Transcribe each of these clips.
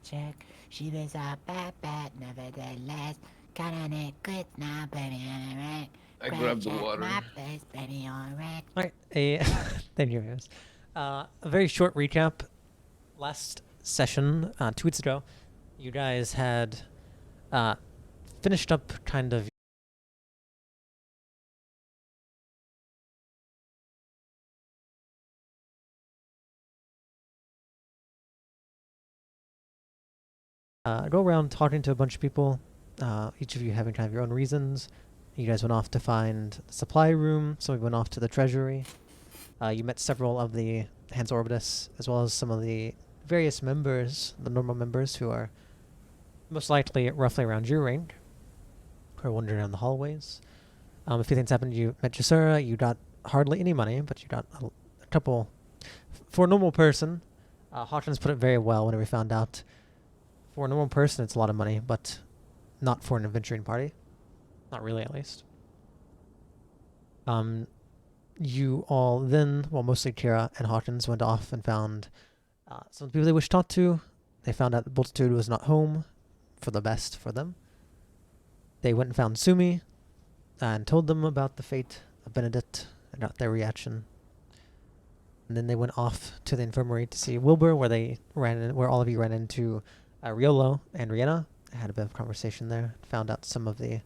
chick. She was a bad bat, nevertheless. Got on it good now, baby, on a rack. I grabbed Scratch the at water. my face, baby, on a rack. All right, thank you, guys. A very short recap. Last session, 2 weeks ago, you guys had finished up kind of go around talking to a bunch of people, each of you having kind of your own reasons. You guys went off to find the supply room, some of you went off to the treasury. You met several of the Hans Orbitus, as well as some of the various members, the normal members, who are most likely roughly around your range, who are wandering around the hallways. A few things happened. You met Jasura. You got hardly any money, but you got a couple. For a normal person, Hawkins put it very well whenever we found out. For a normal person, it's a lot of money, but not for an adventuring party. Not really, at least. You all then, well, mostly Kira and Hawkins, went off and found some people they wished to talk to. They found out that Multitude was not home, for the best for them. They went and found Sumi and told them about the fate of Benedict and got their reaction. And then they went off to the infirmary to see Wilbur, where all of you ran into Riolo and Rihanna. I had a bit of conversation there. Found out some of the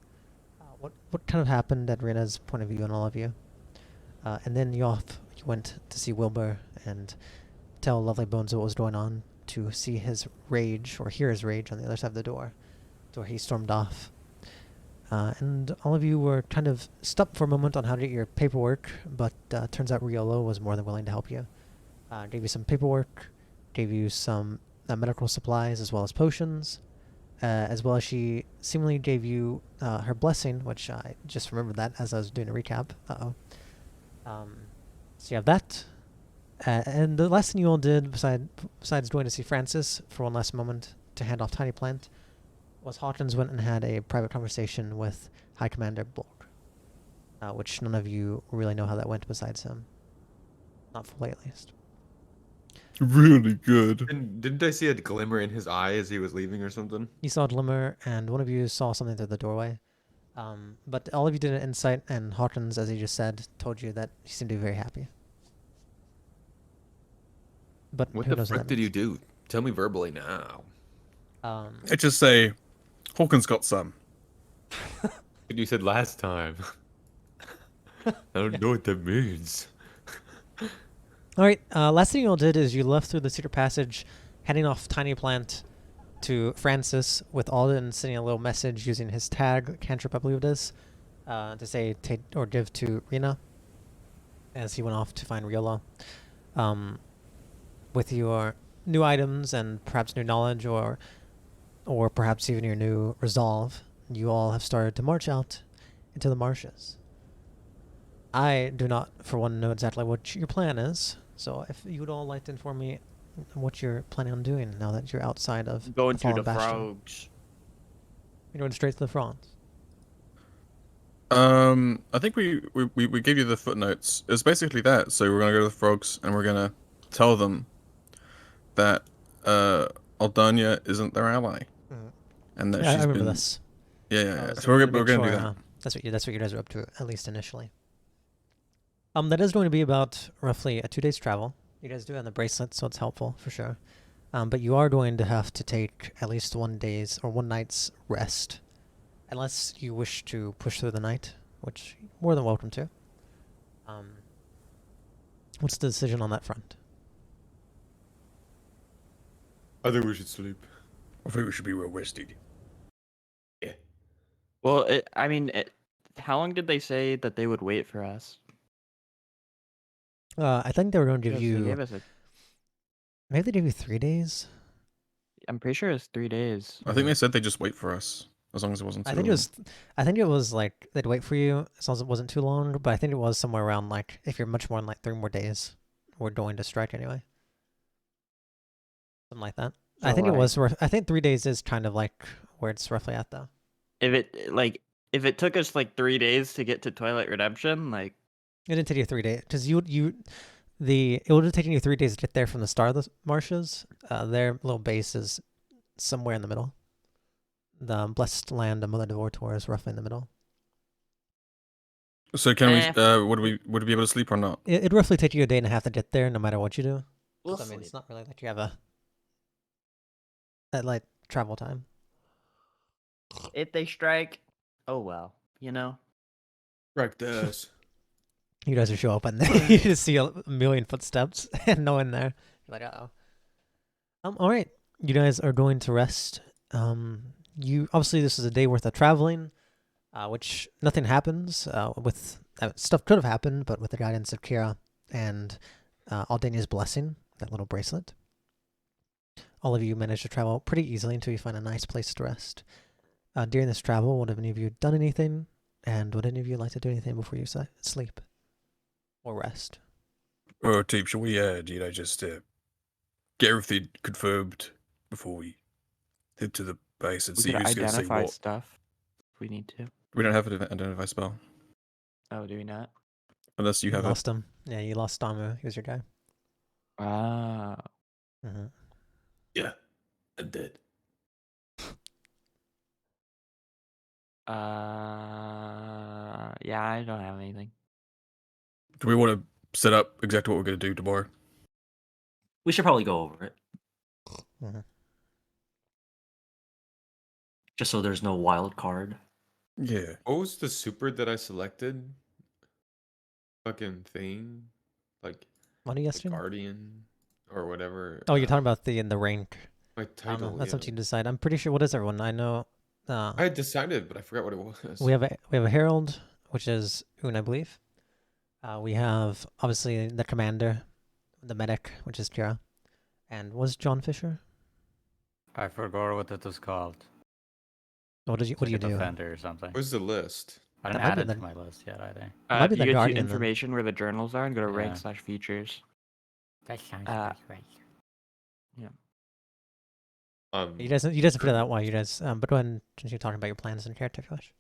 what kind of happened at Rihanna's point of view and all of you. And then you went to see Wilbur and tell Lovely Bones what was going on, to see his rage, or hear his rage on the other side of the door, to where he stormed off. And all of you were kind of stuck for a moment on how to get your paperwork, but turns out Riolo was more than willing to help you. Gave you some paperwork, gave you some medical supplies as well as potions, as well as she seemingly gave you her blessing, which I just remembered that as I was doing a recap. So you have that. And the last thing you all did, besides going to see Francis for one last moment to hand off Tiny Plant, was Hawkins went and had a private conversation with High Commander Bulk, which none of you really know how that went besides him. Not fully, at least. Really good. Didn't I see a glimmer in his eye as he was leaving or something? You saw a glimmer, and one of you saw something through the doorway. But all of you did an insight, and Hawkins, as he just said, told you that he seemed to be very happy. But What who the knows frick what that did you means. do? Tell me verbally now. I just say, Hawkins got some. What you said last time. I don't know what that means. All right. Last thing you all did is you left through the secret passage, heading off Tiny Plant to Francis, with Alden sending a little message using his tag cantrip, I believe it is, to say take or give to Rena, as he went off to find Riolo. With your new items and perhaps new knowledge, or perhaps even your new resolve, you all have started to march out into the marshes. I do not, for one, know exactly what your plan is, so if you would all like to inform me what you're planning on doing now that you're outside of Going the to the Fallen Bastion. frogs. You're going straight to the fronts. I think we gave you the footnotes. It's basically that. So we're gonna go to the frogs and we're gonna tell them that Aldania isn't their ally, and that Yeah, I she's remember been. this. Yeah. So So we're gonna do that. That's what you guys are up to, at least initially. That is going to be about roughly a 2 days travel. You guys do have the bracelet, so it's helpful for sure. But you are going to have to take at least 1 night's rest, unless you wish to push through the night, which you're more than welcome to. What's the decision on that front? I think we should sleep. I think we should be well rested. Yeah. Well, how long did they say that they would wait for us? I think they were going to give Because they you. gave us Maybe they gave you 3 days. I'm pretty sure it's 3 days. I think they said they just wait for us as long as it wasn't too. I think it was like they'd wait for you as long as it wasn't too long. But I think it was somewhere around like if you're much more than like 3 more days, we're going to strike anyway. Something like that. So I think it like, was. I think 3 days is kind of like where it's roughly at though. if it took us like 3 days to get to Twilight Redemption, like It didn't take you 3 days because it would have taken you 3 days to get there from the start of the marshes. Their little base is somewhere in the middle. The blessed land of Mother Devortor is roughly in the middle. So can Eh. we? Would we be able to sleep or not? It'd roughly take you a day and a half to get there, no matter what you do. We'll So, I mean, sleep. it's not really like you have that like travel time. If they strike, oh well, you know. Strike this. You guys just show up and you just see a million footsteps and no one there. You're like, uh-oh. All right. You guys are going to rest. You obviously this is a day worth of traveling, which nothing happens. With stuff could have happened, but with the guidance of Kira and Aldania's blessing, that little bracelet, all of you managed to travel pretty easily until you find a nice place to rest. During this travel, would any of you done anything? And would any of you like to do anything before you sleep or rest? Oh, team, shall we? Just get everything confirmed before we head to the base and We see could who's going to say identify what. stuff if we need to. We don't have an identify spell Oh, do we not? unless you have it. Lost him. Yeah, you lost Damu. He was your guy. Ah. Mm-hmm. Yeah, I'm dead. Yeah, I don't have anything. Do we want to set up exactly what we're going to do tomorrow? We should probably go over it. Mhm. Just so there's no wild card. Yeah. What was the super that I selected? Fucking thing, like What are you the asking? guardian or whatever. Oh, you're talking about the rank. my I don't title. know. That's up to yeah. you to decide. I'm pretty sure. What is everyone? I know. I had decided, but I forgot what it was. We have a herald, which is Un, I believe. We have obviously the commander, the medic, which is Kira, and was John Fisher. I forgot what it was called. What do you It's like a do? defender or something. What's the list? I didn't That might add be it the- to my list yet either. might be If the you go to Guardian, then. information where the journals are and go to Yeah. rank/features. That sounds Uh, right. You guys figure that out while you guys. But go ahead and since you're talking about your plans and character clash.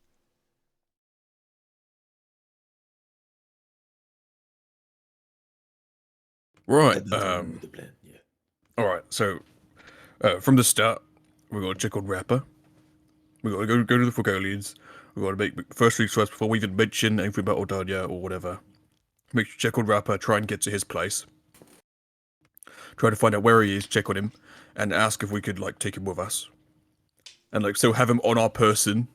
Right. the plan. Yeah. All right. So, from the start, we're going to check on Rapper. We're going to go to the Fogolians. We're going to make first things first before we even mention anything about Ordania or whatever. Check on Rapper. Try and get to his place. Try to find out where he is. Check on him, and ask if we could like take him with us. And like so, have him on our person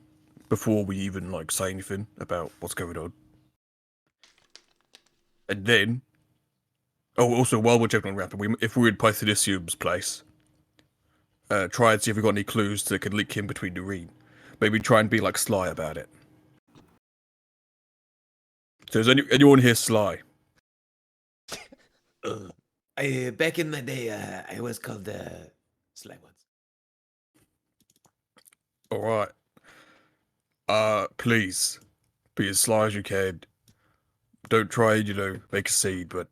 before we even like say anything about what's going on. And then, also while we're checking on Rapper, if we're in Pythonicium's place, try and see if we got any clues that could link him between Doreen. Maybe try and be like sly about it. So is anyone here sly? Back in my day, I was called Sly once. All right. Please be as sly as you can. Don't try, make a scene, but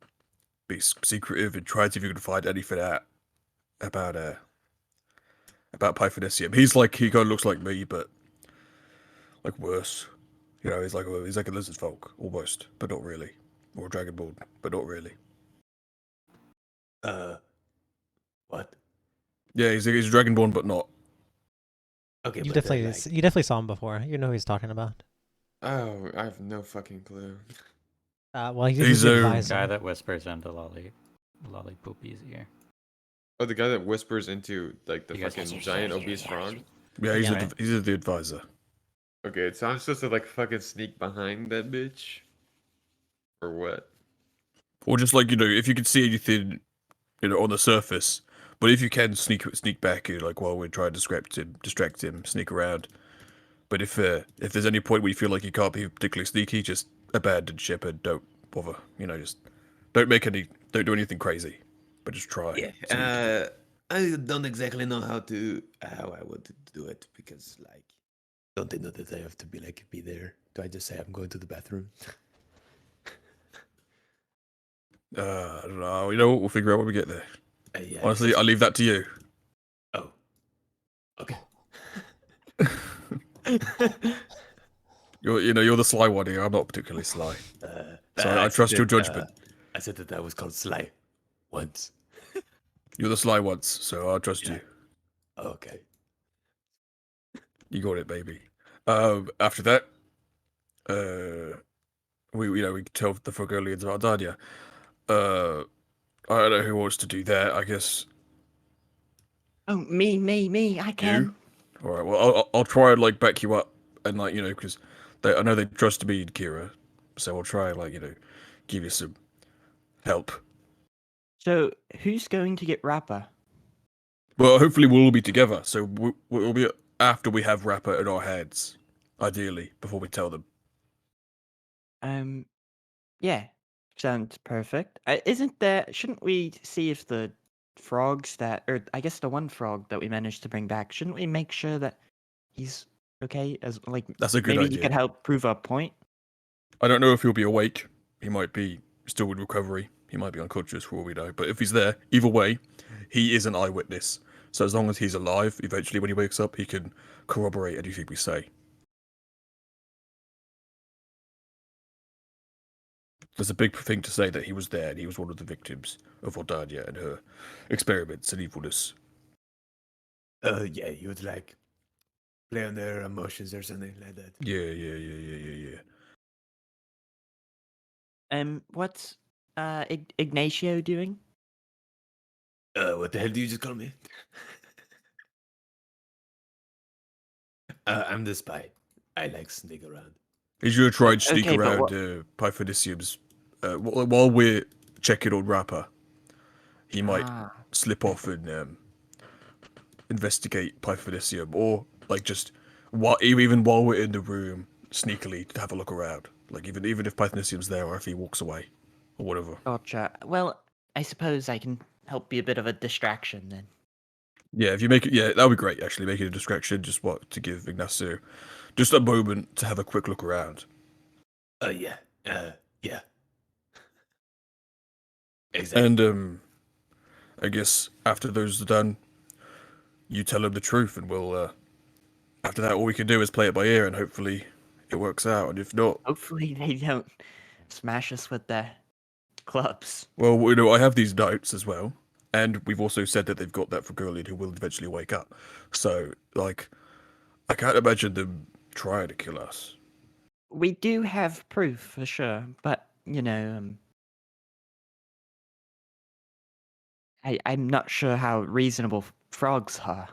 be secretive and try and see if you can find anything out about Pythonicium. He kind of looks like me, but like worse. He's like a lizard folk almost, but not really, or a dragonborn, but not really. What? Yeah, he's dragonborn, but not. Okay, You definitely saw him before. You know who he's talking about. Oh, I have no fucking clue. Well, he's He's the a The advisor. guy that whispers into Lollipoopy's ear. Oh, the guy that whispers into like the You guys- fucking giant obese frog. Yeah, he's Yeah. he's the advisor. Okay, so I'm supposed to like fucking sneak behind that bitch, or what? Or just like if you can see anything, on the surface. But if you can sneak back, like while we're trying to distract him, sneak around. But if there's any point where you feel like you can't be particularly sneaky, just abandon ship and don't bother. Just don't do anything crazy, but just try. Yeah. I don't exactly know how I would do it because like, don't they know that I have to be there? Do I just say I'm going to the bathroom? I don't know. We'll figure out when we get there. Yeah. Honestly, I'll leave that to you. Oh. Okay. You're the sly one here. I'm not particularly sly. So I trust your judgment. I said that I was called Sly once. You're the sly ones, so I'll trust you. Okay. You got it, baby. After that, we tell the Frogolians about Dardia. I don't know who wants to do that. I guess Oh, me, I you. can. All right. Well, I'll try and like back you up and like because I know they trust me and Kira, so I'll try and like give you some help. So, who's going to get Rapper? Well, hopefully we'll all be together. So we'll be after we have Rapper in our heads, ideally, before we tell them. Yeah, sounds perfect. Isn't there? Shouldn't we see if the frogs that, or I guess the one frog that we managed to bring back, shouldn't we make sure that he's okay? As like That's a good maybe he idea. could help prove our point. I don't know if he'll be awake. He might be still in recovery. He might be unconscious for all we know. But if he's there, either way, he is an eyewitness. So as long as he's alive, eventually when he wakes up, he can corroborate anything we say. There's a big thing to say that he was there and he was one of the victims of Ordania and her experiments and evilness. Yeah, you would like play on their emotions or something like that. Yeah. What's Ignacio doing? What the hell do you just call me? I'm the spy. I like sneak around. He's gonna try and sneak Okay, but around what? Pythonicium's while we're checking on Rapper. He might Ah, slip off and investigate Pythonicium, or like just even while we're in the room, sneakily to have a look around. Like even if Pythonicium's there, or if he walks away, or whatever. gotcha. Well, I suppose I can help be a bit of a distraction then. Yeah, if you make it, that would be great. Actually, make it a distraction, just to give Ignacio just a moment to have a quick look around. Yeah. Yeah. Exactly. And I guess after those are done, you tell him the truth, and we'll. After that, all we can do is play it by ear, and hopefully it works out. And if not, Hopefully they don't smash us with their clubs. well, I have these notes as well, and we've also said that they've got that for Gurlian who will eventually wake up. So, like, I can't imagine them trying to kill us. We do have proof for sure, but I'm not sure how reasonable frogs are.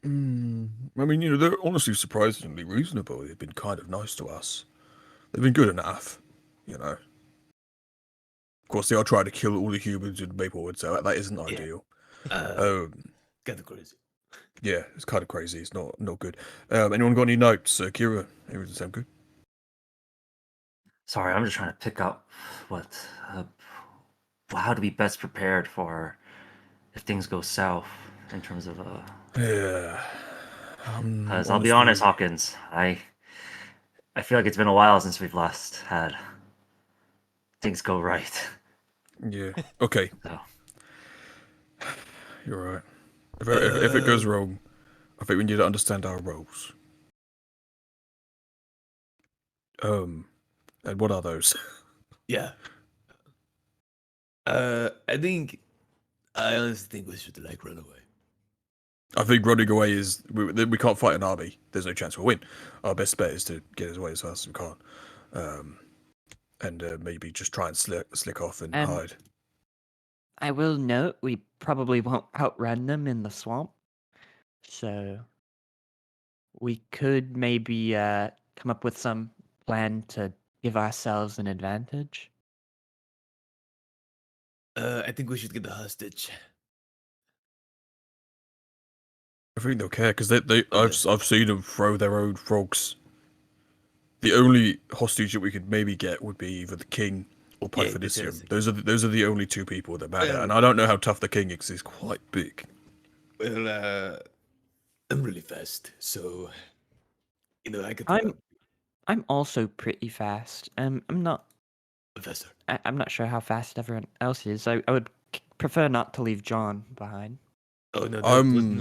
I mean, they're honestly surprisingly reasonable. They've been kind of nice to us. They've been good enough. Of course, they are trying to kill all the humans in Maplewood, so that isn't ideal. Kind of crazy. Yeah, it's kind of crazy. It's not good. Anyone got any notes? Kira, everything sound good? Sorry, I'm just trying to pick up how to be best prepared for if things go south in terms of Yeah. Because I'll be honest, Hawkins, I feel like it's been a while since we've last had things go right. Yeah. Okay. So You're right. If it goes wrong, I think we need to understand our roles. And what are those? Yeah. I honestly think we should like run away. I think running away is we can't fight an army. There's no chance we'll win. Our best bet is to get us away as fast as we can, and maybe just try and slick off and hide. I will note we probably won't outrun them in the swamp, so we could maybe come up with some plan to give ourselves an advantage. I think we should get the hostage. I think they'll care because I've seen them throw their own frogs. The only hostage that we could maybe get would be either the king or Pythonicium. Those are the only two people that matter, and I don't know how tough the king is. He's quite big. Well, I'm really fast, so I could. I'm also pretty fast. I'm not. Faster. I'm not sure how fast everyone else is. I would prefer not to leave John behind. Oh no!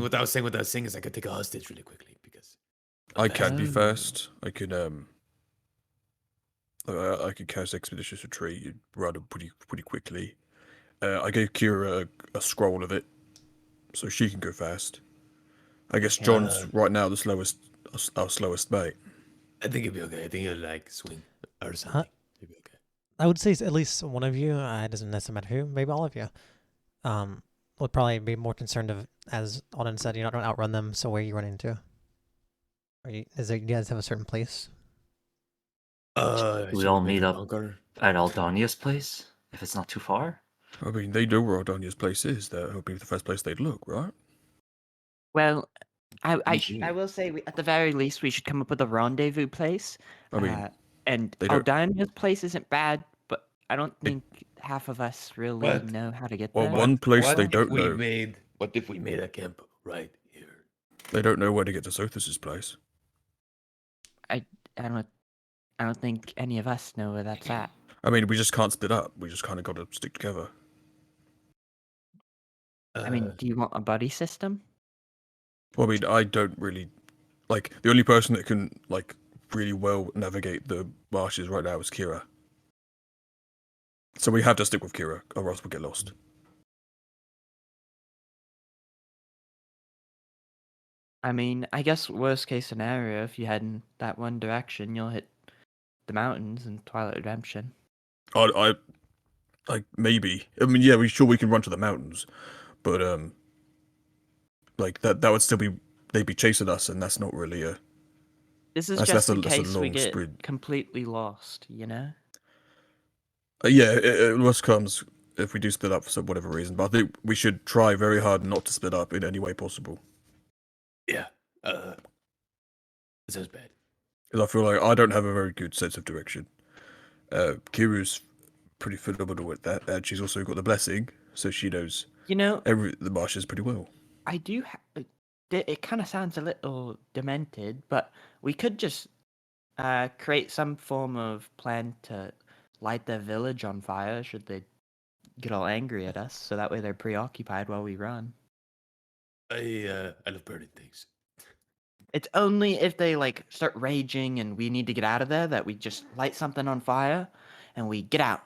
What I was saying is I could take a hostage really quickly because I can be Oh. fast. I can cast expeditious retreat and run pretty quickly. I gave Kira a scroll of it, so she can go fast. I guess John's right now the slowest, our slowest mate. I think it'll be okay. I think it'll like swing or something. It'll be okay. I would say at least one of you, it doesn't necessarily matter who, maybe all of you, would probably be more concerned of, as Alden said, you don't outrun them, so where you run into? You guys have a certain place? We all meet up at Aldania's place if it's not too far. I mean, they know where Aldania's place is. That would be the first place they'd look, right? Well, I Indeed. will say at the very least we should come up with a rendezvous place. I mean, and they don't- Aldania's place isn't bad, but I don't think half of us really What? know how to get Well, there. one place What they if don't we know. What if we made a camp right here? They don't know where to get to Sothis' place. I don't think any of us know where that's at. I mean, we just can't split up. We just kind of got to stick together. I mean, do you want a buddy system? Well, I mean, I don't really like the only person that can like really well navigate the marshes right now is Kira. So we have to stick with Kira, or else we'll get lost. I mean, I guess worst case scenario, if you head in that one direction, you'll hit the mountains and Twilight Redemption. I like maybe. I mean, yeah, we can run to the mountains, but like that would still be they'd be chasing us, and that's not really a. This is That's- just that's in a- that's a case we long get sprint. completely lost, you know? Yeah, worst comes if we do split up for some whatever reason, but I think we should try very hard not to split up in any way possible. Yeah. It sounds bad. Because I feel like I don't have a very good sense of direction. Kira's pretty phenomenal at that, and she's also got the blessing, so she knows You know, the marshes pretty well. I do. It kind of sounds a little demented, but we could just create some form of plan to light their village on fire should they get all angry at us, so that way they're preoccupied while we run. I love burning things. It's only if they like start raging and we need to get out of there that we just light something on fire and we get out.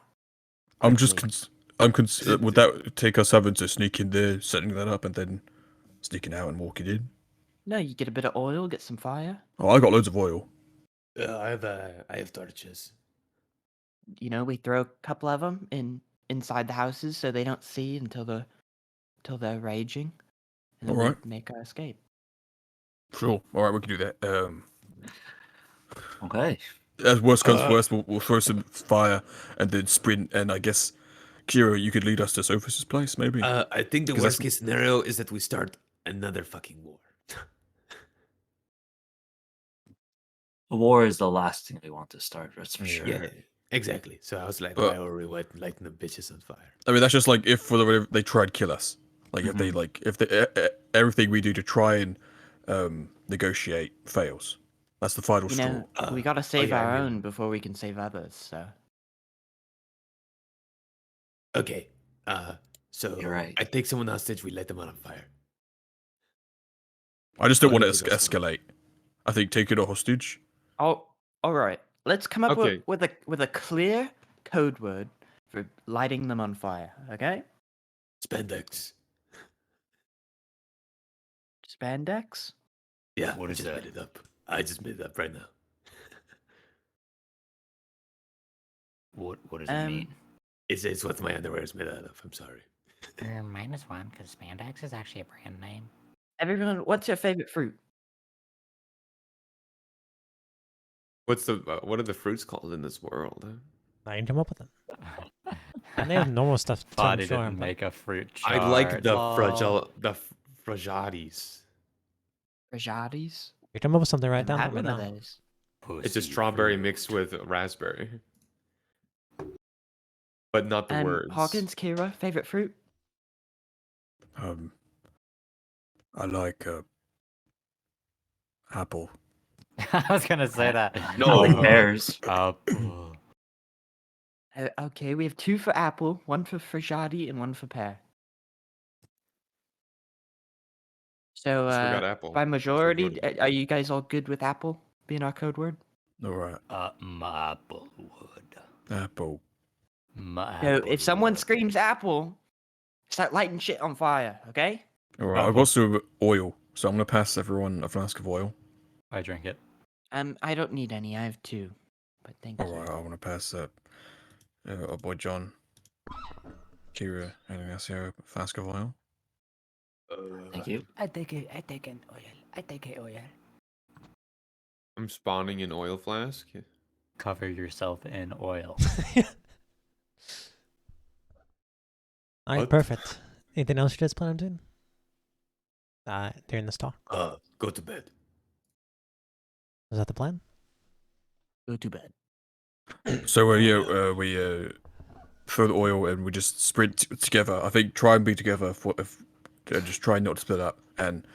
I'm just quickly. would that take us having to sneak in there, setting that up, and then sneaking out and walking in? No, you get a bit of oil, get some fire. Oh, I got loads of oil. I have torches. You know, we throw a couple of them inside the houses so they don't see until they're raging, and then we Alright. make our escape. Sure. All right, we can do that. Okay. As worst comes to worst, we'll throw some fire and then sprint. And I guess Kira, you could lead us to Sophus' place, maybe. I think the 'Cause worst that's- case scenario is that we start another fucking war. A war is the last thing we want to start, that's for sure. Yeah, exactly. So I was like, But- why are we lighting the bitches on fire? I mean, that's just like if for the they try and kill us. Like if they everything we do to try and negotiate fails. That's the final You straw. know, we gotta save yeah, I our mean- own before we can save others. So Okay. So You're right. I take someone hostage. We light them on fire. I just don't want What it do to you think that's escalate. I think taking a hostage. oh, all right. Let's come up Okay. with a clear code word for lighting them on fire. Okay, Spandex. spandex. Yeah. What I is just that? made it up. I just made it up right now. What does it mean? It's what my underwear is made out of. I'm sorry. -1 because spandex is actually a brand name. Everyone, what's your favorite fruit? What's the what are the fruits called in this world? Now you can come up with them. And they have normal stuff too, I'm Body sure. didn't but- make a fruit chart. I like the lol. fragilities. Rajadis. You come up with something right Never down had right one of now. those. It's a Pussy strawberry fruit. mixed with raspberry, but not the And words. Hawkins, Kira, favorite fruit? I like apple. I was gonna say that. No. I like bears. Apple. Okay, we have 2 for apple, 1 for fragadi, and 1 for pear. So, So we got apple. by That's what majority, voted. are you guys all good with apple being our code word? All right, My apple wood. apple. My So, apple if someone wood. screams apple, start lighting shit on fire, okay? All right, I've got some oil, so I'm gonna pass everyone a flask of oil. I drink it. I don't need any. I have 2, but thank All you. right, I want to pass our boy John, Kira, and Ignacio a flask of oil. Thank you. I take it. I take an oil. I take it oil. I'm spawning an oil flask. Cover yourself in oil. All right, What? perfect. Anything else you guys plan on doing? During this talk, Go to bed. was that the plan? Go to bed. So we throw the oil and we just sprint together. I think try and be together just try not to split up. And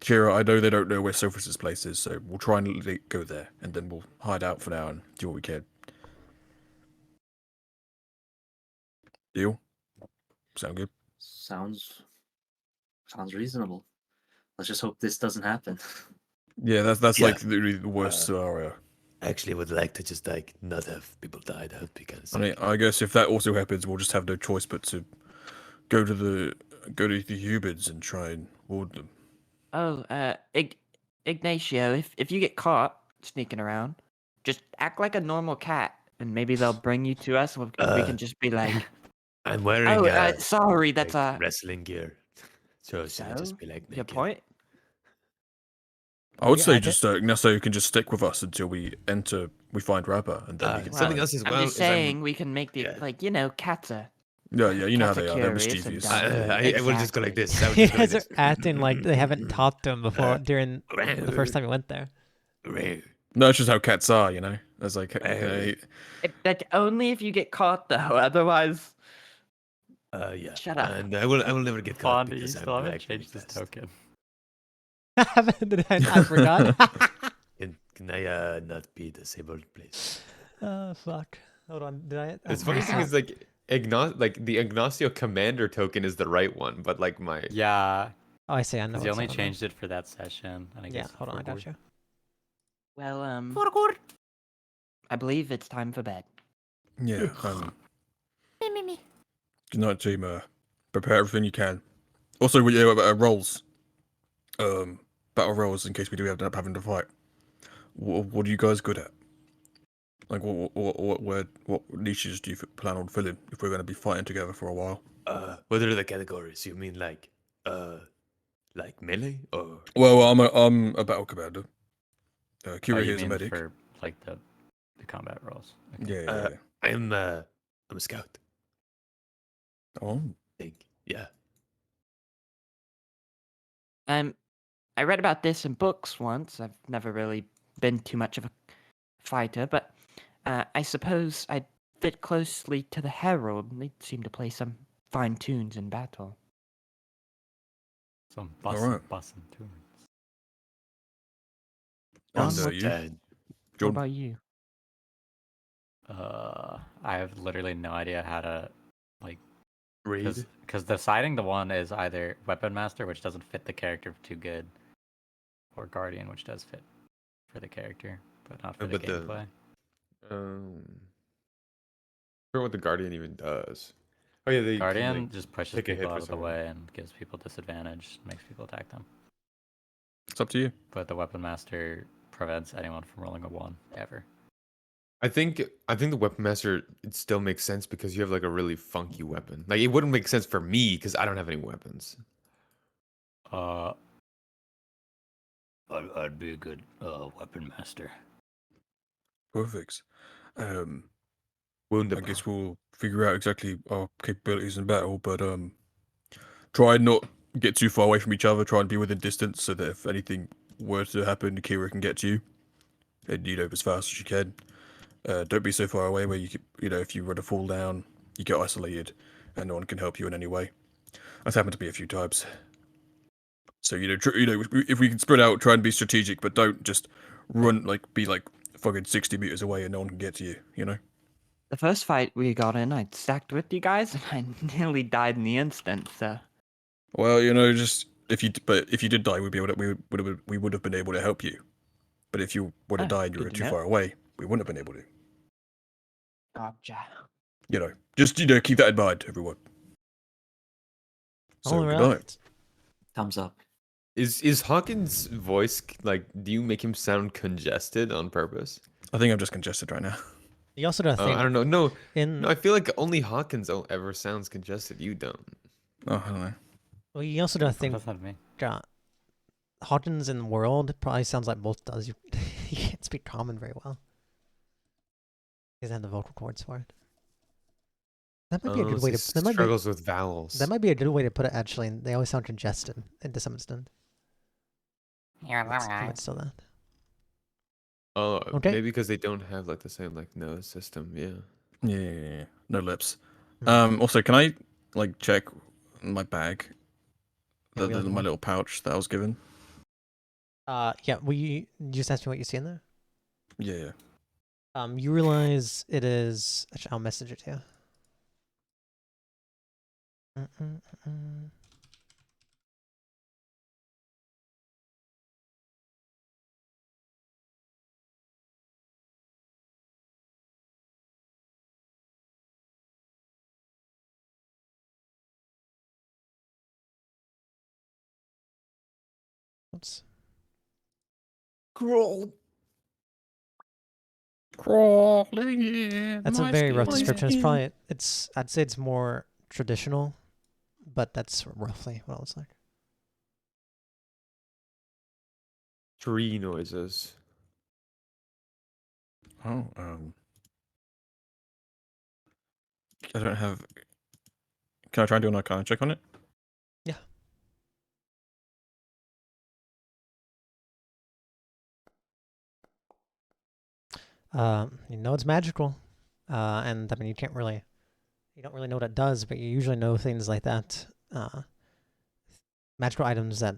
Kira, I know they don't know where Sophus's place is, so we'll try and go there, and then we'll hide out for now and do what we can. Deal? Sound good? Sounds reasonable. Let's just hope this doesn't happen. Yeah, that's Yeah. like literally the worst scenario. I actually would like to just like not have people die. That would be kind of I mean, I guess if that also happens, we'll just have no choice but to go to the humans and try and ward them. Oh, Ignacio, if you get caught sneaking around, just act like a normal cat, and maybe they'll bring you to us, and we can just be like, I'm wearing "Oh, sorry, that's like, wrestling gear, so should I So, just be like your naked? point." I would Yeah, say I just Ignacio can just stick with us until we find Rapper, and then we can. Something Well, else as I'm well just is I'm- saying we can make the Yeah. cats are Yeah, you know how cats are they are. They're curious and mischievous. dumb. I will just go like this. I will You just go like guys are this. acting like they haven't talked to him before during the first time you went there. No, it's just how cats are, you know. That's like That's only if you get caught, though. Otherwise, Yeah. Shut up. And I will never get caught Fonda, you because still I'm haven't black really changed this fast. token. I forgot. Can I not be disabled, please? Oh fuck. Hold on. Did I? The funny thing is like the Ignacio commander token is the right one, but like my Yeah, Oh, I see. I know. because you what's only going on. changed it for that session. And I Yeah. guess Hold on. I got you. well, I believe it's time for bed. yeah. Good night, team. Prepare everything you can. Also, we rolls. Battle rolls in case we do end up having to fight. What are you guys good at? Like, what niches do you plan on filling if we're going to be fighting together for a while? What are the categories? You mean like melee or? Well, I'm a battle commander. Oh, Kira you here's a mean medic. for like the combat roles. Okay. Yeah. I'm a scout. Oh, I think. Yeah. I read about this in books once. I've never really been too much of a fighter, but I suppose I'd fit closely to the Herald. They seem to play some fine tunes in battle. Some Alright. bussin' tunes. and John, you, what John? about you? I have literally no idea how to Read. because deciding the one is either Weapon Master, which doesn't fit the character too good, or Guardian, which does fit for the character, but not for the but the- gameplay. I forget what the Guardian even does. Oh yeah, they Guardian can, like, just pushes take a hit people for out of the someone. way and gives people disadvantage, makes people attack them. It's up to you. But the Weapon Master prevents anyone from rolling a 1 ever. I think the Weapon Master, it still makes sense because you have like a really funky weapon. Like it wouldn't make sense for me because I don't have any weapons. I'd be a good Weapon Master. Perfect. I Wound guess we'll figure out exactly our capabilities in battle, but try and not get too far away from each other. Try and be within distance so that if anything were to happen, Kira can get to you, and as fast as you can. Don't be so far away where if you were to fall down, you get isolated, and no one can help you in any way. That's happened to me a few times. So if we can spread out, try and be strategic, but don't just run be fucking 60 meters away and no one can get to you. You know. The first fight we got in, I stacked with you guys, and I nearly died in the instant. So Well, just if you did die, we would have been able to help you. But if you would have Oh, died and you good were to too know. far away, we wouldn't have been able to. gotcha. Just keep that in mind, everyone. So All good right. night. Thumbs up. Is Hawkins' voice like? Do you make him sound congested on purpose? I think I'm just congested right now. You also got to think I don't know. No, in. no. I feel like only Hawkins ever sounds congested. You don't. Oh, I don't know. Well, you also got to think. That's not me. Hawkins in the world probably sounds like both does. You can't speak common very well. He doesn't have the vocal cords for it. That might be a good way to. That might be, struggles with vowels. that might be a good way to put it. Actually, they always sound congested, and to some extent. It's still that. Oh, Okay. maybe because they don't have like the same like nose system. Yeah. Yeah. No lips. Hmm. Also, can I like check my bag, Yeah, we like my one. little pouch that I was given? Yeah. You just asked me what you see in there. Yeah. You realize it is. Actually, I'll message it to you. Oops. Crawling in. That's a my very rough skin. description. It's probably. I'd say it's more traditional, but that's roughly what it looks like. Tree noises. Oh, I don't have. Can I try and do an Arcana check on it? Yeah. You know it's magical, and I mean you don't really know what it does, but you usually know things like that. Magical items that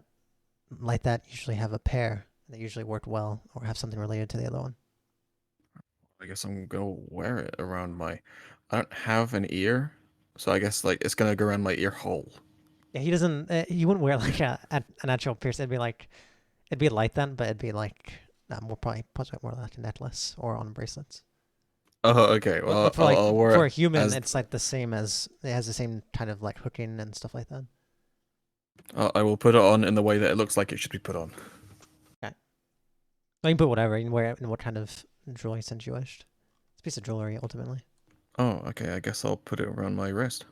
like that usually have a pair that usually work well or have something related to the other one. I guess I'm gonna wear it around my. I don't have an ear, so I guess like it's gonna go around my ear hole. Yeah, he doesn't. You wouldn't wear like an actual pierce. It'd be like that, but it'd be like more probably more like a necklace or on bracelets. Oh, okay. But, Well, but for like I'll wear for a it human, as it's like the same as it has the same kind of like hooking and stuff like that. I will put it on in the way that it looks like it should be put on. Okay. Well, you can put whatever. You can wear it in what kind of jewelry sense you wished. It's a piece of jewelry ultimately. Oh, okay. I guess I'll put it around my wrist.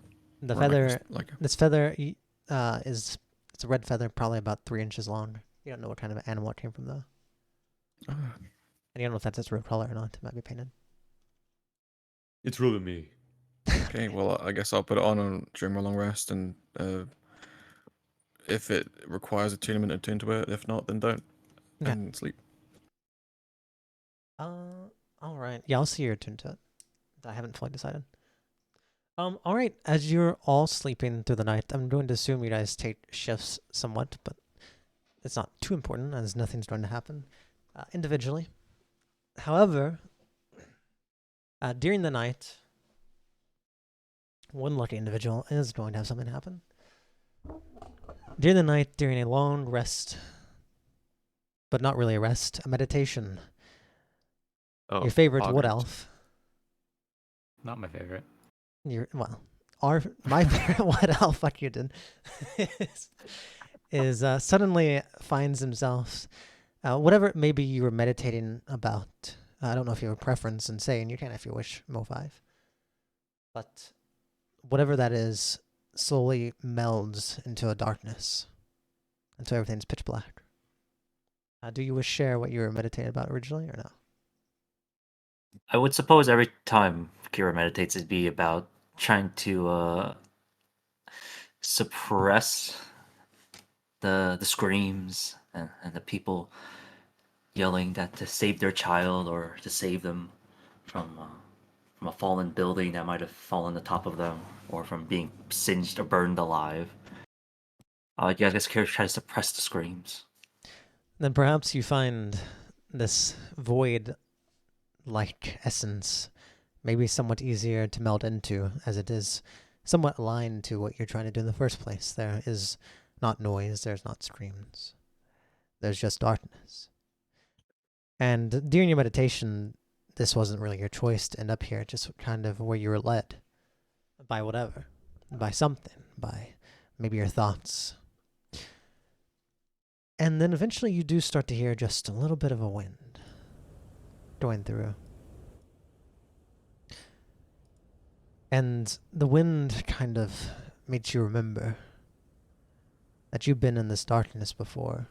The Around my feather. wrist, like This feather is it's a red feather, probably about 3 inches long. You don't know what kind of animal it came from though, ah, and you don't know if that's its real color or not. It might be painted. It's really me. okay. Well, I guess I'll put it on during my long rest, and if it requires attunement, attune to it. If not, then don't. Okay. And sleep. All right. Yeah, I'll see your tune to it. I haven't fully decided. All right. As you're all sleeping through the night, I'm going to assume you guys take shifts somewhat, but it's not too important as nothing's going to happen individually. However, during the night, one lucky individual is going to have something happen. During the night, during a long rest, but not really a rest, a meditation. Oh, Your favorite wood Hogwarts. elf. Not my favorite. My favorite wood elf, fuck you did, is suddenly finds himself, whatever it may be you were meditating about. I don't know if you have a preference in saying, you can if you wish, Mo5. But whatever that is slowly melds into a darkness until everything's pitch black. Do you wish to share what you were meditating about originally or no? I would suppose every time Kira meditates, it'd be about trying to suppress the screams and the people yelling that to save their child or to save them from a fallen building that might have fallen on top of them or from being singed or burned alive. I guess Kira tries to suppress the screams. Then perhaps you find this void like essence maybe somewhat easier to meld into, as it is somewhat aligned to what you're trying to do in the first place. There is not noise, there's not screams, there's just darkness. And during your meditation, this wasn't really your choice to end up here, just kind of where you were led by whatever, by something, by maybe your thoughts. And then eventually you do start to hear just a little bit of a wind going through. And the wind kind of makes you remember that you've been in this darkness before.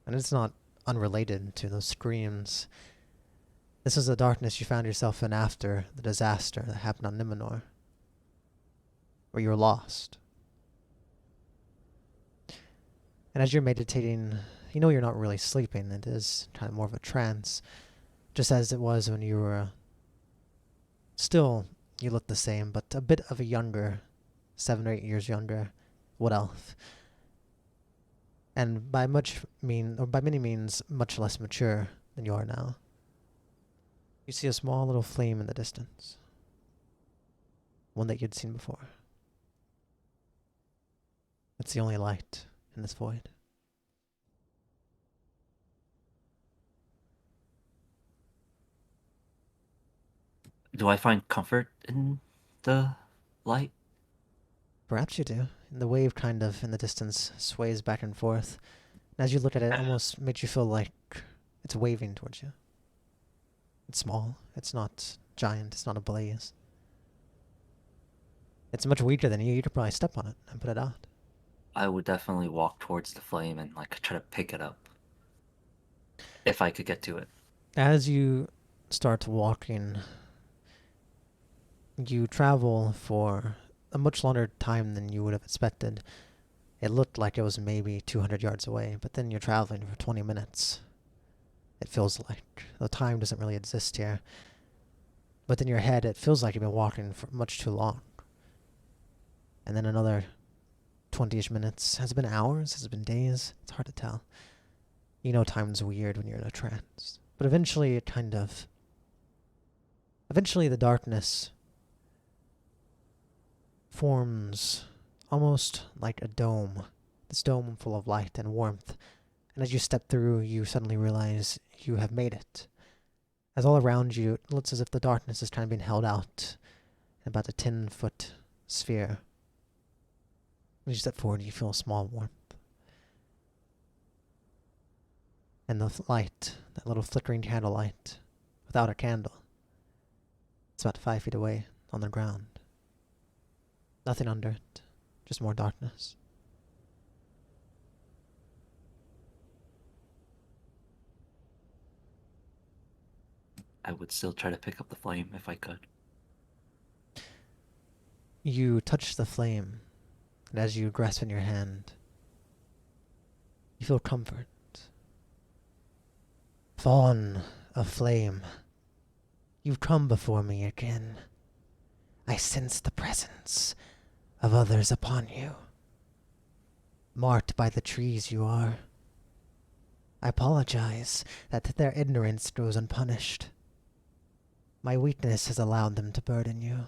And it's not unrelated to those screams. This is the darkness you found yourself in after the disaster that happened on Numenor, where you were lost. And as you're meditating, you know you're not really sleeping. It is kind of more of a trance, just as it was when you were still, you look the same, but a bit of a younger, 7 or 8 years younger, wood elf. And by many means, much less mature than you are now. You see a small little flame in the distance. One that you'd seen before. It's the only light in this void. Do I find comfort in the light? Perhaps you do. And the wave kind of in the distance sways back and forth. And as you look at it, it almost makes you feel like it's waving towards you. It's small. It's not giant. It's not a blaze. It's much weaker than you. You could probably step on it and put it out. I would definitely walk towards the flame and like try to pick it up. If I could get to it. As you start walking, you travel for a much longer time than you would have expected. It looked like it was maybe 200 yards away, but then you're traveling for 20 minutes. It feels like the time doesn't really exist here. But in your head, it feels like you've been walking for much too long. And then another 20-ish minutes. Has it been hours? Has it been days? It's hard to tell. You know time's weird when you're in a trance. But eventually the darkness forms almost like a dome. This dome full of light and warmth. And as you step through, you suddenly realize you have made it. As all around you, it looks as if the darkness is kind of being held out in about a 10-foot sphere. As you step forward, you feel a small warmth. And the light, that little flickering candlelight, without a candle, it's about 5 feet away on the ground. Nothing under it, just more darkness. I would still try to pick up the flame if I could. You touch the flame, and as you grasp in your hand, you feel comfort. Fawn of flame, you've come before me again. I sense the presence of others upon you. Marked by the trees you are. I apologize that their ignorance goes unpunished. My weakness has allowed them to burden you.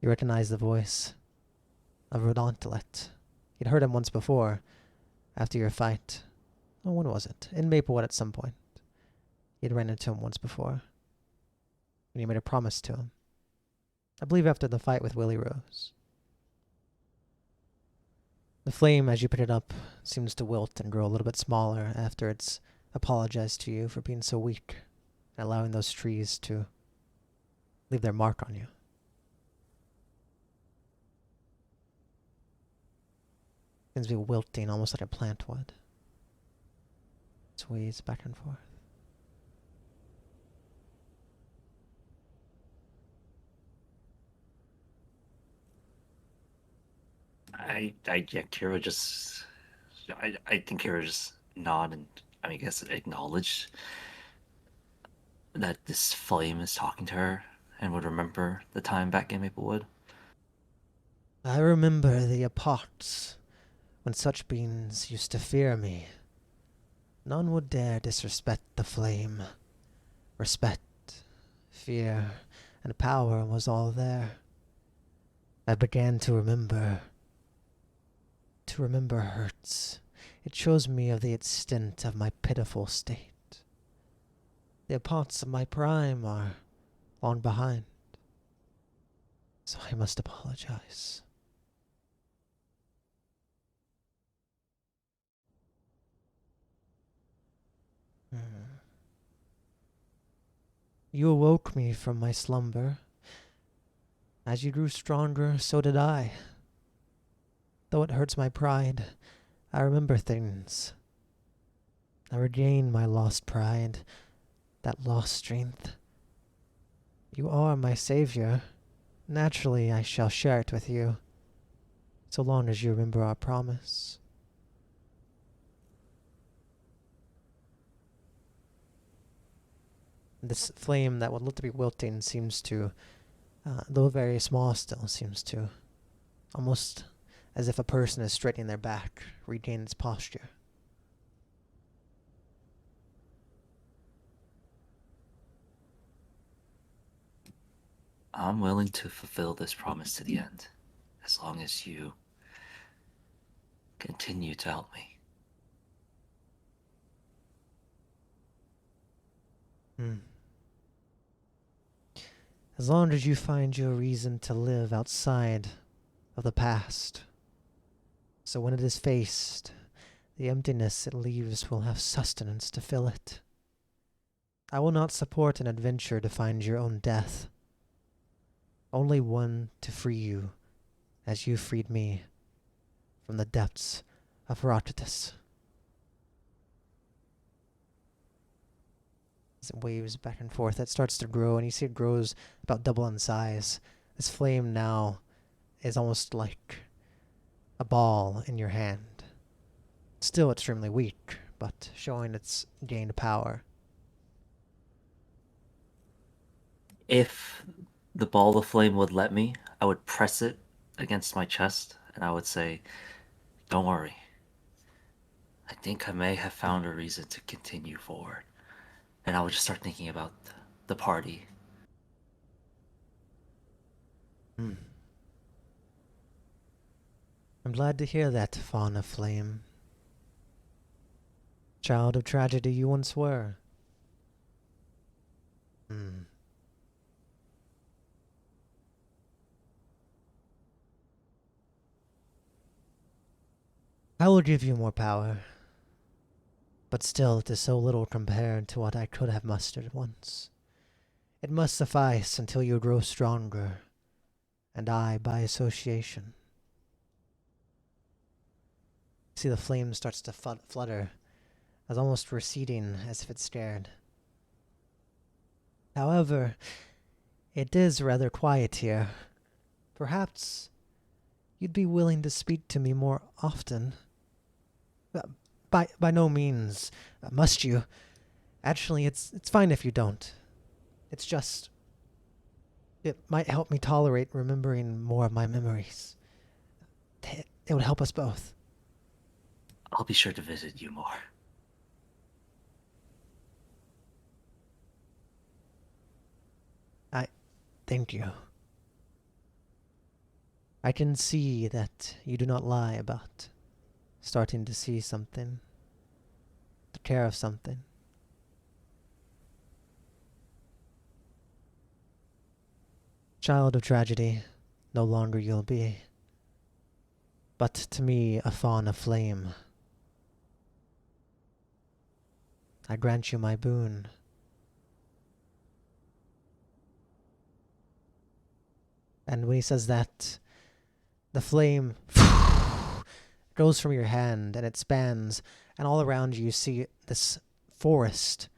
You recognize the voice of Rodontelet. You'd heard him once before, after your fight. Oh, when was it? In Maplewood at some point. You'd ran into him once before. And you made a promise to him. I believe after the fight with Willie Rose. The flame, as you pick it up, seems to wilt and grow a little bit smaller after it's apologized to you for being so weak and allowing those trees to leave their mark on you. Seems to be wilting almost like a plant would. Sways back and forth. Kira just, I think Kira just nod and I guess acknowledge that this flame is talking to her and would remember the time back in Maplewood. I remember the epochs when such beings used to fear me. None would dare disrespect the flame. Respect, fear, and power was all there. I began to remember. To remember hurts. It shows me of the extent of my pitiful state. The epochs of my prime are long behind. So I must apologize. You awoke me from my slumber. As you grew stronger, so did I. Though it hurts my pride, I remember things. I regain my lost pride, that lost strength. You are my savior. Naturally, I shall share it with you, so long as you remember our promise. This flame that would look to be wilting seems to, though very small still, seems to, almost as if a person is straightening their back, regain its posture. I'm willing to fulfill this promise to the end, as long as you continue to help me. As long as you find your reason to live outside of the past. So when it is faced, the emptiness it leaves will have sustenance to fill it. I will not support an adventure to find your own death. Only one to free you, as you freed me from the depths of Herodotus. As it waves back and forth, it starts to grow, and you see it grows about double in size. This flame now is almost like a ball in your hand. Still extremely weak, but showing its gained power. If the ball of flame would let me, I would press it against my chest and I would say, "Don't worry. I think I may have found a reason to continue forward." And I would just start thinking about the party. I'm glad to hear that, Fawn of Flame. Child of tragedy you once were. I will give you more power, but still it is so little compared to what I could have mustered once. It must suffice until you grow stronger, and I by association. See the flame starts to flutter, as almost receding as if it's scared. However, it is rather quiet here. Perhaps you'd be willing to speak to me more often. By no means must you. Actually, it's fine if you don't. It's just it might help me tolerate remembering more of my memories. It would help us both. I'll be sure to visit you more. Thank you. I can see that you do not lie about starting to see something, to care of something. Child of tragedy, no longer you'll be, but to me a fawn of flame. I grant you my boon. And when he says that, the flame goes from your hand and it spans, and all around you see this forest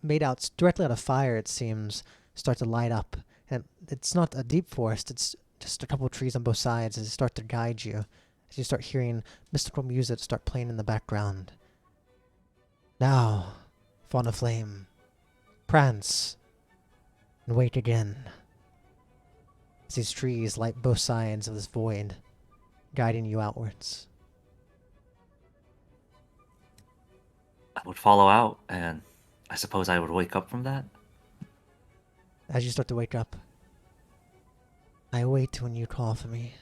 made out directly out of fire, it seems, start to light up. And it's not a deep forest, it's just a couple of trees on both sides as they start to guide you, as you start hearing mystical music start playing in the background. Now, fawn of flame, prance and wait again. As these trees light both sides of this void, guiding you outwards. I would follow out, and I suppose I would wake up from that. As you start to wake up, I wait when you call for me.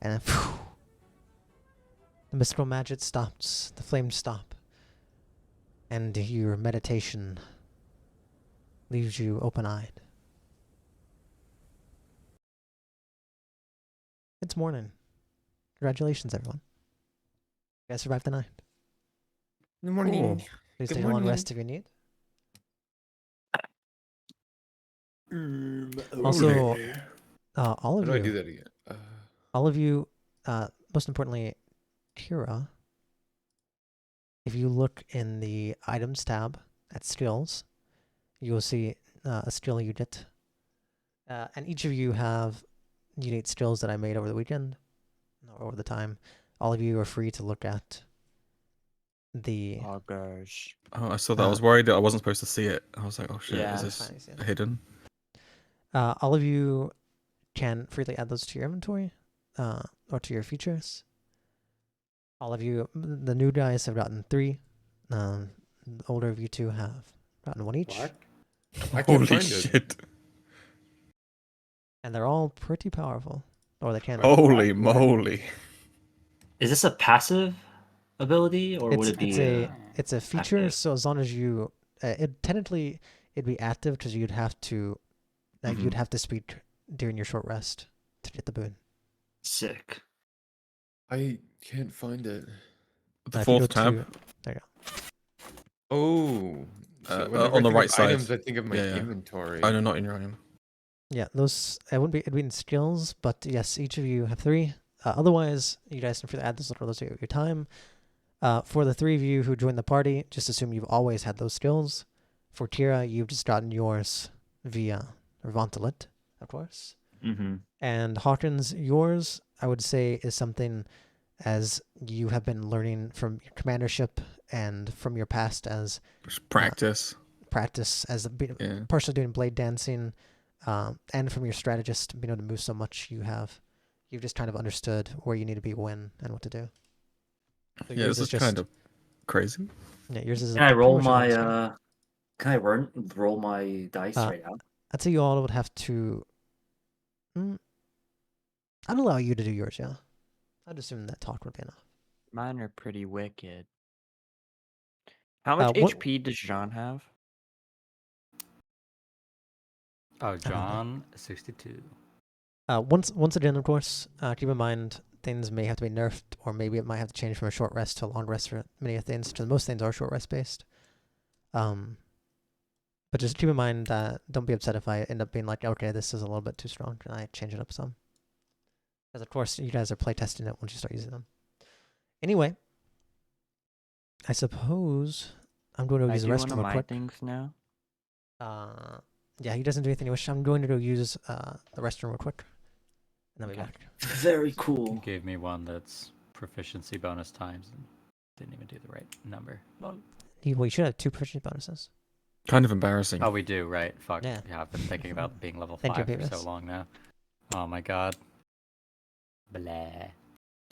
And then, the mystical magic stops, the flames stop, and your meditation leaves you open-eyed. It's morning. Congratulations, everyone. You guys survived the night. Good morning. Please Good take a long morning. rest if you need. Also, all How of do I do you, that again? all of you, most importantly, Kira, if you look in the items tab at skills, you will see a skill unit. And each of you have unique skills that I made over the weekend, or over the time. All of you are free to look at the. Oh gosh. Oh, I saw that. I was worried that I wasn't supposed to see it. I was like, oh shit, Yeah. is That's this fine, you see it. hidden? All of you can freely add those to your inventory, or to your features. All of you, the new guys have gotten 3. The older of you two have gotten 1 each. What? I can't Holy find it. shit. And they're all pretty powerful. Or they can be. Holy moly. Is this a passive ability or would it be? It's a feature, active? so as long as you technically it'd be active because you'd have to you'd have to speak during your short rest to get the boon. Sick. I can't find it. The If you go fourth tab. there you Oh, so whenever on the I think right of side. items, I think of my Yeah, yeah. inventory. Oh no, not in your item. go. Yeah, those it'd be in skills, but yes, each of you have 3. Otherwise, you guys can freely add those at your time. For the 3 of you who joined the party, just assume you've always had those skills. For Kira, you've just gotten yours via Vantalit, of course. Mm-hmm. And Hawkins, yours, I would say, is something as you have been learning from your commandership and from your past as Just practice. practice as Yeah. partially doing blade dancing, and from your strategist being able to move so much. You've just kind of understood where you need to be when and what to do. So Yeah, yours this is kind of crazy. Yeah, yours is. Can I pretty roll much a my one-shot. Can I roll my dice right now? I'd say you all would have to. I'd allow you to do yours, yeah. I'd assume that talk would be enough. Mine are pretty wicked. How much what- HP does Jean have? Oh, John, 62. Once again, of course, keep in mind things may have to be nerfed, or maybe it might have to change from a short rest to a long rest for many of things. Because most things are short rest based. But just keep in mind that don't be upset if I end up being like, okay, this is a little bit too strong, and I change it up some. Because of course you guys are playtesting it once you start using them. Anyway, I suppose I'm going to I use the do one restroom of real my quick. things now. Yeah, he doesn't do anything. I'm going to go use the restroom real quick, and then be Okay. back. Very You cool. gave me one that's proficiency bonus times and didn't even do the right number. Well, you should have 2 proficiency bonuses. Kind of embarrassing. Oh, we do, right? Fuck. Yeah. Yeah, I've been thinking about being level Thank you, 5 for so Beavis. long now. Oh my god. Blah.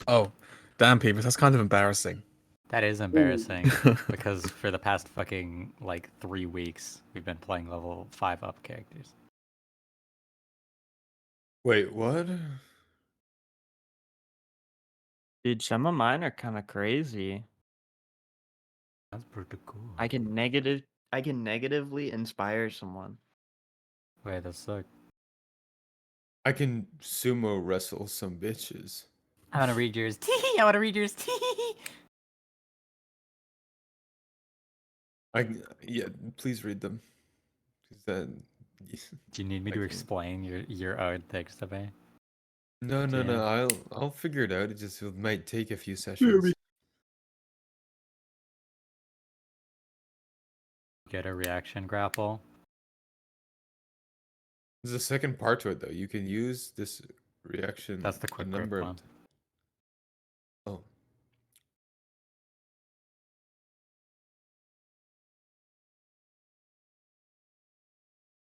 Oh, damn, Peeves, that's kind of embarrassing. That is embarrassing because for the past fucking like 3 weeks we've been playing level 5 up characters. Wait, what? Dude, some of mine are kind of crazy. That's pretty cool. I can negatively inspire someone. Wait, that's sick. I can sumo wrestle some bitches. I want to read yours. I want to read yours. Yeah, please read them. 'Cause then, Do you need me I to can't. explain your own things to me? No, no, Yeah. no. I'll figure it out. It might take a few sessions. Get a reaction grapple. There's a second part to it though. You can use this reaction. That's the quick grip number one. Oh.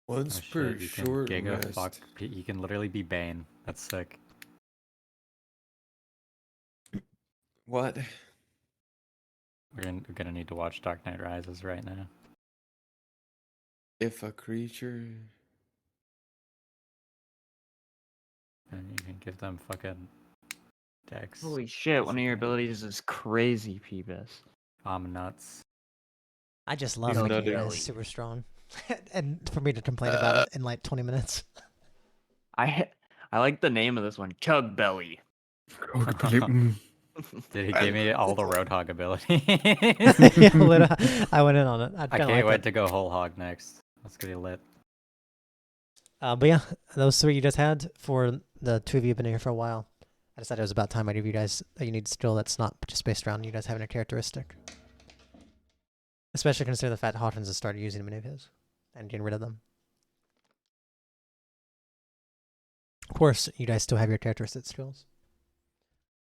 Once Oh, per shit, you can short giga rest. fuck. You can literally be Bane. That's sick. What? We're gonna need to watch Dark Knight Rises right now. If a creature. And you can give them fucking dex. Holy shit, one of your abilities is crazy, Peebus. I'm nuts. I just love He's it. nutty. It's super strong. And for me to complain about it in like 20 minutes. I like the name of this one, Chug Belly. Did he give me all the Roadhog abilities? Yeah, literally, I went in on it. I can't wait to go whole hog next. That's gonna be lit. But yeah, those three you just had. For the two of you have been here for a while, I decided it was about time I give you guys a unique skill that's not just based around you guys having a characteristic. Especially consider the fact Hawkins has started using many of his and getting rid of them. Of course, you guys still have your characteristic skills.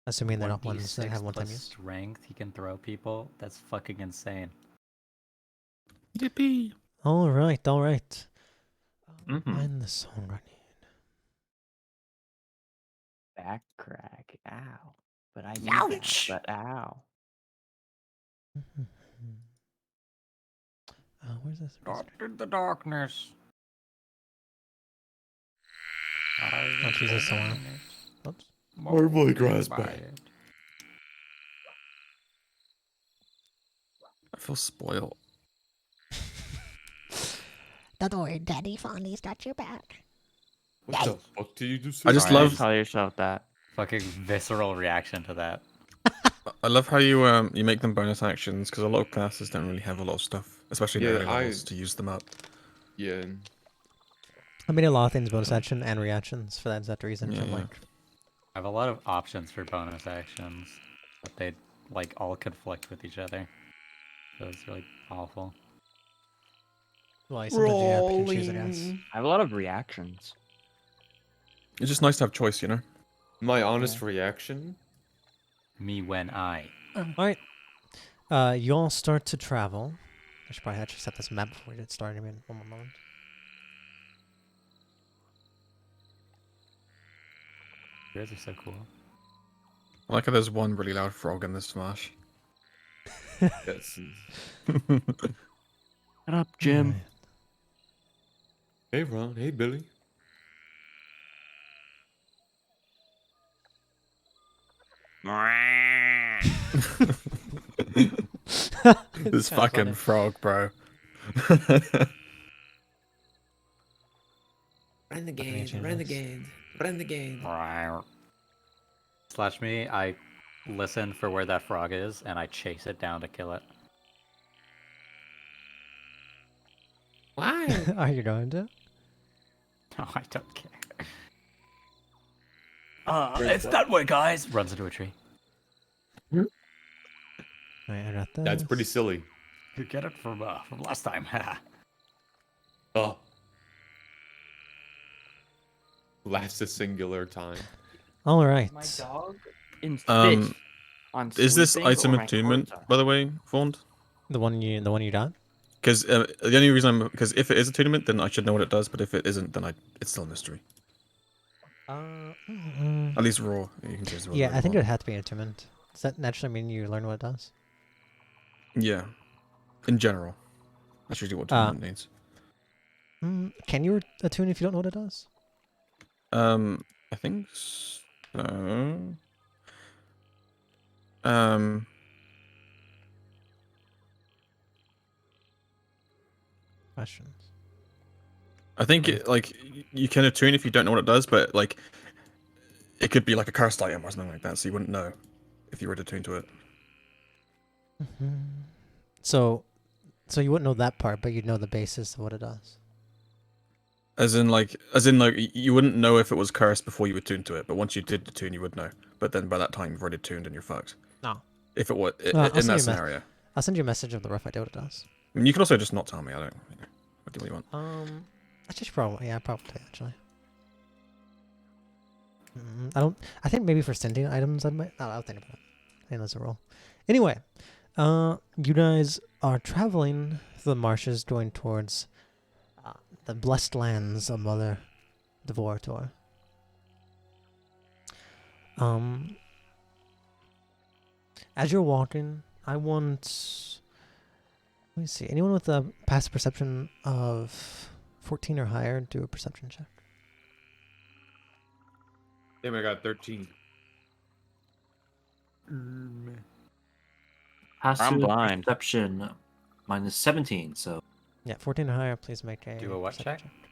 Assuming they're not ones that 1d6 have one-time plus use. strength he can throw people. That's fucking insane. Yippee! Alright, alright. Mhm. And the song running. Back crack. Ow. But I need Ouch! that. But ow. Where's this? Not in the darkness. Oh, Jesus, somewhere. Oops. Horrible grass bag. I feel spoiled. Don't worry, Daddy Fonny's got your back. What the fuck did you do? Say? I just Alright, love tell yourself that. Fucking visceral reaction to that. I love how you make them bonus actions because a lot of classes don't really have a lot of stuff, especially in Yeah, early levels, to use them up. Yeah. I made a lot of things bonus action and reactions for that exact reason. Yeah, I'm yeah. like, I have a lot of options for bonus actions, but they like all conflict with each other. So it's really awful. well, sometimes you have to choose, I guess. I have a lot of reactions. It's just nice to have choice, you know. My honest reaction. Me when I. Alright. You all start to travel. I should probably have to set this map before we get started. I mean, one more moment. You guys are so cool. I like how there's one really loud frog in this Smash. Yes. Shut up, Jim. Alright. Hey Ron. Hey Billy. This kinda fucking funny. frog, bro. Renegade, Renegade, renegade, renegade. Slash me, I listen for where that frog is and I chase it down to kill it. Why? Are you going to? No, I don't care. It's that way, guys! Runs into a tree. Alright, I got this. That's pretty silly. You get it from last time. Oh. Last a singular time. Alright. My dog insists Um, on Is this sleeping item or my attunement, clothes by the way, Vaughn? The one you got? Because the only reason because if it is attunement, then I should know what it does. But if it isn't, then it's still a mystery. At least raw. You can choose the Yeah, raw I think it one. would have to be an attunement. Does that naturally mean you learn what it does? Yeah, in general, that's usually what attunement needs. Can you attune if you don't know what it does? I think so. Questions. I think you can attune if you don't know what it does, but like it could be like a cursed item or something like that, so you wouldn't know if you were to attune to it. So you wouldn't know that part, but you'd know the basis of what it does. As in like you wouldn't know if it was cursed before you attuned to it, but once you did attune, you would know. But then by that time you've already tuned and you're fucked. No. If it was I'll in send that you scenario. I'll send you a message of the rough idea what it does. I mean, you can also just not tell me. I don't. What do you want? I just probably actually. I think maybe for sending items I might. No, I'll think about it. I think that's a rule. Anyway, you guys are traveling through the marshes, going towards the blessed lands of Mother Devorator. As you're walking, I want. Let me see. Anyone with a passive perception of 14 or higher, do a perception check. Damn, I got 13. Passive blind. perception minus 17, so Yeah, 14 or higher, please make a Do a what perception check?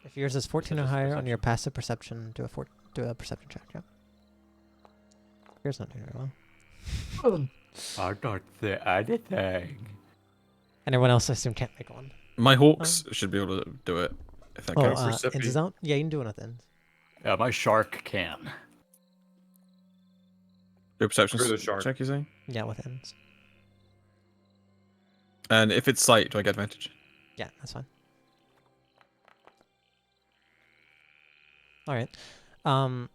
If yours is 14 or just higher on your perception? passive perception, do a perception check. Yeah. Yours not doing very well. I don't say anything. And everyone else, I assume, can't make one. My hawks should be able to do it. If that Oh, counts. Inns is Perception. out? Yeah, you can do it with Inns. Yeah, my shark can. Do a perception For the shark. check, you say? Yeah, with Inns. And if it's sight, do I get advantage? Yeah, that's fine. All right.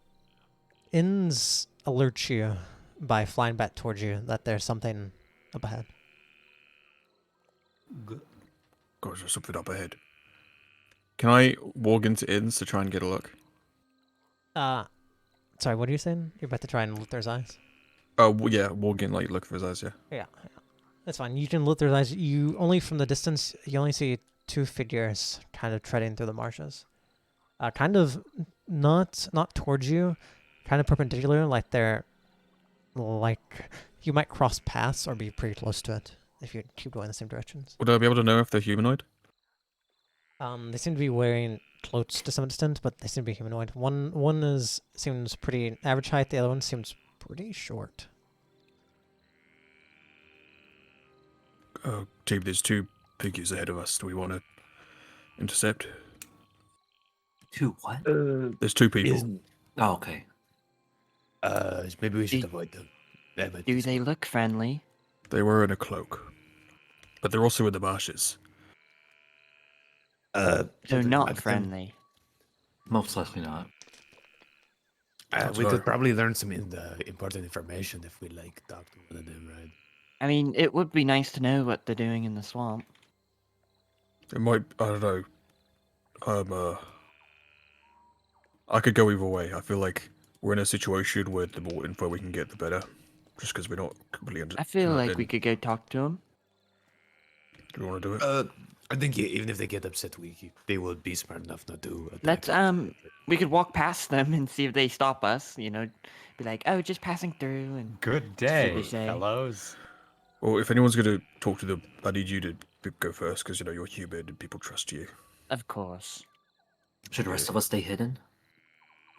Inns alerts you by flying back towards you that there's something up ahead. Gosh, there's something up ahead. Can I walk into inns to try and get a look? Sorry, what are you saying? You're about to try and loot their eyes? Oh, yeah, walk in, like, look for his eyes, yeah. Yeah, that's fine. You can loot their eyes. You only from the distance, you only see two figures kind of treading through the marshes. Kind of not towards you, kind of perpendicular, like they're like you might cross paths or be pretty close to it if you keep going the same directions. Would I be able to know if they're humanoid? They seem to be wearing cloaks to some extent, but they seem to be humanoid. One seems pretty average height. The other one seems pretty short. Oh, Jabe, there's two figures ahead of us. Do we want to intercept? Two what? There's two people. Isn't, Oh, okay. maybe we should Do- avoid them. They might Do be they look friendly? They were in a cloak. But they're also in the marshes. They're something not about them. friendly. Most likely not. That's We right. could probably learn some important information if we like talk to one of them, right? I mean, it would be nice to know what they're doing in the swamp. It might, I don't know. I could go either way. I feel like we're in a situation where the more info we can get, the better. Just because we don't completely understand. I feel like we could go talk to them. Do you want to do it? I think even if they get upset, they will be smart enough not to attack Let's us. we could walk past them and see if they stop us. You know, be like, oh, just passing through, and Good what they day, say. fellows. Well, if anyone's going to talk to them, I need you to go first because, you know, you're human and people trust you. Of course. Should the rest of us stay hidden?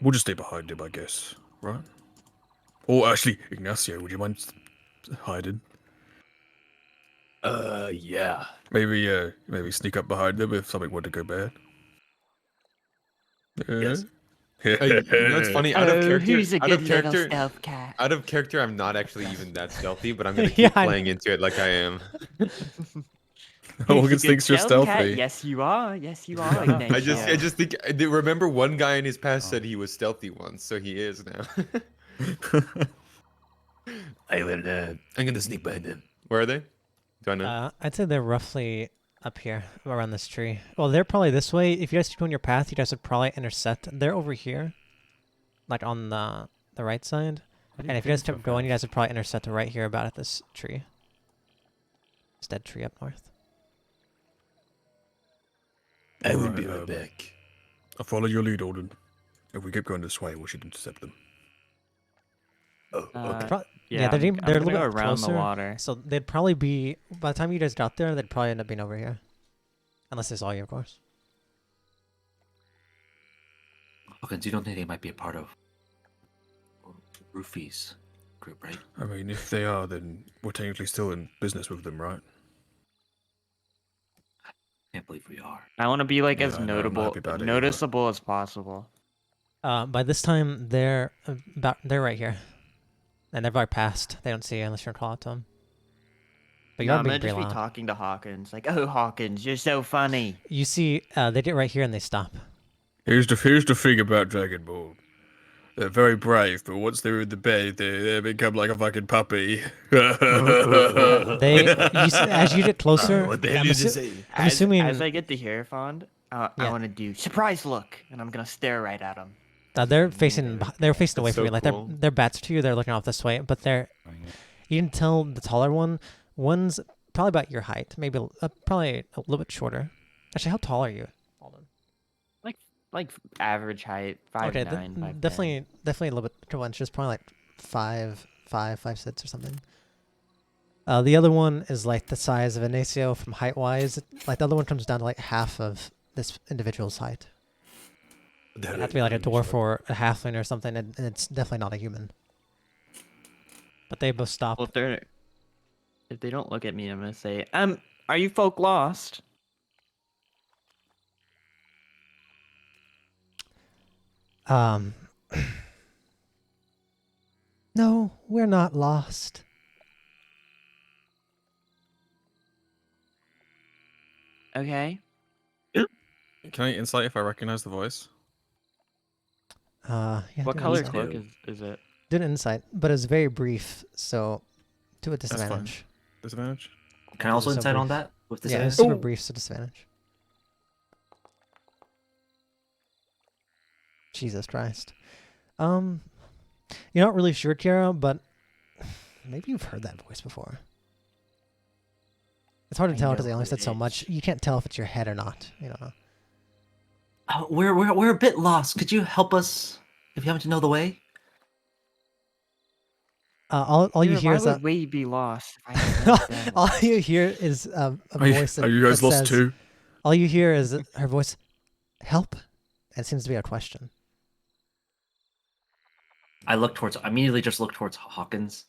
We'll just stay behind him, I guess. Right? Or actually, Ignacio, would you mind hiding? Yeah. Maybe sneak up behind them if something were to go bad. Yes. You know what's funny? Out of Oh, character, who's a out good of little character, stealth cat? out of character, I'm not actually even that stealthy, but I'm gonna keep Yeah, I playing into it like I am. Morgan Who's a good thinks you're stealth cat? stealthy. Yes, you are. Yes, you are. I Ignacio. just think. Remember, one guy in his past said he was stealthy once, so he is now. I'm gonna sneak behind them. Where are they? Do I know? I'd say they're roughly up here around this tree. Well, they're probably this way. If you guys keep on your path, you guys would probably intersect. They're over here, like on the right side. And if you guys kept going, you guys would probably intersect right here about at this tree. This dead tree up north. I will be Right, right back. I'll follow your lead, Alden. If we keep going this way, we should intercept them. Oh, okay. Yeah, they're, I'm they're a gonna little go bit around closer. the water. So they'd probably be, by the time you guys got there, they'd probably end up being over here. Unless they saw you, of course. Okay, so you don't think they might be a part of Rufy's group, right? I mean, if they are, then we're technically still in business with them, right? Can't believe we are. I want to be like Yeah, as I know, I'm not happy about it either. noticeable as possible. By this time, they're right here. And they're right past. They don't see you unless you're call out to them. But you No, are I'm being gonna pretty just be loud. talking to Hawkins, like, "Oh, Hawkins, you're so funny." You see, they get right here and they stop. Here's the thing about Dragon Ball. They're very brave, but once they're in the bed, they become like a fucking puppy. As you get closer, What the hell I'm, did you say? I'm assuming As I get to Hierophant, I Yeah. want to do surprise look, and I'm gonna stare right at him. they're facing away That's from so you. Like cool. their backs to you. They're looking off this way, but you can tell the taller one's probably about your height, maybe probably a little bit shorter. Actually, how tall are you, Alden? Like average height, 5'9", Okay, 5'10". definitely a little bit too much. Just probably like 5'6" or something. The other one is like the size of Ignacio from height wise. Like the other one comes down to like half of this individual's height. It'd have to be like a dwarf or a halfling or something, and it's definitely not a human. But they both stop. Well, if they don't look at me, I'm gonna say, are you folk lost? Um. No, we're not lost. Okay. Can I insight if I recognize the voice? Yeah. What do an color insight. cloak too. is it? Do an insight, but it's very brief, so to a That's fine. disadvantage. Disadvantage? Can I Because also it's so insight on brief. that with Yeah, it's disadvantage? super brief, so disadvantage. Jesus Christ. You're not really sure, Kiara, but maybe you've heard that voice before. It's hard to I tell because know they only who said it so much. is. You can't tell if it's your head or not. You know. We're a bit lost. Could you help us if you happen to know the way? All you Kira, hear why is would that. we be lost if I didn't know that? All you hear is a voice Are you that guys lost says. too? All you hear is her voice. Help. It seems to be a question. I immediately just look towards Hawkins.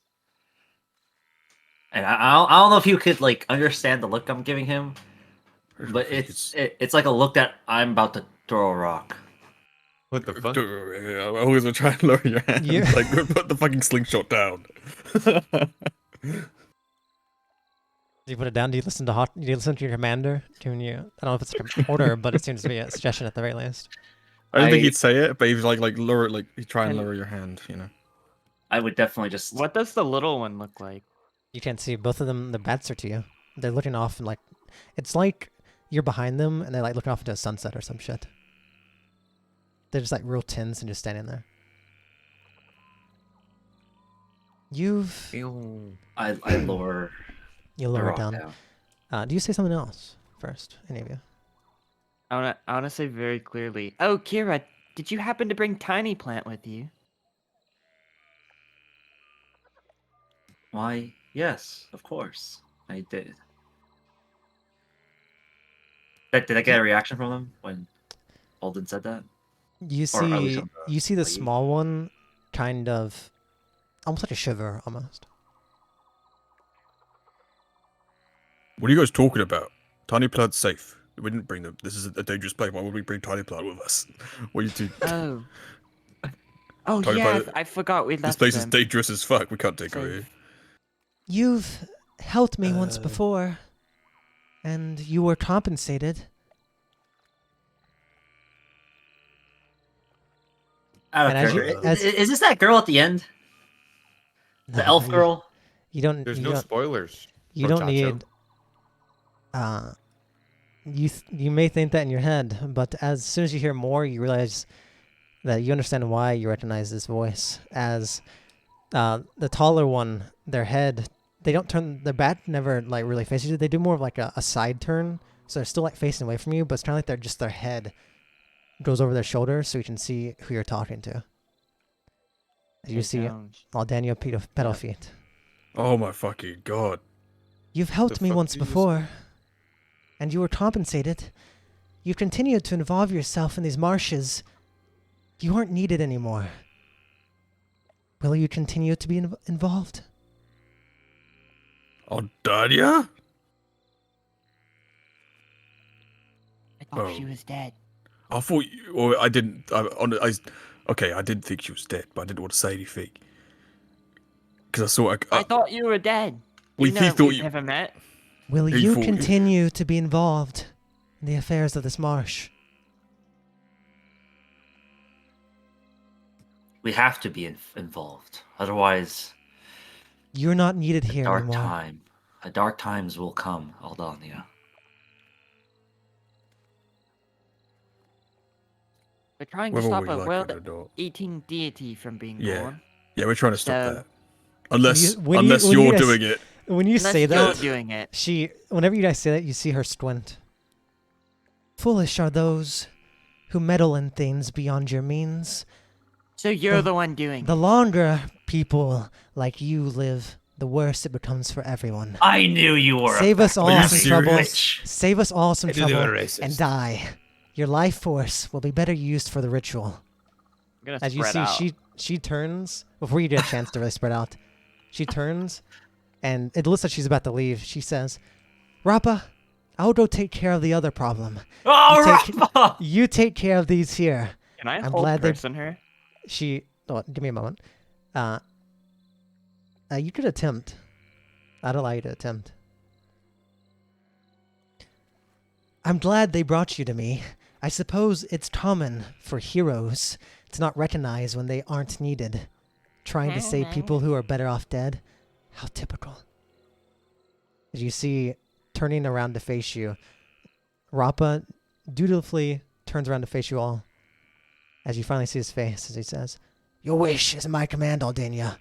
And I don't know if you could like understand the look I'm giving him, but it's like a look that I'm about to throw a rock. What the fuck? I always would try and lower your hand. You- Like, put the fucking slingshot down. Do you put it down? Do you listen to do you listen to your commander? I don't know if it's like an order, but it seems to be a suggestion at the very least. I don't think I- he'd say it, but he'd like lower, like he'd try and And- lower your hand, you know. I would definitely just. What does the little one look like? You can't see both of them. The bats are to you. They're looking off and like, it's like you're behind them and they're like looking off into a sunset or some shit. They're just like real tins and just standing there. You've I lower you the lower it rock down. Do you say something else first? Any of you? I wanna say very clearly. Oh, Kira, did you happen to bring Tiny Plant with you? Why? Yes, of course, I did. Did I get a reaction from them when Alden said that? You Or at least see on the you see the lady? small one kind of almost like a shiver almost. What are you guys talking about? Tiny Plant's safe. We didn't bring them. This is a dangerous place. Why would we bring Tiny Plant with us? What are you two? Oh. Oh Tiny yeah, Plant- I forgot we left This place is them. dangerous as fuck. We can't take her here. Safe. You've helped me once Uh. before, and you were compensated. Out of And as you- character. as- Is this that girl at the end? The No, elf girl? You don't. There's you no don't, spoilers. you for don't Chacho. need. You may think that in your head, but as soon as you hear more, you realize that you understand why you recognize this voice as the taller one. Their head, they don't turn. Their back never like really faces you. They do more of like a side turn, so they're still like facing away from you, but it's kind of like they're just their head goes over their shoulder, so you can see who you're talking to. You Okay, see sounds- Aldania Pedal Feet. Oh my fucking god. You've helped The me fuck once did you just- before, and you were compensated. You continued to involve yourself in these marshes. You aren't needed anymore. Will you continue to be involved? Aldania? I thought Oh. she was dead. I thought you, or I didn't. Okay, I did think she was dead, but I didn't want to say anything because I saw. I thought you were dead. we You know, he thought we've you. never met. Will He you thought- continue to be involved in the affairs of this marsh? We have to be involved. Otherwise, You're not needed here dark anymore. time. Dark times will come, Aldania. We're trying to Whether stop we a like world it or not. eating deity from being Yeah. born. Yeah, we're trying to stop So- that. Unless when unless you you're guys- doing it. When you Unless say you're that, doing it. whenever you guys say that, you see her squint. Foolish are those who meddle in things beyond your means. So you're The- the one doing The it. longer people like you live, the worse it becomes for everyone. I knew you were. Save us all Are you some serious? trouble. Witch. Save us all some I knew they trouble were and racist. die. Your life force will be better used for the ritual. I'm gonna As you spread see, out. she turns before you get a chance to really spread out. She turns, and it looks like she's about to leave. She says, "Rappa, I'll go take care of the other problem. Oh, You take- Rafa! You take care of these here, Can I I'm hold glad they- person her? She. Oh, give me a moment. You could attempt. I'd allow you to attempt. I'm glad they brought you to me. I suppose it's common for heroes to not recognize when they aren't needed. Trying to save people who are better off dead. How typical. As you see, turning around to face you, Rappa dutifully turns around to face you all. As you finally see his face, as he says, "Your wish is my command, Aldania."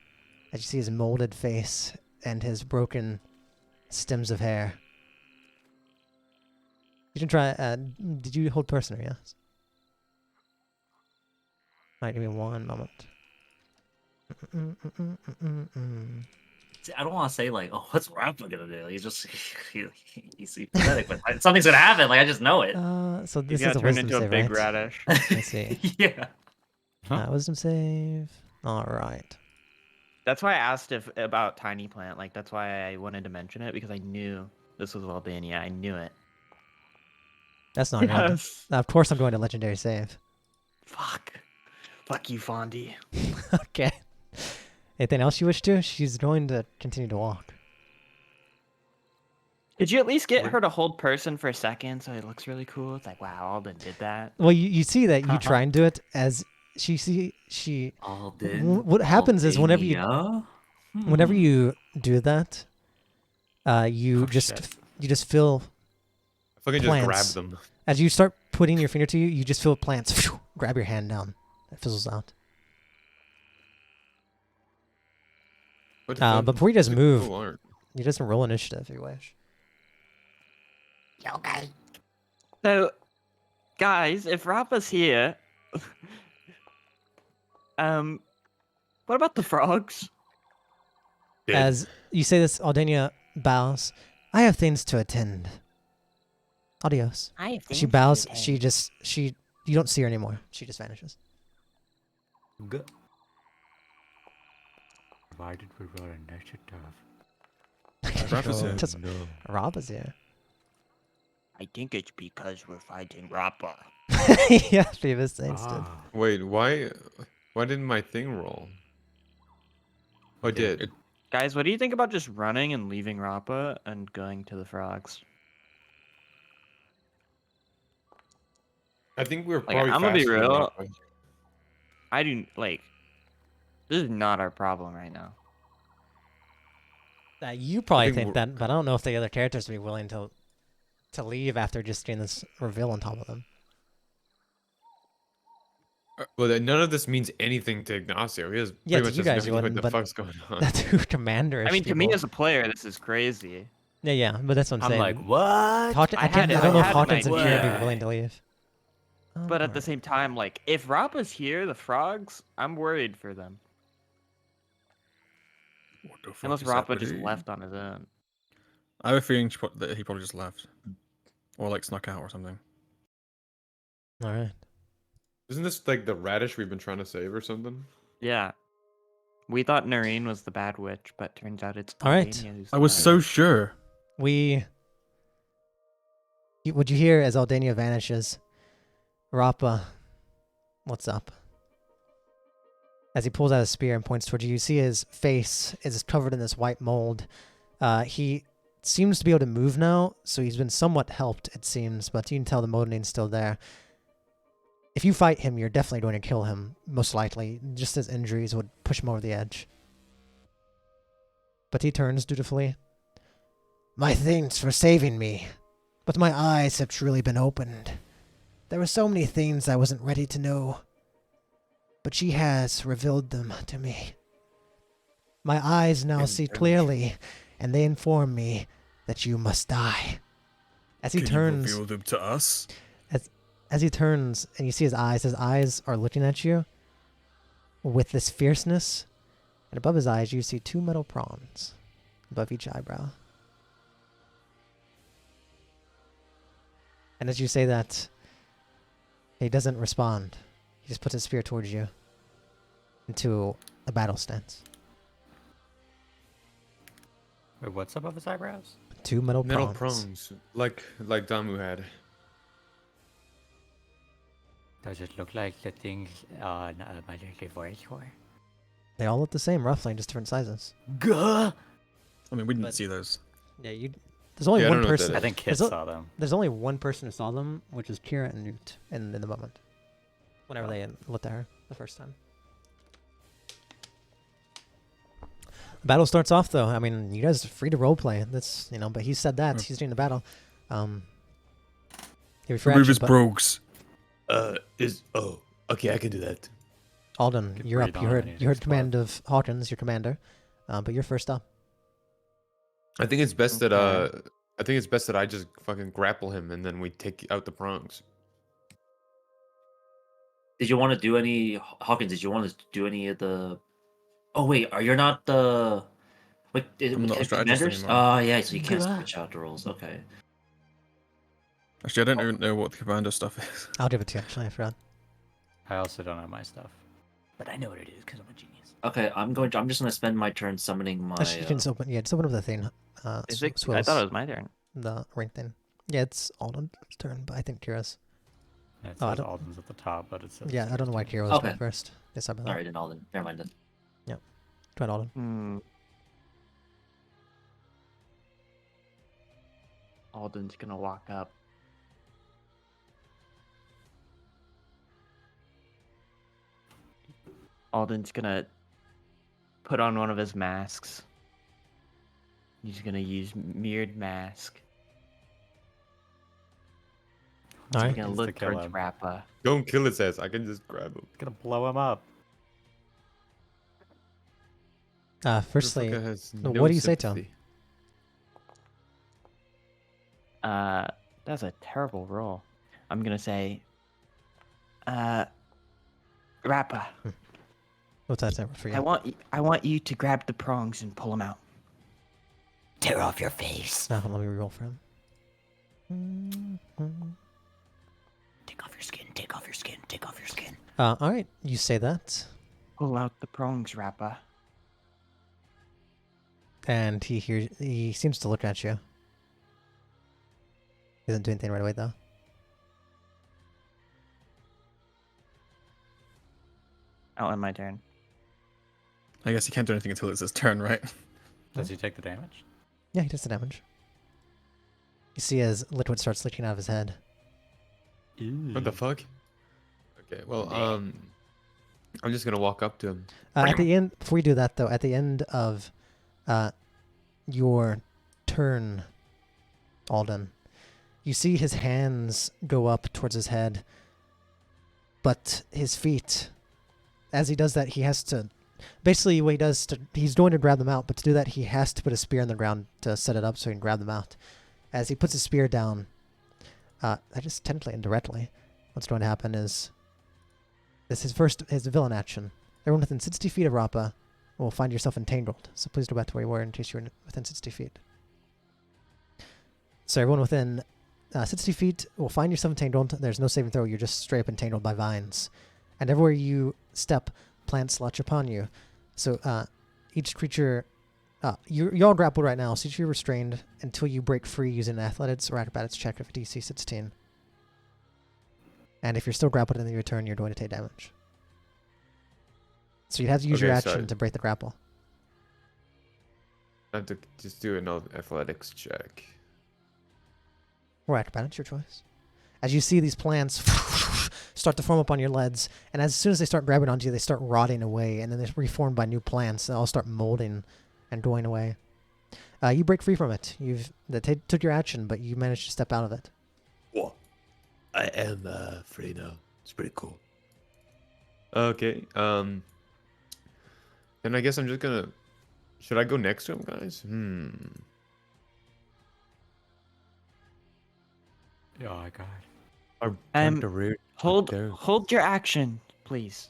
As you see his molded face and his broken stems of hair. You can try. Did you hold person or yes? Alright, give me one moment. See, I don't want to say like, oh, what's Rappa gonna do? He's just he's pathetic, but something's gonna happen. Like I just know it. So He's this gonna is a turn wisdom into a save, big right? radish. Let's see. Yeah. Wisdom save. All right. That's why I asked if about Tiny Plant. Like that's why I wanted to mention it because I knew this was Aldania. I knew it. That's not good. Yes. Of course, I'm going to legendary save. Fuck. Fuck you, Fondy. Okay. Anything else you wish to? She's going to continue to walk. Did you at least get her to hold person for a second so it looks really cool? It's like, wow, Alden did that. Well, you see that you try and do it as she. Alden. What happens is whenever you do that, you Oh, just shit. you just feel If I can just grab plants. them. As you start putting your finger to you, you just feel plants. Grab your hand down. It fizzles out. What But before you guys the move, people aren't. you just roll initiative if you wish. Okay. So, guys, if Rappa's here, what about the frogs? Dead. As you say this, Aldania bows. I have things to attend. Adios. I have She things bows. to She do. just you don't see her anymore. She just vanishes. Good. Provided we roll initiative. Rappa's here. Just Rob is here. I think it's because we're fighting Rappa. Yeah, previous instant. Ah, Wait, why didn't my thing roll? Oh, it did. Guys, what do you think about just running and leaving Rappa and going to the frogs? I think we're Like, probably I'm gonna be faster than real. Rappa. I do like. This is not our problem right now. You probably think think we're- that, but I don't know if the other characters would be willing to leave after just getting this reveal on top of them. Well, none of this means anything to Ignacio. He has Yeah, pretty to much you has guys no idea wouldn't, what the but fuck's going on. That's who commander is. I mean, to me as a player, this is crazy. yeah, but that's what I'm I'm saying. like, what? Hawkins, I had it- I don't know I if had Hawkins an and Kira would idea. be willing to leave. But at the same time, like, if Rappa's here, the frogs, I'm worried for them. What the fuck Unless is Rappa just happening? left on his own. I have a feeling that he probably just left, or like snuck out or something. All right. Isn't this like the radish we've been trying to save or something? Yeah. We thought Noreen was the bad witch, but turns out it's All right. Aldania who's I the was bad so witch. sure. What you hear as Aldania vanishes? Rappa, what's up? As he pulls out his spear and points towards you, you see his face is covered in this white mold. He seems to be able to move now, so he's been somewhat helped, it seems, but you can tell the molding's still there. If you fight him, you're definitely going to kill him, most likely. Just his injuries would push him over the edge. But he turns dutifully. My thanks for saving me, but my eyes have truly been opened. There were so many things I wasn't ready to know, but she has revealed them to me. My eyes now see clearly, and they inform me that you must die. As he Can turns, you reveal them to us? as he turns, and you see his eyes are looking at you with this fierceness, and above his eyes you see two metal prongs above each eyebrow. And as you say that, he doesn't respond. He just puts his spear towards you into a battle stance. Wait, what's above his eyebrows? Two metal Metal prongs. prongs, like Damu had. Does it look like the things on my little voice for? They all look the same, roughly, just different sizes. Gah! I mean, we didn't But- see those. Yeah, you. There's only Yeah, I one don't know what that person. I think kids There's, saw them. there's only one person who saw them, which is Kira and Newt in the moment. Whenever they looked at her the first time. The battle starts off though. I mean, you guys are free to roleplay. That's but he said that he's doing the battle. Give me for Remove action, his but brogues. Okay, I can do that. Alden, Could you're breathe up. You on it heard and you heard explode. command of Hawkins, your commander, but you're first up. I think it's best that Okay. I just fucking grapple him and then we take out the prongs. Did you want to do any Hawkins? Did you want to do any of the? Oh wait, are you not the? Wait, I'm not a strategist commanders? anymore. Oh yeah, so you can't Gah. switch out the roles. Okay. Actually, I don't even know what the commander stuff is. I'll give it to you. Actually, I forgot. I also don't have my stuff, but I know what it is because I'm a genius. Okay, I'm just gonna spend my turn summoning my. Actually, you can just open. Yeah, just open up the thing. Is it? I swivels, thought it was my turn. the ring thing. Yeah, it's Alden's turn, but I think Kira's. Yeah, it Oh, I says don't- Alden's at the top, but it says. Yeah, I don't know why Kira was Okay. going first. Yes, I'm All right, then Alden. Never mind then. Try Alden. Hmm. Alden's gonna walk up. Alden's gonna put on one of his masks. He's gonna use mirrored mask. All He's right. gonna Needs to look kill towards him. Rappa. Don't kill its ass. I can just grab him. Gonna blow him up. Firstly, Motherfucker has no, no what do you say to him? sympathy. That's a terrible roll. I'm gonna say, Rappa, what's that say for you? I want you to grab the prongs and pull them out. Tear off your face. Let me reroll for him. Take off your skin. Take off your skin. Take off your skin. All right, you say that, Pull out the prongs, Rappa. and he seems to look at you. He doesn't do anything right away though. I'll end my turn. I guess he can't do anything until it's his turn, right? Does he take the damage? Yeah, he does the damage. You see as liquid starts leaking out of his head. What the fuck? Okay, well, I'm just gonna walk up to him. At the end, before we do that though, at the end of your turn, Alden, you see his hands go up towards his head, but his feet, as he does that, he has to. Basically, what he does, he's going to grab them out, but to do that, he has to put a spear in the ground to set it up so he can grab them out. As he puts his spear down, I just technically indirectly, what's going to happen is this is his villain action. Everyone within 60 feet of Rappa will find yourself entangled. So please go back to where you were in case you're within 60 feet. So everyone within 60 feet will find yourself entangled. There's no saving throw. You're just straight up entangled by vines. And everywhere you step, plants latch upon you. So each creature... you're all grappled right now, so you're restrained until you break free using an athletics or acrobatics check of DC 16. And if you're still grappled in your turn, you're going to take damage. So you'd have to use your Okay, action so- to break the grapple. I have to just do an athletics check. Or acrobatics, your choice. As you see these plants start to form up on your leads, and as soon as they start grabbing onto you, they start rotting away, and then they're reformed by new plants, and they all start molding and going away. You break free from it. Took your action, but you managed to step out of it. What? I am free now. It's pretty cool. Okay. Then I guess I'm just gonna. Should I go next to him, guys? Oh god. Hold your action, please.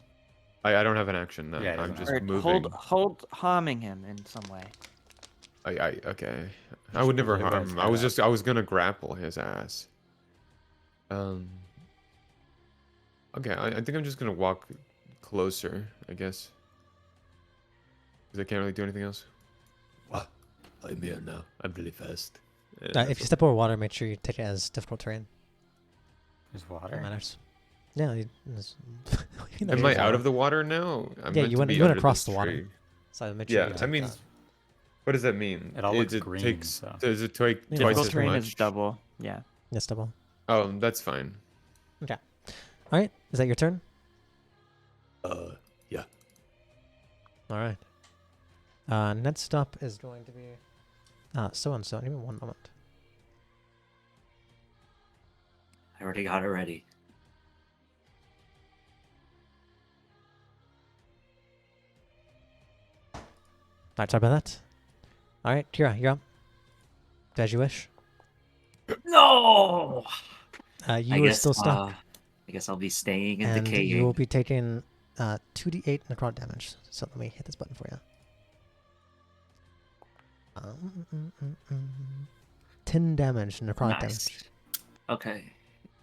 I don't have an action now. Yeah, he I'm doesn't just Or moving. hold harming him in some way. Okay. I would never move his harm him. head I was gonna grapple his ass. Okay, I think I'm just gonna walk closer, I guess. Because I can't really do anything else. What? I'm here now. I'm really fast. If you step over water, make sure you take it as difficult terrain. There's That water. matters. Yeah. Am I out of the water now? I'm Yeah, meant you to went be you went under across this the water. tree. So I made sure Yeah, you I took mean, that. what does that mean? It all looks It green, takes. so- Does it take Yeah, twice both as Terrain much? is double. Yeah. Yes, double. Oh, that's fine. Okay. All right. Is that your turn? Yeah. All right. Next up is going to be so and so. Give me one moment. I already got it ready. All right. Sorry about that. All right, Kira, you're up. As you wish. No. You are still stuck, I guess I'll be staying and and decaying. you will be taking 2d8 necrotic damage. So let me hit this button for you. 10 damage necrotic Nice. damage. Okay.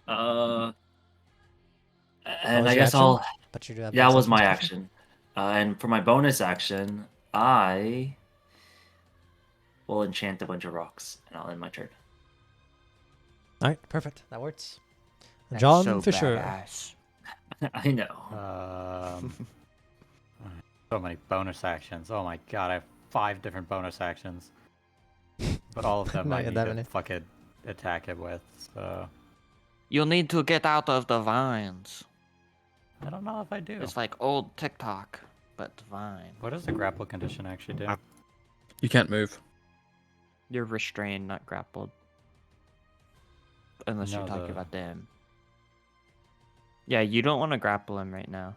That And was I your guess action? I'll. But you do have Yeah, that bonus was my concentration? action. And for my bonus action, I will enchant a bunch of rocks, and I'll end my turn. All right, perfect. That works. That's John so Fisher. badass. I know. So many bonus actions. Oh my god, I have 5 different bonus actions. But all of them Not I yet need that to many. fucking attack him with, so... You'll need to get out of the vines. I don't know if I do. It's like old TikTok, but vine. What does the grapple condition actually do? You can't move. You're restrained, not grappled. Unless you're No, talking the- about them. Yeah, you don't want to grapple him right now.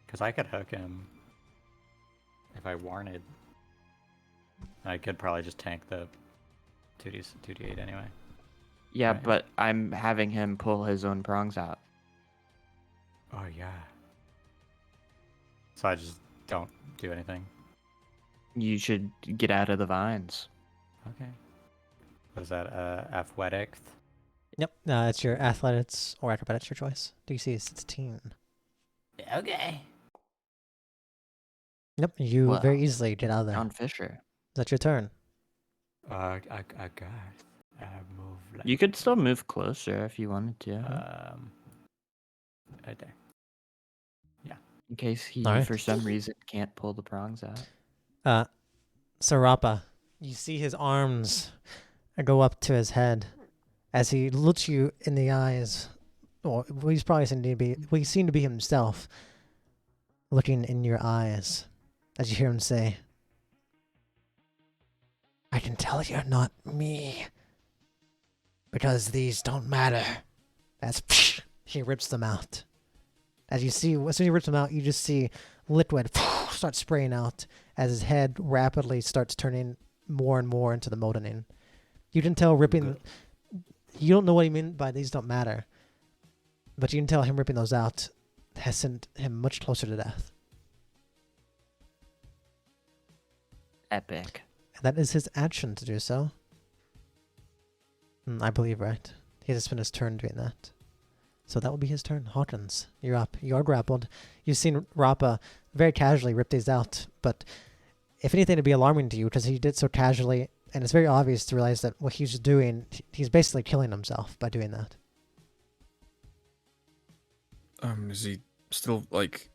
Because I could hook him if I wanted. I could probably just tank the 2d8 anyway. Yeah, Right. but I'm having him pull his own prongs out. Oh yeah. So I just don't do anything. You should get out of the vines. Okay. What is that? Athletics? Yep, it's your athletics or acrobatics, your choice. DC is 16. Okay. Yep, you Well, very easily get out of there. John Fisher. That's your turn. I guess move like You could still move closer if you wanted to. right there. In case he, Alright. for some reason, can't pull the prongs out. Sarapa, you see his arms go up to his head as he looks you in the eyes. Well, he's probably seen to be. Well, he's seen to be himself, looking in your eyes, as you hear him say, "I can tell you're not me, because these don't matter." As he rips them out. As you see, as soon as he rips them out, you just see liquid start spraying out as his head rapidly starts turning more and more into the moldening. You can tell ripping. You don't know what he meant by these don't matter, but you can tell him ripping those out has sent him much closer to death. Epic. And that is his action to do so. I believe, right? He has spent his turn doing that. So that will be his turn. Hawkins, you're up. You are grappled. You've seen Rappa very casually rip these out, but if anything, it'd be alarming to you because he did so casually, and it's very obvious to realize that what he's doing, he's basically killing himself by doing that. Is he still like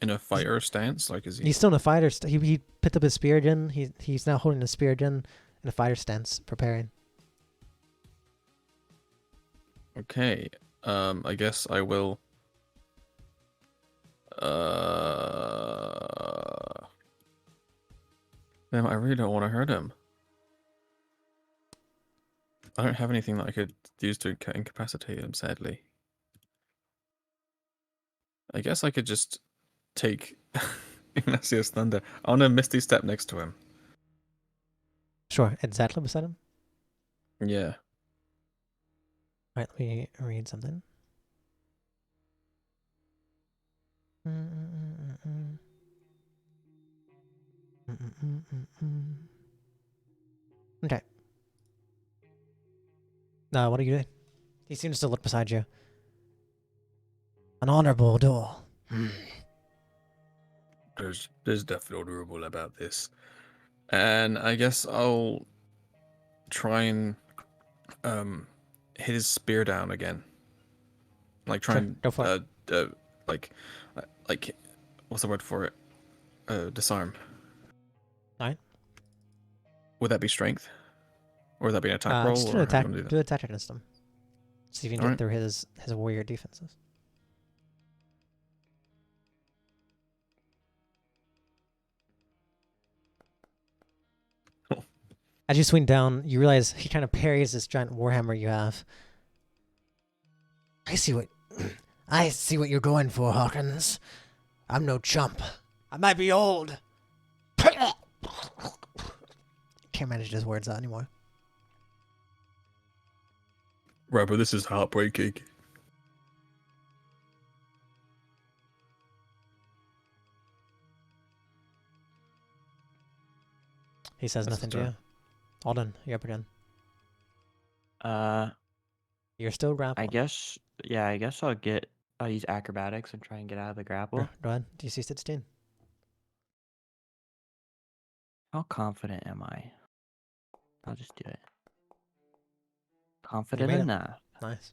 in a fighter stance? Like, is he? He's still in a fighter. He picked up his spear again. He's now holding his spear again in a fighter stance, preparing. Okay. I guess I will. Man, I really don't want to hurt him. I don't have anything that I could use to incapacitate him, sadly. I guess I could just take Ignacio's Thunder. I want to Misty Step next to him. Sure, exactly beside him. Yeah. All right, let me read something. Okay. What are you doing? He seems to look beside you. An honorable duel. There's definitely honorable about this. And I guess I'll try and hit his spear down again. Like try Sure, and go for it. like what's the word for it? Disarm. Alright. Would that be strength? Or would that be an attack roll? Just Or do how attack. do you wanna do Do attack against him. See if you can get Alright. through his warrior defenses. Cool. As you swing down, you realize he kind of parries this giant warhammer you have. I see what you're going for, Hawkins. I'm no chump. I might be old. Can't manage his words out anymore. Right, but this is heartbreaking. He says That's nothing his to you. turn. Alden, you're up again. Uh, You're still I grappling. guess. Yeah, I guess I'll use acrobatics and try and get out of the grapple. Sure, go ahead. DC 16. How confident am I? I'll just do it. You Confident made it. enough. Nice.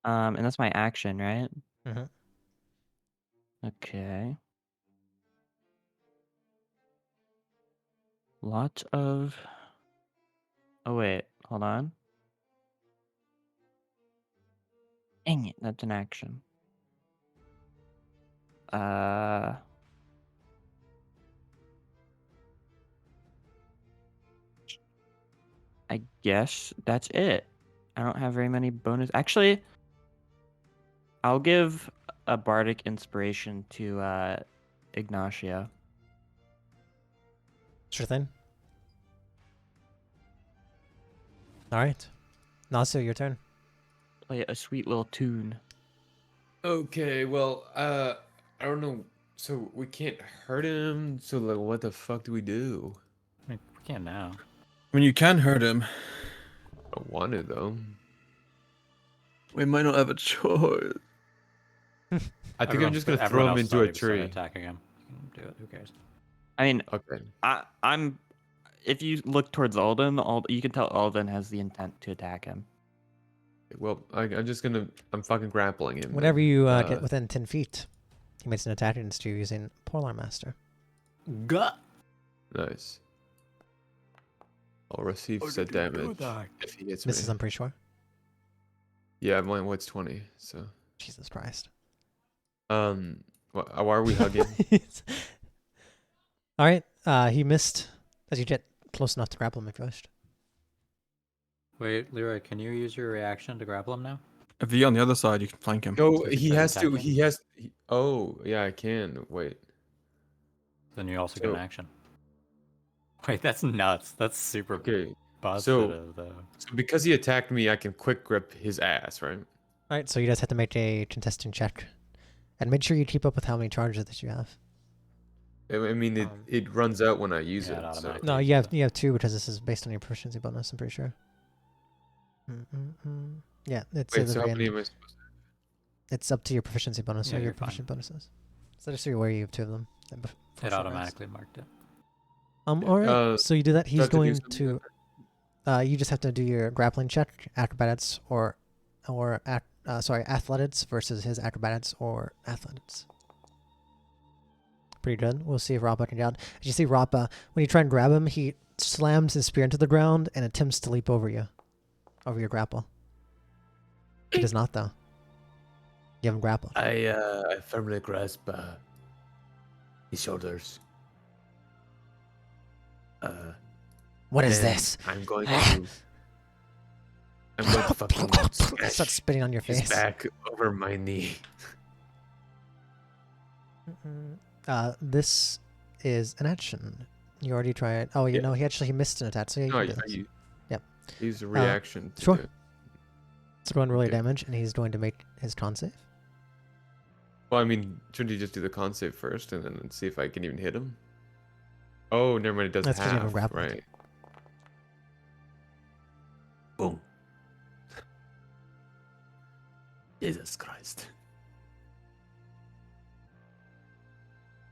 And that's my action, right? Mhm. Okay. Lots of. Oh wait, hold on. Dang it, that's an action. I guess that's it. I don't have very many bonus. Actually, I'll give a bardic inspiration to Ignacio. Sure thing. Alright. Nasu, your turn. Play a sweet little tune. Okay, well, I don't know. So we can't hurt him. So like, what the fuck do we do? I mean, we can now. I mean, you can hurt him. I want to though. We might not have a choice. I think I'm just gonna throw everyone him else into a already started tree. attacking him. You can do it. Who cares? I mean, Okay. I'm. If you look towards Alden, you can tell Alden has the intent to attack him. Well, I'm just gonna. I'm fucking grappling him. Whenever then. you get within 10 feet, he makes an attack against you using Polar Master. Gut. Nice. I'll receive said damage if he hits Misses, me. I'm pretty sure. Yeah, mine what's 20. So. Jesus Christ. Why are we hugging? Alright, he missed as you get close enough to grapple him if you wished. Wait, Leroy, can you use your reaction to grapple him now? If you're on the other side, you can flank him. No, So if he tries has to. attacking? He has. Oh, yeah, I can. Wait. Then you also get an So- action. Wait, that's nuts. That's super Okay. positive, though. So because he attacked me, I can quick grip his ass, right? Alright, so you guys have to make a contesting check. And make sure you keep up with how many charges that you have. I mean, it runs out when I use yeah, it. it So. automatically- No, you have two because this is based on your proficiency bonus, I'm pretty sure. Yeah, it's at Wait, the so how very many end. am I supposed to? It's up to your proficiency bonus Yeah, or your you're fine. proficiency bonuses. So just so you're aware you have two of them. It automatically marked it. Alright, so you do that. do I He's have to do going something to... you just have to do your grappling check, acrobatics, or athletics versus his acrobatics or athletics. Pretty good. We'll see if Rappa can get out. As you see Rappa, when you try and grab him, he slams his spear into the ground and attempts to leap over you. Over your grapple. He does not, though. You have him grappled. I firmly grasp his shoulders. What is Then this? I'm going to fucking Start smash spitting on your his face. back over my knee. This is an action. You already tried. Oh, you Yeah. know, he missed an attack, so yeah, you No, can do this. Yep. Use a reaction. To sure. do it. So go and roll your Okay. damage, and he's going to make his con save. Well, I mean, shouldn't you just do the con save first and then see if I can even hit him? Oh, never mind. It does That's 'cause you have him half, grappled. right? Boom. Jesus Christ.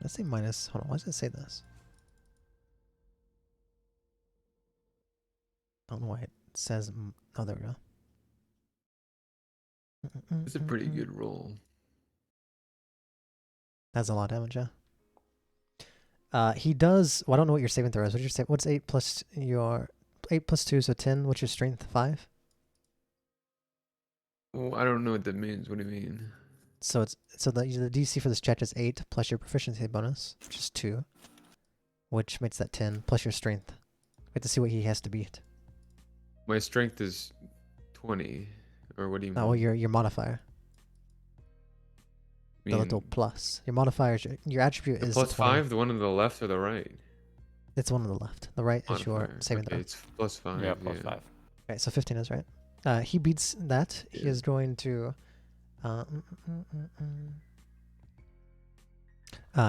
Let's say minus. Hold on. Why does it say this? I don't know why it says, oh, there we go. It's a pretty good roll. That's a lot of damage, yeah. He does. Well, I don't know what your saving throw is. What's 8 plus your 8 plus 2? So 10. What's your strength? 5. Oh, I don't know what that means. What do you mean? So the DC for this check is 8 plus your proficiency bonus, which is 2, which makes that 10 plus your strength. We have to see what he has to beat. My strength is 20, or what do you mean? Oh, well, your modifier, the mean little plus. Your modifier, your attribute the is plus 20. 5, the one on the left or the right? It's one on the left. The right is your Modifier. saving Okay, throw. it's plus 5. Yeah, plus 5. Okay, so 15 is right. He beats that. He Yeah. is going to.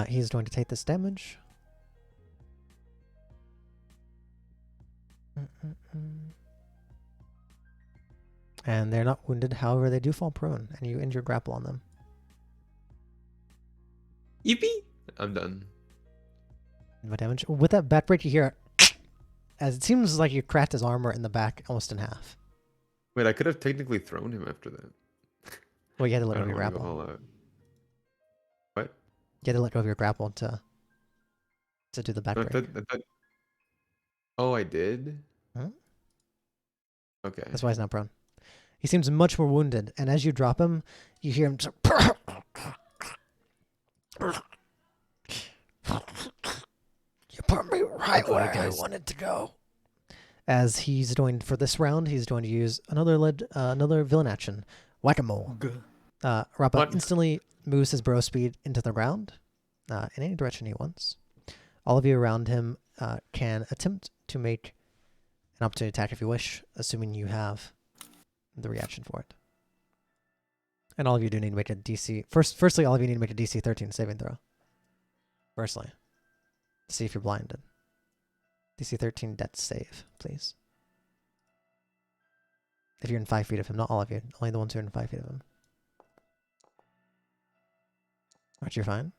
He's going to take this damage. And they're not wounded. However, they do fall prone, and you injure grapple on them. Yippee! I'm done. What damage? With that bat break, you hear it, as it seems like you cracked his armor in the back almost in half. Wait, I could have technically thrown him after that. Well, you had to I let go of don't your want to go grapple. all out. What? You had to let go of your grapple to do the back I break. thought... Oh, I did? Huh? Okay. That's why he's not prone. He seems much more wounded, and as you drop him, you hear him. You put me right where I wanted to go. As he's doing for this round, he's going to use another villain action, whack-a-mole. Rappa What? instantly moves his burrow speed into the ground, in any direction he wants. All of you around him can attempt to make an opportunity attack if you wish, assuming you have the reaction for it. And all of you do need to make a DC. Firstly, all of you need to make a DC 13 saving throw. Firstly, to see if you're blinded. DC 13 death save, please. If you're in 5 feet of him, not all of you, only the ones who are in 5 feet of him. Alright, you're fine.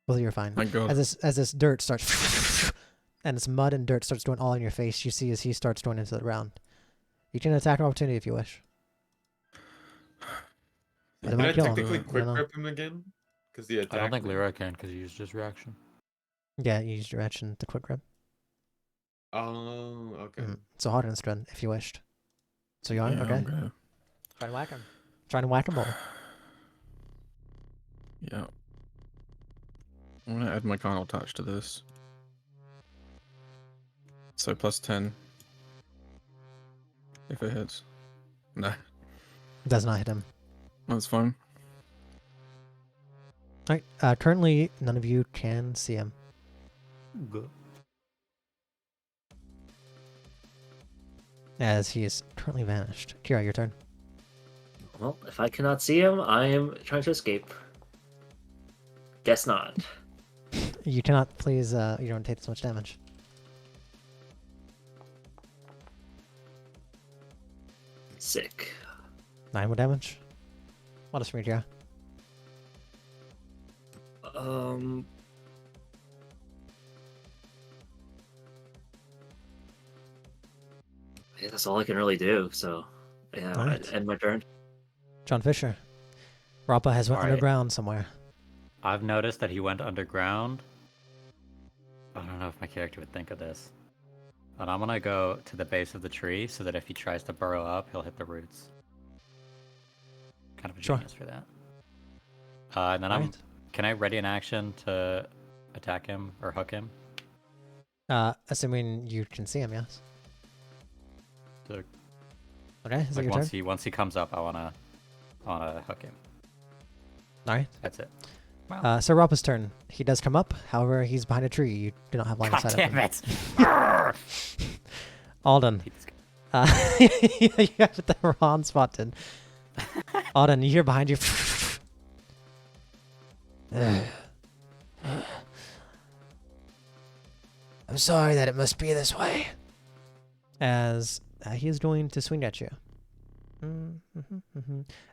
Well, you're fine. My God. As this dirt starts, and this mud and dirt starts going all in your face, you see as he starts going into the ground. You can attack an opportunity if you wish. But it Can I might kill him. technically I don't quick know. grip him again? Because the attack. I don't think Leroy can because he used his reaction. Yeah, you used your action to quick grab. Oh, okay. So hard instead, if you wished. So you are Yeah, okay. I'm gonna- Trying to whack him. Trying to whack him all. Yeah. I'm gonna add my carnal touch to this. So plus 10. If it hits. No, Does not hit him. that's fine. All right. Currently, none of you can see him. As he is currently vanished. Kira, your turn. Well, if I cannot see him, I am trying to escape. Guess not. You cannot, please. You don't take this much damage. Sick. 9 more damage. What is from you, Kira? Yeah, that's all I can really do. So, yeah, Alright. end my turn. John Fisher. Rappa has went All right. underground somewhere. I've noticed that he went underground. I don't know if my character would think of this. But I'm gonna go to the base of the tree so that if he tries to burrow up, he'll hit the roots. Kind of a Sure. genius for that. And then Alright. can I ready an action to attack him or hook him? Assuming you can see him, yes. So, Okay, is that like your turn? once he comes up, I wanna hook him. Alright. That's it. So Rappa's turn. He does come up. However, he's behind a tree. You do not have line of God sight of damn him. it! Alden. You have the wrong spot, then. Alden, you hear behind you. I'm sorry that it must be this way. As he is going to swing at you.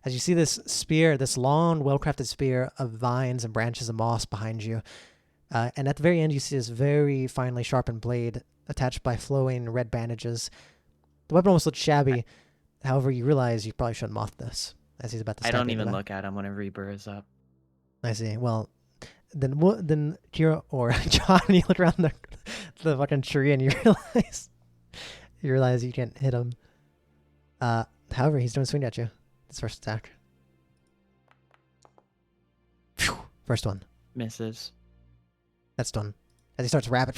As you see this spear, this long, well-crafted spear of vines and branches and moss behind you. And at the very end, you see this very finely sharpened blade attached by flowing red bandages. The weapon almost looks shabby. However, you realize you probably shouldn't moth this, as he's about to I stab don't you in the even back. look at him whenever he burrows up. I see. Well, then Kira or John, you look around the fucking tree and you realize you can't hit him. However, he's doing a swing at you. His first attack. Phew. First one. Misses. That's done. As he starts rapping.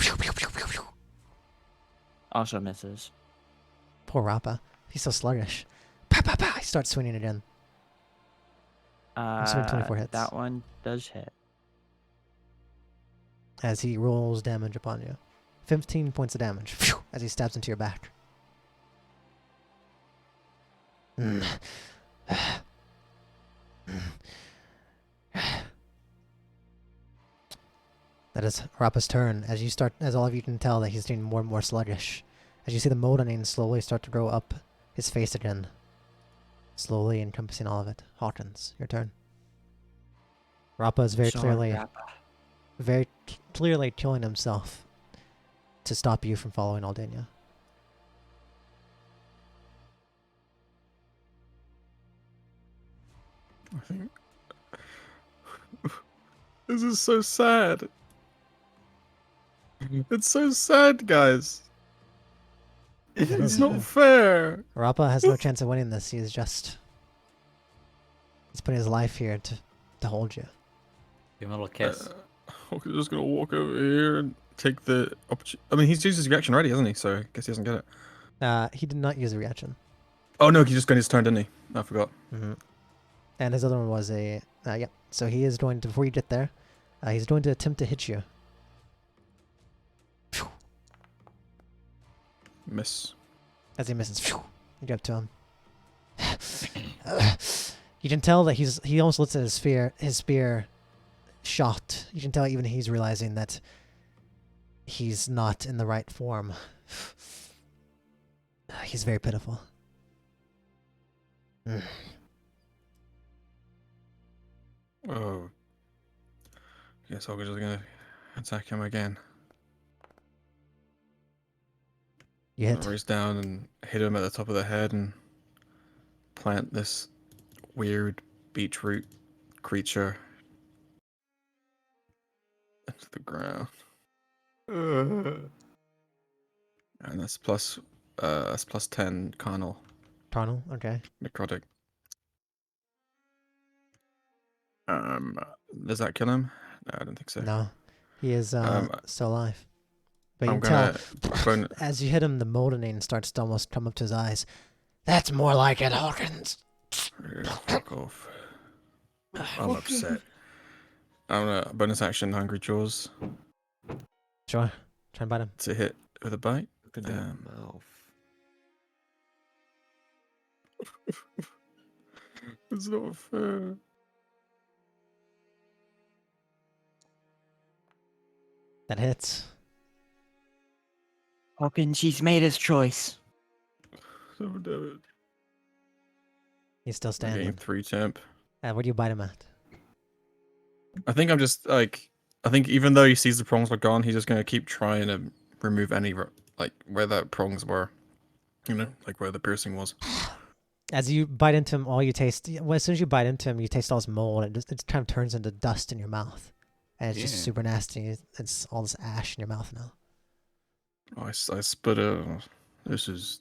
Also misses. Poor Rappa. He's so sluggish. Pa, pa, pa. He starts swinging again. I'm assuming 24 hits. That one does hit. As he rolls damage upon you. 15 points of damage. Phew, as he stabs into your back. That is Rappa's turn. As all of you can tell that he's getting more and more sluggish. As you see the Modaning slowly start to grow up his face again. Slowly encompassing all of it. Hawkins, your turn. Rappa is very clearly killing himself to stop you from following Aldania. I think this is so sad. It's so sad, guys. It's not fair. Rappa has no chance of winning this. He's putting his life here to hold you. Give him a little kiss. Hawkins just gonna walk over here and take the opportunity. I mean, he's used his reaction already, hasn't he? So I guess he doesn't get it. He did not use a reaction. Oh no, he just got his turn, didn't he? I forgot. Mm-hmm. And his other one was a yeah. So he is going to, before you get there, he's going to attempt to hit you. Phew. Miss. As he misses, phew, you get up to him. You can tell that he almost looks at his spear shot. You can tell even he's realizing that he's not in the right form. He's very pitiful. Oh. Guess Hawkins is gonna attack him again. You hit. Race down and hit him at the top of the head and plant this weird beetroot creature into the ground. And that's plus 10 carnal Carnal, okay. necrotic. Does that kill him? No, I don't think so. No, he is still alive. But you I'm can tell gonna as you hit him, the moldening starts to almost come up to his eyes. That's more like it, Hawkins. fuck off. I'm upset. I'm gonna bonus action Hungry Jaws Sure, try and bite him. to hit with a bite. Look at that mouth. It's not fair. That hits. Hawkins, he's made his choice. So damn it. He's still I'm getting standing. 3 temp. Where do you bite him at? I think I'm just like, I think even though he sees the prongs are gone, he's just gonna keep trying to remove any like where the prongs were, you know, like where the piercing was. As you bite into him, all you taste. Well, as soon as you bite into him, you taste all this mold, and it kind of turns into dust in your mouth, and it's just Yeah. super nasty. It's all this ash in your mouth now. I spit this is.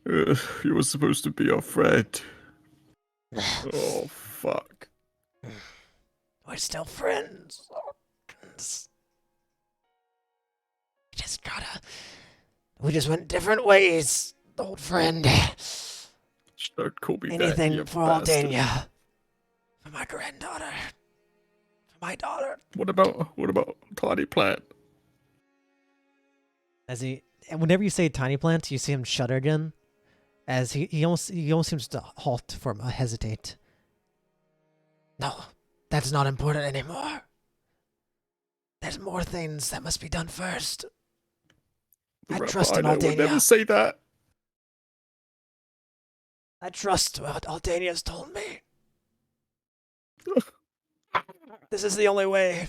You were supposed to be our friend. Oh fuck. We're still friends. We just went different ways, old friend. Don't call me that, Anything you for bastard. Aldania. For my granddaughter. For my daughter. What about Tiny Plant? Whenever you say tiny plant, you see him shudder again. As he almost seems to halt for a hesitate. No, that's not important anymore. There's more things that must be done first. I trust in would never Aldania. say that. I trust what Aldania's told me. This is the only way.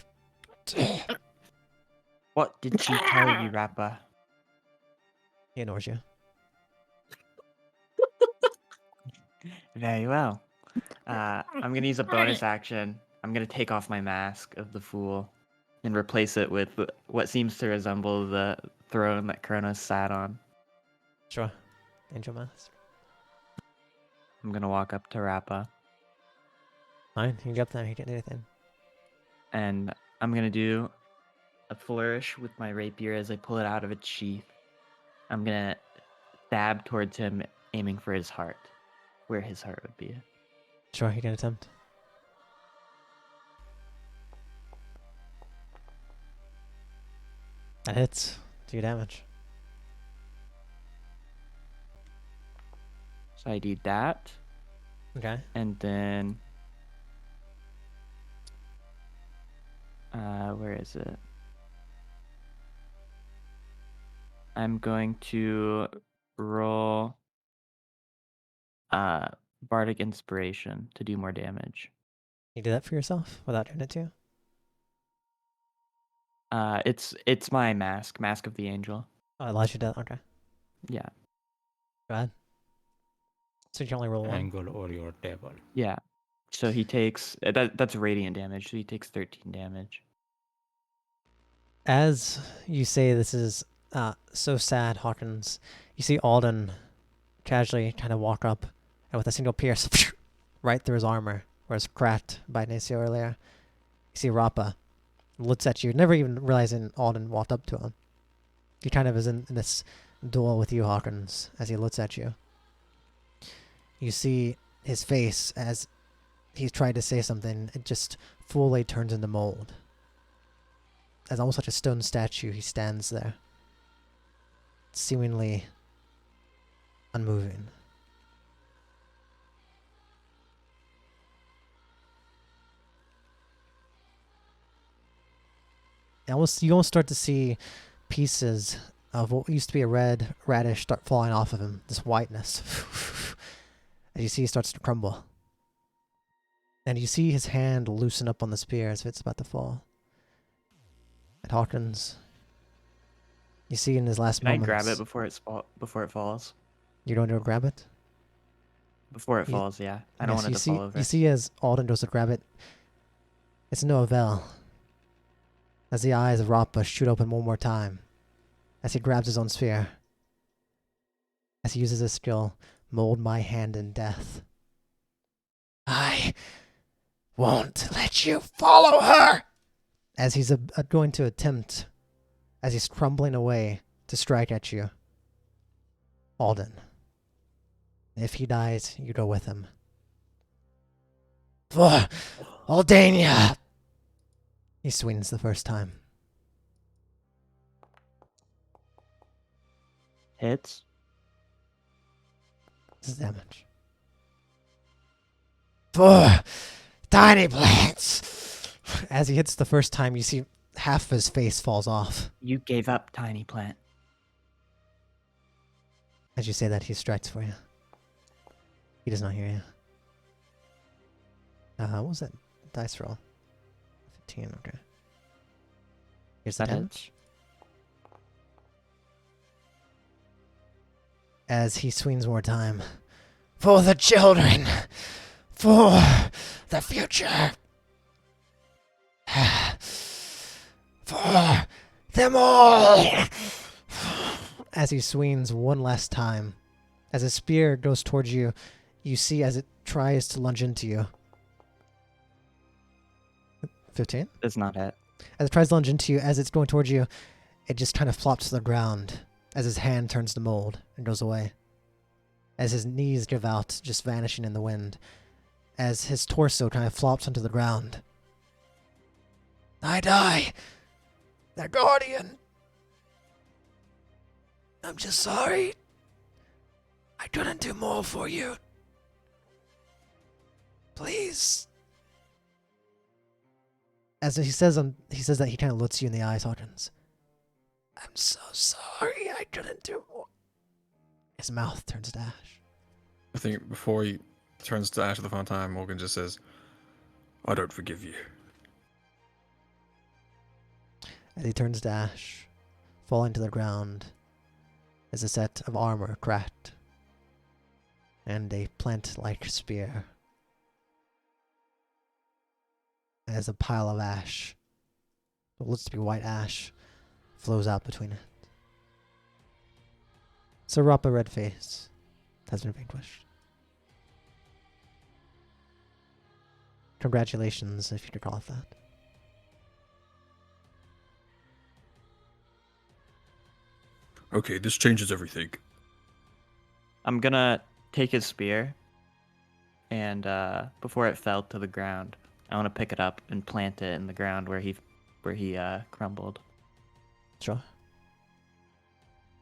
What did she tell you, Rappa? He ignores you. Very well. I'm gonna use a bonus action. I'm gonna take off my mask of the fool and replace it with what seems to resemble the throne that Kronos sat on. Sure. Angel mask. I'm gonna walk up to Rappa Fine. You can get up there. He can't do anything. and I'm gonna do a flourish with my rapier as I pull it out of its sheath. I'm gonna stab towards him, aiming for his heart, where his heart would be. Sure, he can attempt. That hits. 2 damage. So I do that, Okay. and then where is it? I'm going to roll Bardic Inspiration to do more damage. You do that for yourself without doing it to you? It's my mask of the angel. Oh, it allows you to. Okay. Yeah. Go ahead. So you can only roll 1. Angle or your table. Yeah. So he takes that's radiant damage, so he takes 13 damage. As you say this is so sad, Hawkins, you see Alden casually kind of walk up and with a single pierce right through his armor, where it's cracked by Nacio earlier. You see Rappa looks at you, never even realizing Alden walked up to him. He kind of is in this duel with you, Hawkins, as he looks at you. You see his face as he's tried to say something, it just fully turns into mold. As almost like a stone statue, he stands there, seemingly unmoving. You almost start to see pieces of what used to be a red radish start falling off of him, this whiteness. As you see, he starts to crumble. And you see his hand loosen up on the spear as if it's about to fall. And Hawkins, you see in his last Can I moments... grab it before it falls? You don't go grab it? Before it You- falls, yeah. I don't want it to fall over. You see as Alden goes to grab it, it's no avail. As the eyes of Rappa shoot open one more time, as he grabs his own spear, as he uses his skill, mold my hand in death. I won't let you follow her! As he's going to attempt, as he's crumbling away to strike at you. Alden. If he dies, you go with him. For Aldania! He swings the first time. Hits. This is damage. For tiny plants! As he hits the first time, you see half of his face falls off. You gave up, tiny plant. As you say that, he strikes for you. He does not hear you. What was that dice roll? 15, okay. Here's the That damage. hits. As he swings more time. For the children! For the future! For them all! As he swings one last time, as his spear goes towards you, you see as it tries to lunge into you. 15? Does not hit. As it tries to lunge into you, as it's going towards you, it just kind of flops to the ground as his hand turns to mold and goes away. As his knees give out, just vanishing in the wind. As his torso kind of flops onto the ground. I die! The Guardian! I'm just sorry. I couldn't do more for you. Please. As he says that he kind of looks you in the eyes, Hawkins. I'm so sorry. I couldn't do more. His mouth turns to ash. I think before he turns to ash the final time, Morgan just says, I don't forgive you. As he turns to ash, falling to the ground, is a set of armor cracked, and a plant-like spear. As a pile of ash, what looks to be white ash, flows out between it. Sarapa Redface has been vanquished. Congratulations, if you could call it that. Okay, this changes everything. I'm gonna take his spear, and before it fell to the ground, I want to pick it up and plant it in the ground where he crumbled. Sure.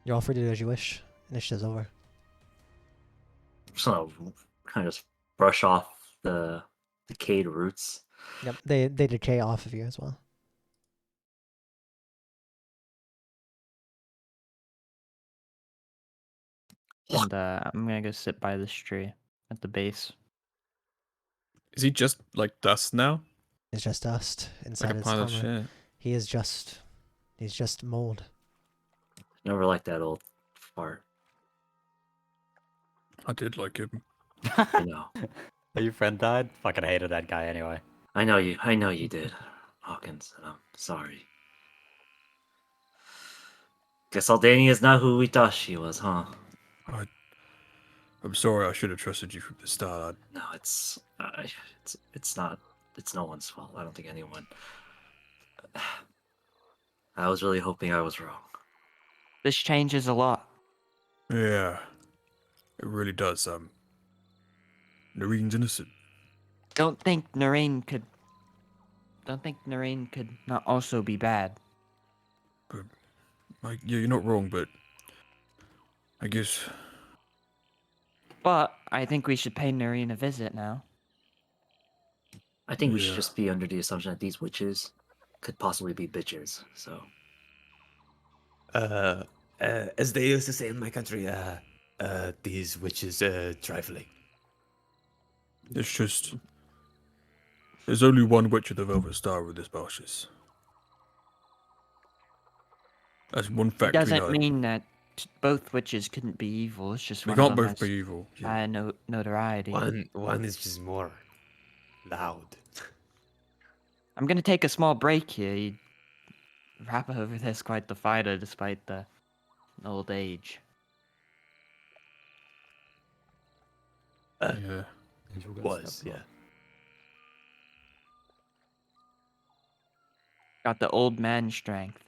You're all free to do as you wish. Initiative's over. Just gonna kind of just brush off the decayed roots. Yep, they decay off of you as well. And I'm gonna go sit by this tree at the base. Is he just like dust now? It's just dust inside Like a his pile armor. of shit. He's just mold. Never liked that old fart. I did like him. I know. Your friend died? Fucking hated that guy anyway. I know you did, Hawkins, and I'm sorry. Guess Aldania is not who we thought she was, huh? I'm sorry. I should have trusted you from the start. No, it's not. It's no one's fault. I don't think anyone. I was really hoping I was wrong. This changes a lot. Yeah, it really does. Noreen's innocent. Don't think Noreen could not also be bad. Like, yeah, you're not wrong, but I guess But I think we should pay Noreen a visit now. I think we should Yeah. just be under the assumption that these witches could possibly be bitches. So As they used to say in my country, these witches, trifling. it's just there's only one witch of the Velvet Star with this marshes. That's one It fact we doesn't know. mean that both witches couldn't be evil. It's just We one of can't them both has be evil. Yeah. high notoriety. One is just more loud. I'm gonna take a small break here. Rappa over there's quite the fighter despite the old age. Yeah. Yeah. Got the old man strength.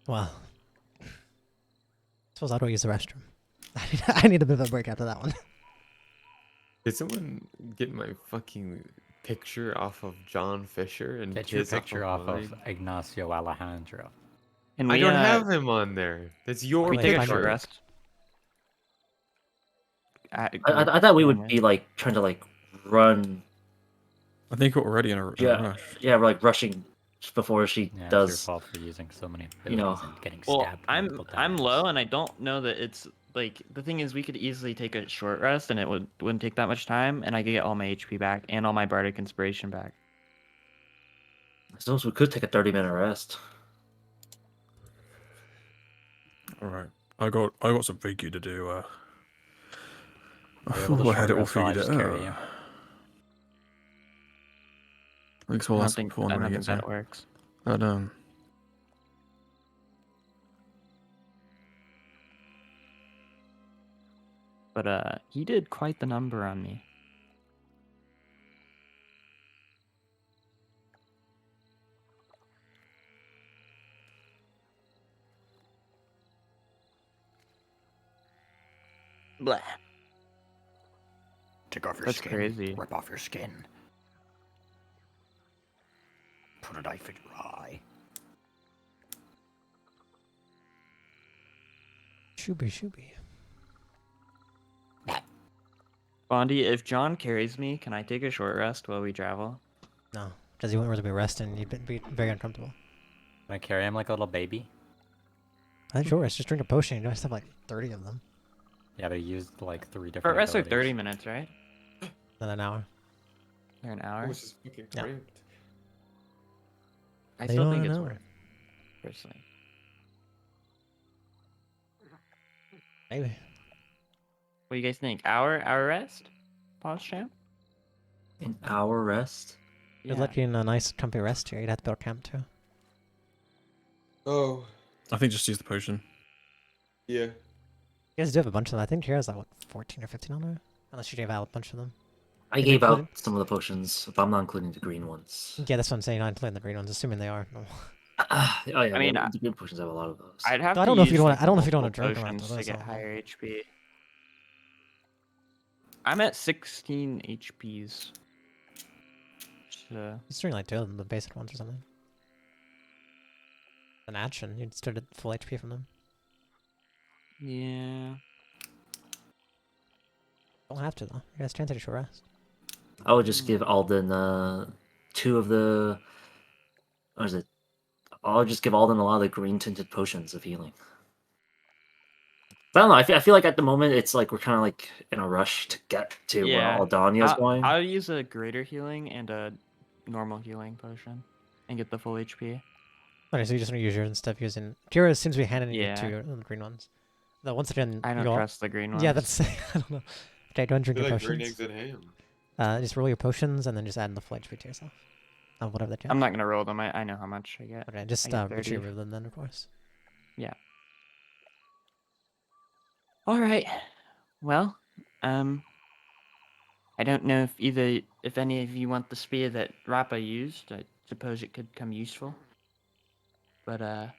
Well, suppose I'll go use the restroom. I need a bit of a break after that one. Did someone get my fucking picture off of John Fisher and Get your his picture off of mine? Ignacio Alejandro. Can I we, don't have him on there. That's your Can we take a picture. short rest? I thought we would be like trying to like run. I think we're already in a rush. Yeah, we're like rushing before she Yeah, it's your does. fault for using so many You know. abilities and getting Well, stabbed I'm multiple times. low, and I don't know that it's like the thing is we could easily take a short rest, and it wouldn't take that much time, and I could get all my HP back and all my bardic inspiration back. I suppose we could take a 30-minute rest. All right. I got some thinking to do. Are you able to I had it all short rest while I figured just out. carry you? Thanks I for don't asking think, before I when don't I think get that there. works. But But he did quite the number on me. Blah. Take off your That's skin. crazy. Rip off your skin. Put a knife in your eye. Shooby. Bondi, if John carries me, can I take a short rest while we travel? No, because you wouldn't really be resting. You'd be very uncomfortable. Can I carry him like a little baby? I think short rest. Just drink a potion. You just have like 30 of them Yeah, but he used like 3 different Short rests are abilities. 30 minutes, right? in an hour. Or an hour? Oh, it's just fucking Yeah. cramped. I They still don't think it's know. worth. Personally. Maybe. What do you guys think? Hour rest? Pause champ? An hour rest. You're lucky in a nice comfy rest here. You'd have to build camp too. Oh, I think just use the potion. yeah. You guys do have a bunch of them. I think Kira's like what 14 or 15 on there, unless you gave out a bunch of them. I If gave out included- some of the potions, if I'm not including the green ones. Yeah, that's what I'm saying. Not including the green ones, assuming they are. No. Oh yeah, I mean, the green potions have a lot of those. I'd have I to don't know if use, you don't. like, I don't know if you don't want to multiple drink them after potions to this. I get don't know. higher HP. I'm at 16 HPs. So He's doing like 2 of them, the basic ones or something. An action. You'd start at full HP from them. yeah. Don't have to though. You guys can take a short rest. I would just give Alden 2 of the. What is it? I'll just give Alden a lot of the green tinted potions of healing. I don't know. I feel like at the moment it's like we're kind of like in a rush to get to Yeah. where Aldania's going. I'll use a greater healing and a normal healing potion and get the full HP. Okay, so you just want to use yours instead of using. Kira seems to be handing Yeah. you 2 green ones. Though once again, I don't you all... trust the green ones. Yeah, that's. I don't know. Okay, go and drink They're your like green potions. eggs and ham. Just roll your potions and then just add the full HP to yourself. Whatever the I'm not gonna roll them. I know how much I get. Okay, just I get make sure you 30. remove them then, of course. All right. Well, I don't know if any of you want the spear that Rappa used. I suppose it could come useful. But are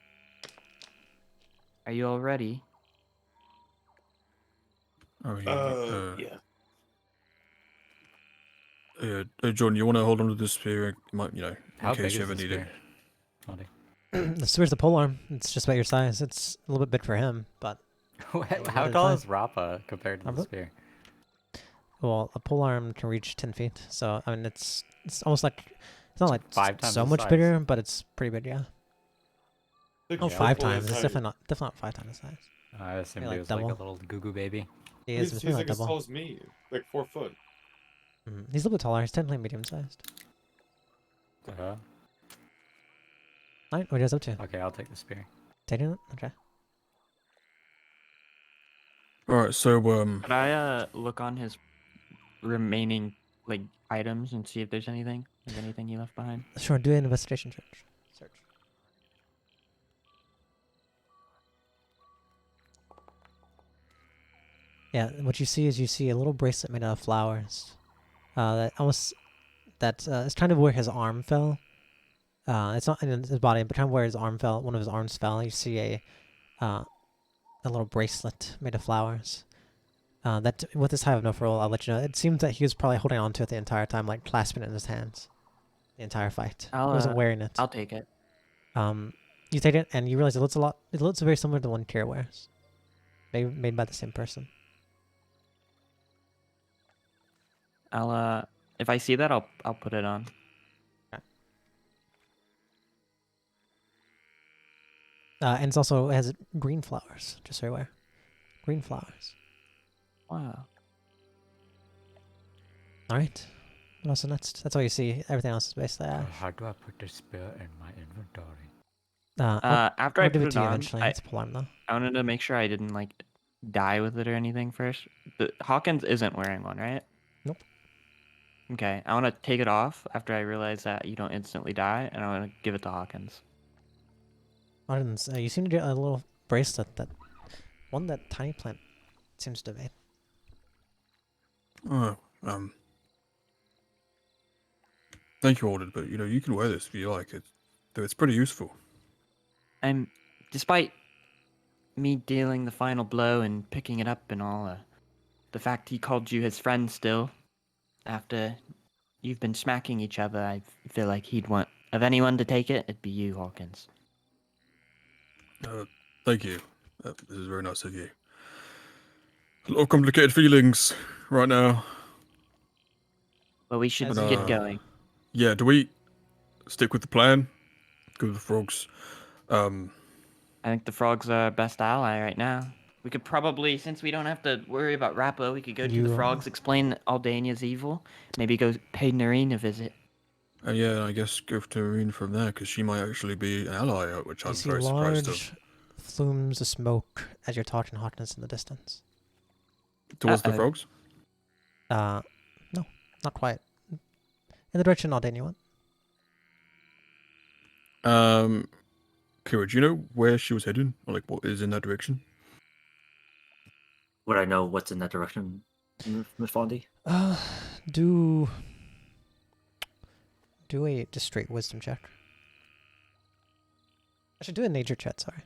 you all ready? Oh yeah. Yeah. Hey, Jordan, you want to hold on to this spear? It might, in How case big you is ever the need it. spear? Monty? The spear's the polearm. It's just about your size. It's a little bit big for him, but How it's tall fine. is Rappa compared to the Rappa? spear? well, a polearm can reach 10 feet. So I mean, it's almost like it's not like 5 times so his much size. bigger, but it's pretty big. Yeah. Like Oh, Yeah. 5 triple his times. It's height. definitely not 5 times the size. I assumed like he was like a double. little goo baby. He is. He's It's maybe like like as tall double. as me, like 4 foot. He's a little bit taller. He's technically medium sized. Uh, Alright, what are you guys up to? okay, I'll take the spear. Taking it? Okay. All right, so Could I look on his remaining like items and see if there's anything he left behind? Sure, do an investigation search. Yeah, what you see is a little bracelet made out of flowers. It's kind of where his arm fell. It's not in his body, but kind of where his arm fell. One of his arms fell. You see a little bracelet made of flowers. That with this high of no roll, I'll let you know. It seems that he was probably holding on to it the entire time, like clasping it in his hands, the entire fight. He wasn't wearing it. I'll take it. You take it and you realize it looks It looks very similar to the one Kira wears. Made by the same person. I'll if I see that, I'll put it on. And it has green flowers, just so you're aware. Green flowers. Wow. Alright. What else is next? That's all you see. Everything else is basically ash. How do I put the spear in my inventory? After I'll I give put it to you on, eventually. It's a polearm though. I wanted to make sure I didn't like die with it or anything first. Hawkins isn't wearing one, right? Nope. Okay, I want to take it off after I realize that you don't instantly die, and I want to give it to Hawkins. Martins, you seem to get a little bracelet that tiny plant seems to be. Thank you, Alden, but you can wear this if you like it. Though it's pretty useful. Despite me dealing the final blow and picking it up and all, the fact he called you his friend still, after you've been smacking each other, I feel like he'd want of anyone to take it, it'd be you, Hawkins. Thank you. This is very nice of you. A lot of complicated feelings right now. But we should As get usual. going. Yeah, do we stick with the plan? Go with the frogs. I think the frogs are our best ally right now. We could probably, since we don't have to worry about Rappo, we could go to the frogs, explain Aldania's evil, maybe go pay Nareen a visit. Yeah, I guess go to Irene from there because she might actually be an ally, which You I'm see very surprised large of. flumes of smoke as you're talking hotness in the distance. Towards the Uh-oh. frogs. No, not quite. In the direction Aldania went. Kira, do you know where she was heading, or like what is in that direction? Would I know what's in that direction, Miss Fondy? Do a just straight wisdom check. I should do a nature check. Sorry.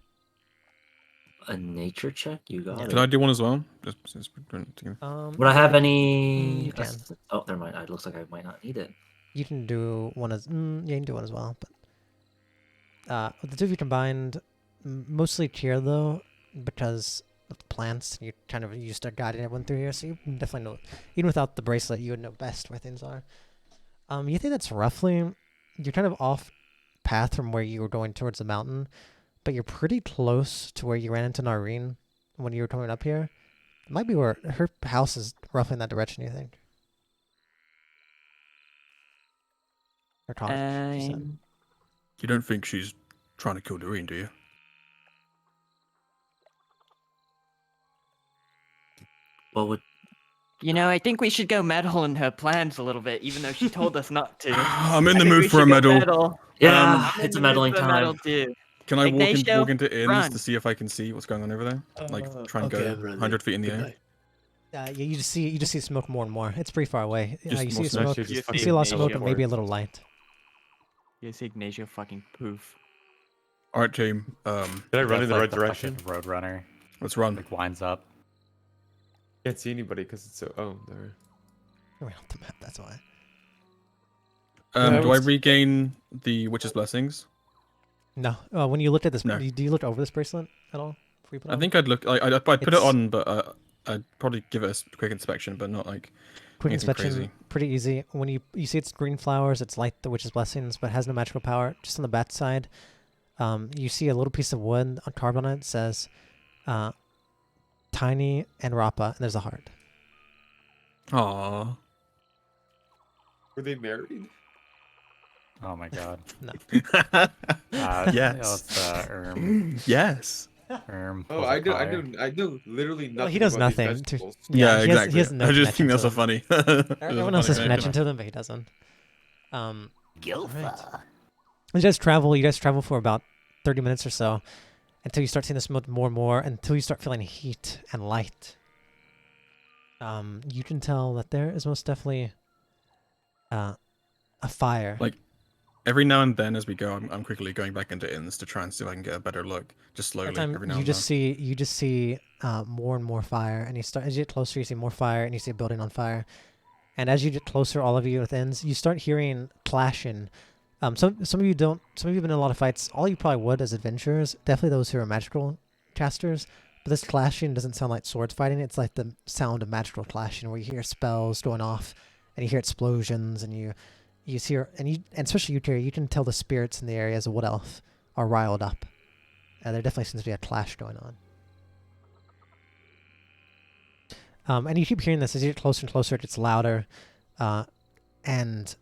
A nature check? You got Yeah. it. Can I do one as well? Just since we're doing it together. Would I have you any? can. Oh, never mind. It looks like I might not need it. You can do one as yeah, you can do one as well. But with the two of you combined, mostly cheer though, because of the plants. You kind of used to guiding everyone through here, so you definitely know. Even without the bracelet, you would know best where things are. You think that's roughly you're kind of off path from where you were going towards the mountain, but you're pretty close to where you ran into Nareen when you were coming up here. It might be where her house is roughly in that direction, you think? Or cottage, she said. You don't think she's trying to kill Doreen, do you? What would? You know, I think we should go meddle in her plans a little bit, even though she told us not to. I'm in I the think mood we for a should go medal. meddle. Yeah, I'm in it's the a mood meddling for a time. meddle too. Can I Ignacio, walk into inns run. to see if I can see what's going on over there? Like try and Okay, go I'm ready. 100 feet in the Good air. night. Yeah, you just see smoke more and more. It's pretty far away. Just You more see smoke. smoke. Should just You You see see a lot of Ignacio smoke and maybe a little light. You see Ignacio fucking poof. All right, team. Did I run That's in the like right the direction? fucking Roadrunner. Let's run. Like winds up. Can't see anybody because it's so. Oh, there. You're off the map, that's why. Yeah, Do I was- regain the witch's blessings? No. When you looked at this, No. do you look over this bracelet at all? Before you put it I on? think I'd look. I'd put it It's- on, but I'd probably give it a quick inspection, but not like Quick anything inspection, crazy. pretty easy. When you see it's green flowers, it's like the witch's blessings, but has no magical power. Just on the back side, you see a little piece of wood carved on it. It says, "Tiny and Rappa," and there's a heart. Aww. Were they married? Oh my god. No. Yes. Yes. Erm Oh, pulls a I collar. know literally nothing. Well, he does about these nothing. vegetables. Yeah, he exactly. Has no I just connection think that's to so them. funny. Everyone else has Funny connection connection. to them, but he doesn't. Gilfa. Alright. You guys travel for about 30 minutes or so until you start seeing the smoke more and more, until you start feeling heat and light. You can tell that there is most definitely a fire. Like, every now and then as we go, I'm quickly going back into inns to try and see if I can get a better look. Just slowly, That time every now you and just see more and more fire, and as you get closer, you see more fire, and you see a building on fire. And as you get closer, all of you with ends, you start hearing clashing. Some of you don't. Some of you have been in a lot of fights. All you probably would as adventurers. Definitely those who are magical casters. But this clashing doesn't sound like swords fighting. It's like the sound of magical clashing, where you hear spells going off, and you hear explosions, and you hear, and especially you, Terry, you can tell the spirits in the area as a wood elf are riled up. There definitely seems to be a clash going on. And you keep hearing this as you get closer and closer. It gets louder, and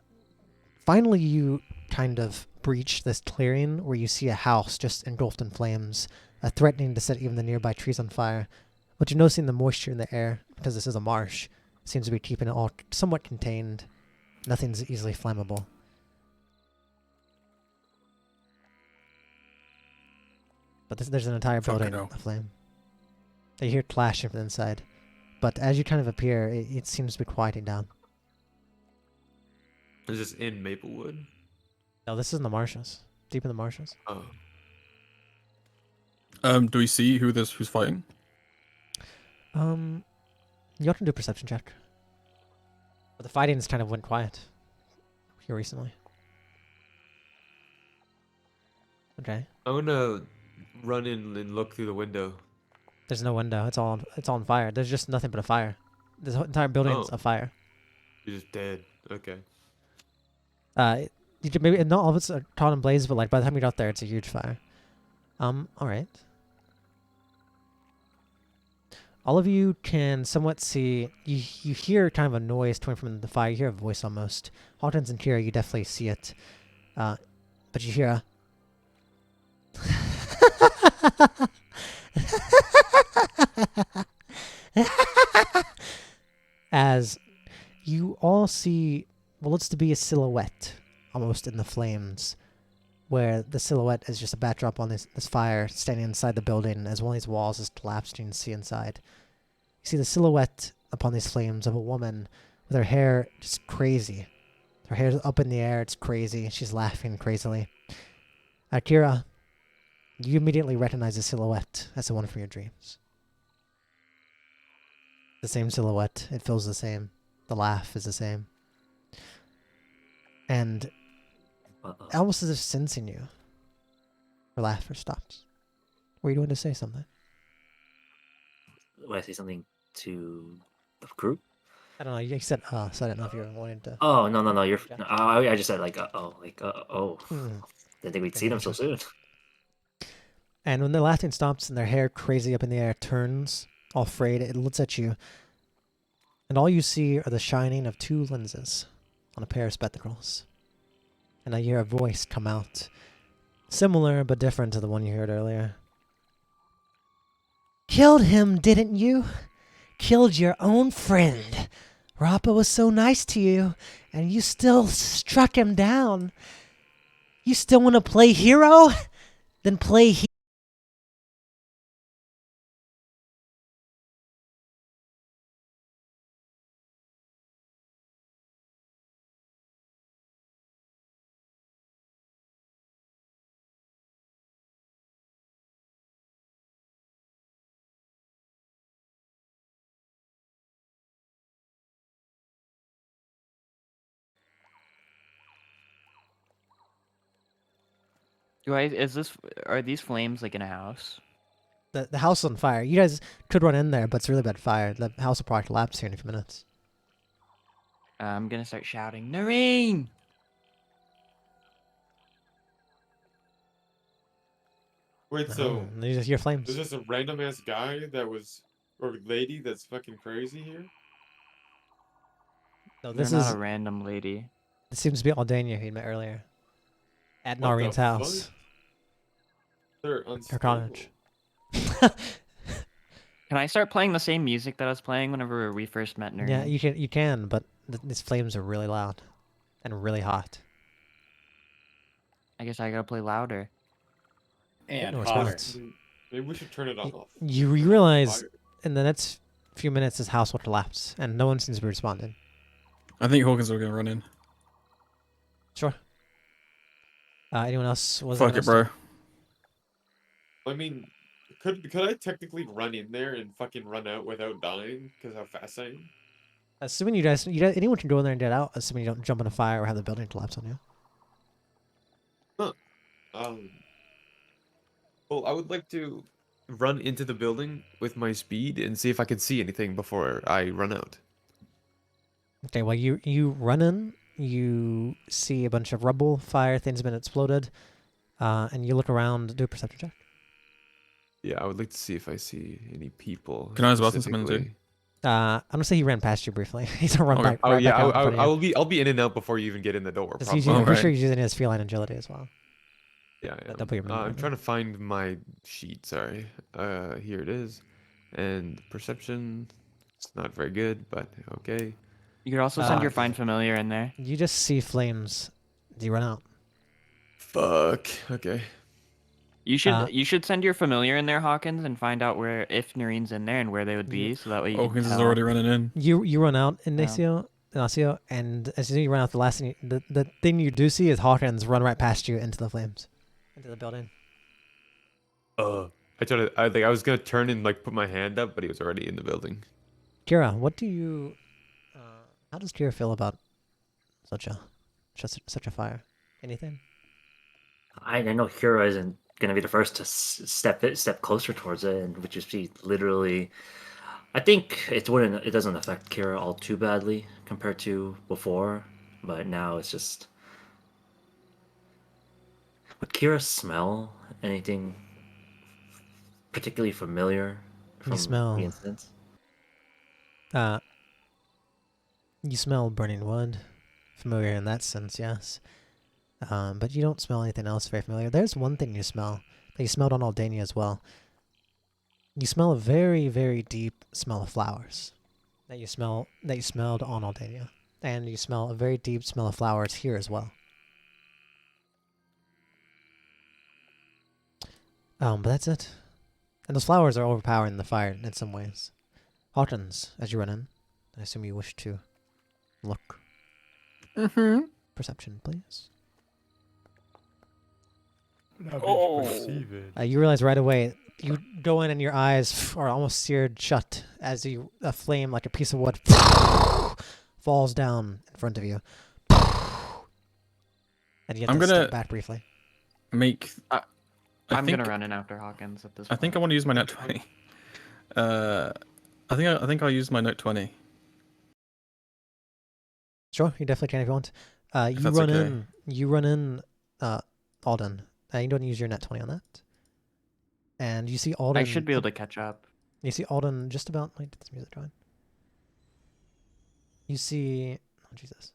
finally you kind of breach this clearing where you see a house just engulfed in flames, threatening to set even the nearby trees on fire. But you're noticing the moisture in the air, because this is a marsh, seems to be keeping it all somewhat contained. Nothing's easily flammable. But there's an entire Fucking building hell. aflame. You hear clashing from inside. But as you kind of appear, it seems to be quieting down. Is this in Maplewood? No, this is in the marshes. Deep in the marshes. Oh. Do we see who's fighting? You have to do a perception check. But the fighting's kind of went quiet here recently. Okay. I'm gonna run in and look through the window. There's no window. It's all on fire. There's just nothing but a fire. This whole entire building's Oh. a fire. You're just dead. Okay. You could maybe not all of it's caught in blaze, but like by the time you got there, it's a huge fire. All right. All of you can somewhat see. You hear kind of a noise coming from the fire. You hear a voice almost. Hawkins and Kira, you definitely see it. But you hear a. As you all see what looks to be a silhouette almost in the flames, where the silhouette is just a backdrop on this fire standing inside the building as one of these walls is collapsed and you can see inside. You see the silhouette upon these flames of a woman with her hair just crazy. Her hair's up in the air, it's crazy. She's laughing crazily. Akira, you immediately recognize the silhouette as the one from your dreams. The same silhouette. It feels the same. The laugh is the same. And almost as if sensing you, her laughter stops. Were you going to say something? Would I say something to the group? I don't know. You said so I don't know if you were wanting to. Oh no, you're. Yeah. No, I just said like oh. Hmm. Didn't think we'd see them so soon. And when the laughing stops and their hair crazy up in the air turns, all frayed, it looks at you. And all you see are the shining of two lenses on a pair of spectacles. And I hear a voice come out, similar but different to the one you heard earlier. Killed him, didn't you? Killed your own friend. Rappa was so nice to you, and you still struck him down. You still want to play hero? Then play hero. Are these flames like in a house? The house is on fire. You guys could run in there, but it's really bad fire. The house will probably collapse here in a few minutes. I'm gonna start shouting, Noreen! Wait, No, so you just hear flames. there's just a random ass guy that was, or lady that's fucking crazy here? No, They're this not is. a random lady. This seems to be Aldania he met earlier. At What the Noreen's house. fuck? They're Her unstable. cottage. Can I start playing the same music that I was playing whenever we first met Noreen? Yeah, you can, but these flames are really loud and really hot. I guess I gotta play louder. And No hotter. response. Maybe we should turn it off. You Turn off realize fire. in the next few minutes this house will collapse, and no one seems to be responding. I think Hawkins are gonna run in. Sure. Anyone else? Was Fuck it, bro. I mean, could I technically run in there and fucking run out without dying? Because how fast I am? Assuming you guys, anyone can go in there and get out, assuming you don't jump in a fire or have the building collapse on you. Well, I would like to run into the building with my speed and see if I can see anything before I run out. Okay, well you run in, you see a bunch of rubble, fire, things have been exploded, and you look around, do a perception check. Yeah, I would like to see if I see any people. Can I as well since I'm in too? specifically. I'm gonna say he ran past you briefly. He's gonna run Okay. back. Oh Right yeah, back out in front of you. I'll be in and out before you even get in the door. 'Cause Probably. I'm pretty Okay. sure he's using his feline agility as well. Yeah, That'll be your I'm movement. trying to find my sheet. Sorry. Here it is. And perception. It's not very good, but okay. You could also send your okay. Find Familiar in there. You just see flames. Do you run out? Fuck. Okay. You should Uh, you should send your familiar in there, Hawkins, and find out where if Noreen's in there and where they would be, so that way you can Hawkins is tell. already running in. You run out, Ignacio, and as soon as you run out, the thing you do see is Hawkins run right past you into the flames, into the building. I was gonna turn and like put my hand up, but he was already in the building. Kira, what do you? How does Kira feel about such a fire? Anything? I know Hero isn't gonna be the first to step closer towards it, and would just be literally. I think it doesn't affect Kira all too badly compared to before, but now it's just. Would Kira smell anything particularly familiar from smell- the incidents? You smell burning wood. Familiar in that sense, yes. But you don't smell anything else very familiar. There's one thing you smell that you smelled on Aldania as well. You smell a very, very deep smell of flowers that you smelled on Aldania, and you smell a very deep smell of flowers here as well. But that's it. And those flowers are overpowering the fire in some ways. Hawkins, as you run in, I assume you wish to look. Mm-hmm. Perception, please. Oh. You realize right away, you go in and your eyes are almost seared shut as a flame, like a piece of wood, falls down in front of you. And you have I'm to gonna step back briefly. make. I'm gonna run in after Hawkins at this I point. think I want to use my net 20. I think I'll use my note 20. Sure, you definitely can if you want. If that's okay. You run in, Alden. You don't use your net 20 on that. And you see Alden. I should be able to catch up. You see Alden just about. Wait, did this music join? You see. Oh, Jesus.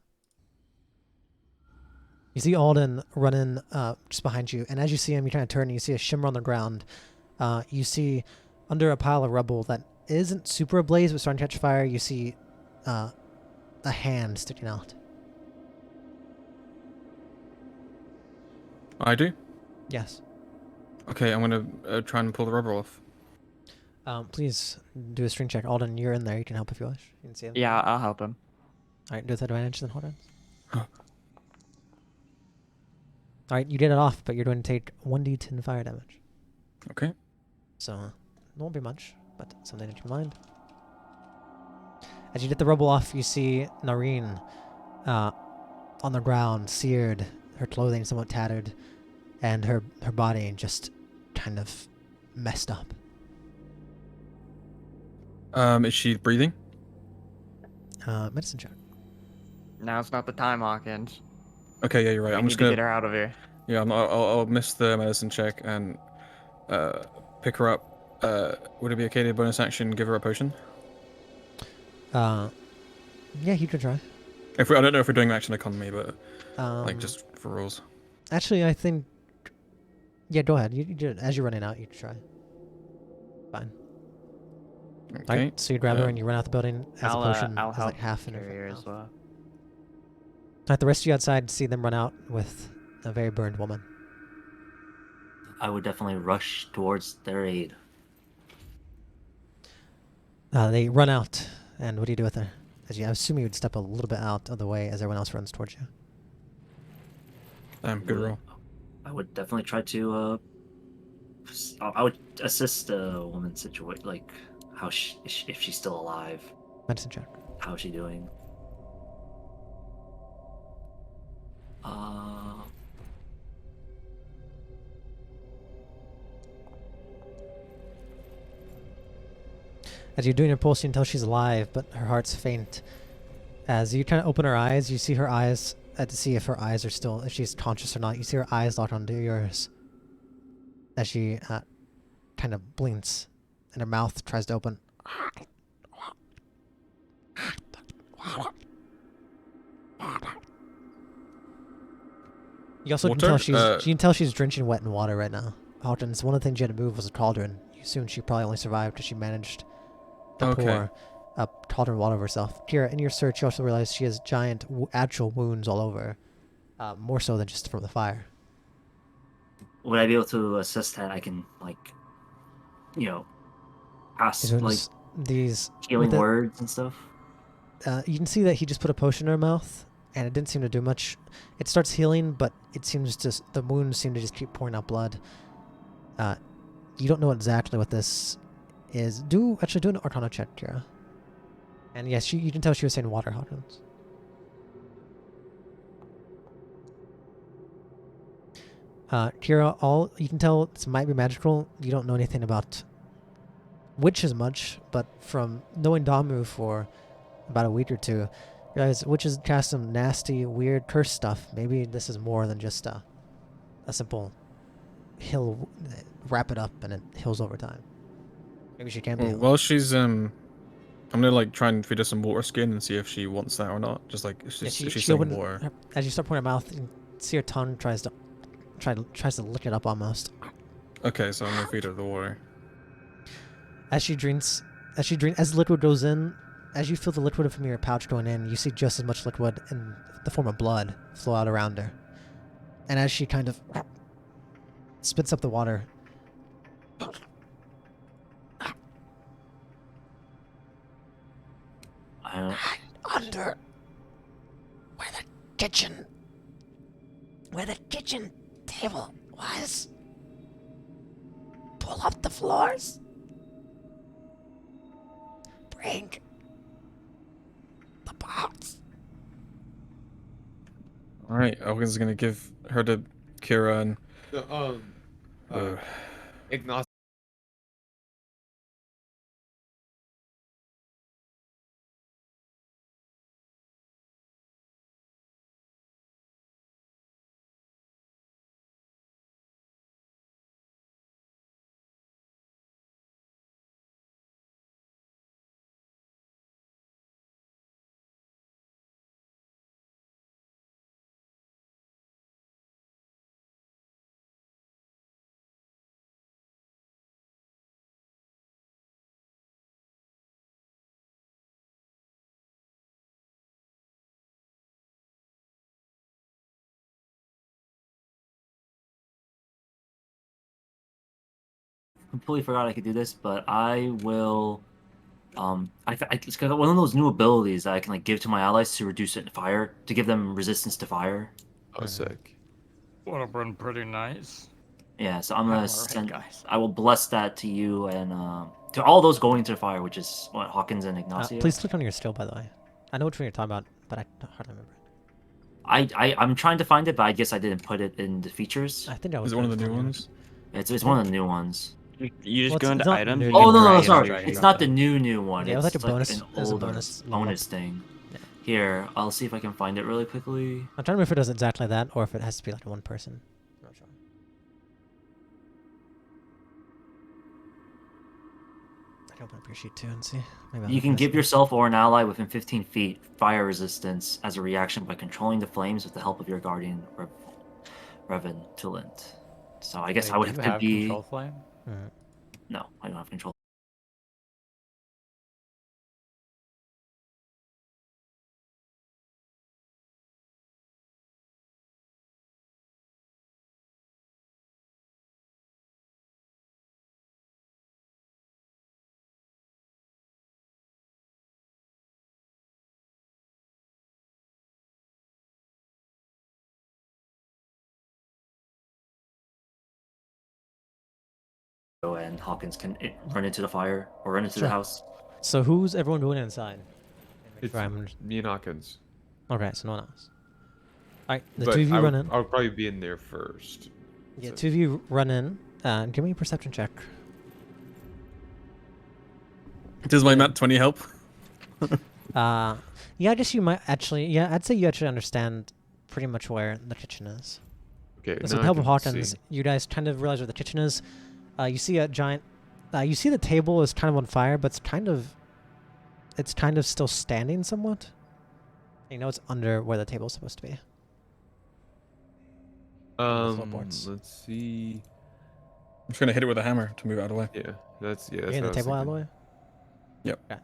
You see Alden run in just behind you, and as you see him, you kind of turn and you see a shimmer on the ground. You see under a pile of rubble that isn't super ablaze but starting to catch fire, you see a hand sticking out. I do? Yes. Okay, I'm gonna try and pull the rubber off. Please do a string check. Alden, you're in there. You can help if you wish. You can see him. Yeah, I'll help him. Alright, do with advantage then, Alden. Huh. Alright, you get it off, but you're going to take 1d10 fire damage. Okay. So, it won't be much, but something to keep in mind. As you get the rubble off, you see Nareen on the ground, seared, her clothing somewhat tattered, and her body just kind of messed up. Is she breathing? Medicine check. Now's not the time, Hawkins. Okay, yeah, you're right. We I'm need just to gonna. get her out of here. Yeah, I'll miss the medicine check and pick her up. Would it be okay to bonus action give her a potion? Yeah, you could try. I don't know if we're doing action economy, but like Um, just for rules. Actually, I think. Yeah, go ahead. As you're running out, you can try. Fine. Okay. Alright, so you grab her and you run out the building as a potion I'll has help like half in her carry her mouth. as well. Alright, the rest of you outside see them run out with a very burned woman. I would definitely rush towards their aid. They run out, and what do you do with her? I assume you would step a little bit out of the way as everyone else runs towards you. Damn, good roll. I would definitely try to. I would assist the woman's situation, like how if she's still alive. Medicine check. How is she doing? As you're doing your pulse, you can tell she's alive, but her heart's faint. As you kind of open her eyes, you see her eyes, to see if her eyes are still, if she's conscious or not. You see her eyes locked onto yours. As she kind of blinks, and her mouth tries to open. You also can tell Water? you can tell she's drenching wet in water right now. Hawkins, one of the things you had to move was a cauldron. You assume she probably only survived because she managed to Okay. pour a cauldron of water over herself. Kira, in your search, you also realize she has giant actual wounds all over, more so than just from the fire. Would I be able to assist that? I can pass These wounds- these healing with it- words and stuff. You can see that he just put a potion in her mouth, and it didn't seem to do much. It starts healing, but it seems to the wounds seem to just keep pouring out blood. You don't know exactly what this is. Do an Arcana check, Kira. And yes, you can tell she was saying water Hawkins. Kira, all you can tell this might be magical. You don't know anything about witches much, but from knowing Damu for about a week or two, you realize witches cast some nasty, weird curse stuff. Maybe this is more than just a simple heal, wrap it up and it heals over time. Maybe she can be healed. While she's I'm gonna like try and feed her some water skin and see if she wants that or not. Just like if Yeah, she's, if she's she saying opens water. as you start putting her mouth, you see her tongue tries to lick it up almost. Okay, so I'm gonna feed her the water. As the liquid goes in, as you feel the liquid from your pouch going in, you see just as much liquid in the form of blood flow out around her. And as she kind of spits up the water, I, Under where the kitchen table was. Pull up the floors. Bring the pots. All right, Elgin's gonna give her to Kira and. Uh, Ignacio. completely forgot I could do this, but I will. It's got one of those new abilities that I can like give to my allies to reduce it to fire, to give them resistance to fire. Oh, sick. Would have been pretty nice. Yeah, so I'm gonna Alright, send. guys. I will bless that to you and to all those going to the fire, which is what Hawkins and Ignacio. please click on your skill, by the way. I know which one you're talking about, but I hardly remember it. I'm trying to find it, but I guess I didn't put it in the features. I think I was is it one of the putting new it on ones? It's one of the new ones. You just Well, go it's into not items. new, you new. Oh can no, drag no, and sorry, drag it's it. not the new one. Yeah, it was it's like a bonus- an it was a older bonus bonus level. thing. Yeah. Here, I'll see if I can find it really quickly. I'm trying to remember if it does exactly that or if it has to be like one person. I'm not sure. I can open up your sheet too and see. Maybe I'll You look can at this give one. yourself or an ally within 15 feet fire resistance as a reaction by controlling the flames with the help of your guardian Reventulant. So I guess Wait, I would do you have to have be. control flame? Mhm. No, I don't have control. And Hawkins can run into the fire or run into the Sure. house. So who's everyone going inside? Make It's sure I'm... me and Hawkins. Okay, so no one else. Alright, the But two of you run in. I'll probably be in there first. Yeah, So- two of you run in. Give me a perception check. Does my Mat 20 help? Yeah, I guess you might actually... Yeah, I'd say you actually understand pretty much where the kitchen is. Okay, So with now the I help of can Hawkins, see. you guys kind of realize where the kitchen is. You see a giant... you see the table is kind of on fire, but it's kind of still standing somewhat. You know it's under where the table's supposed to be. Under the floorboards. Let's see. I'm just gonna hit it with a hammer to move it out of the way. Yeah, that's You're what hitting I the was table out of the thinking. way? Yep.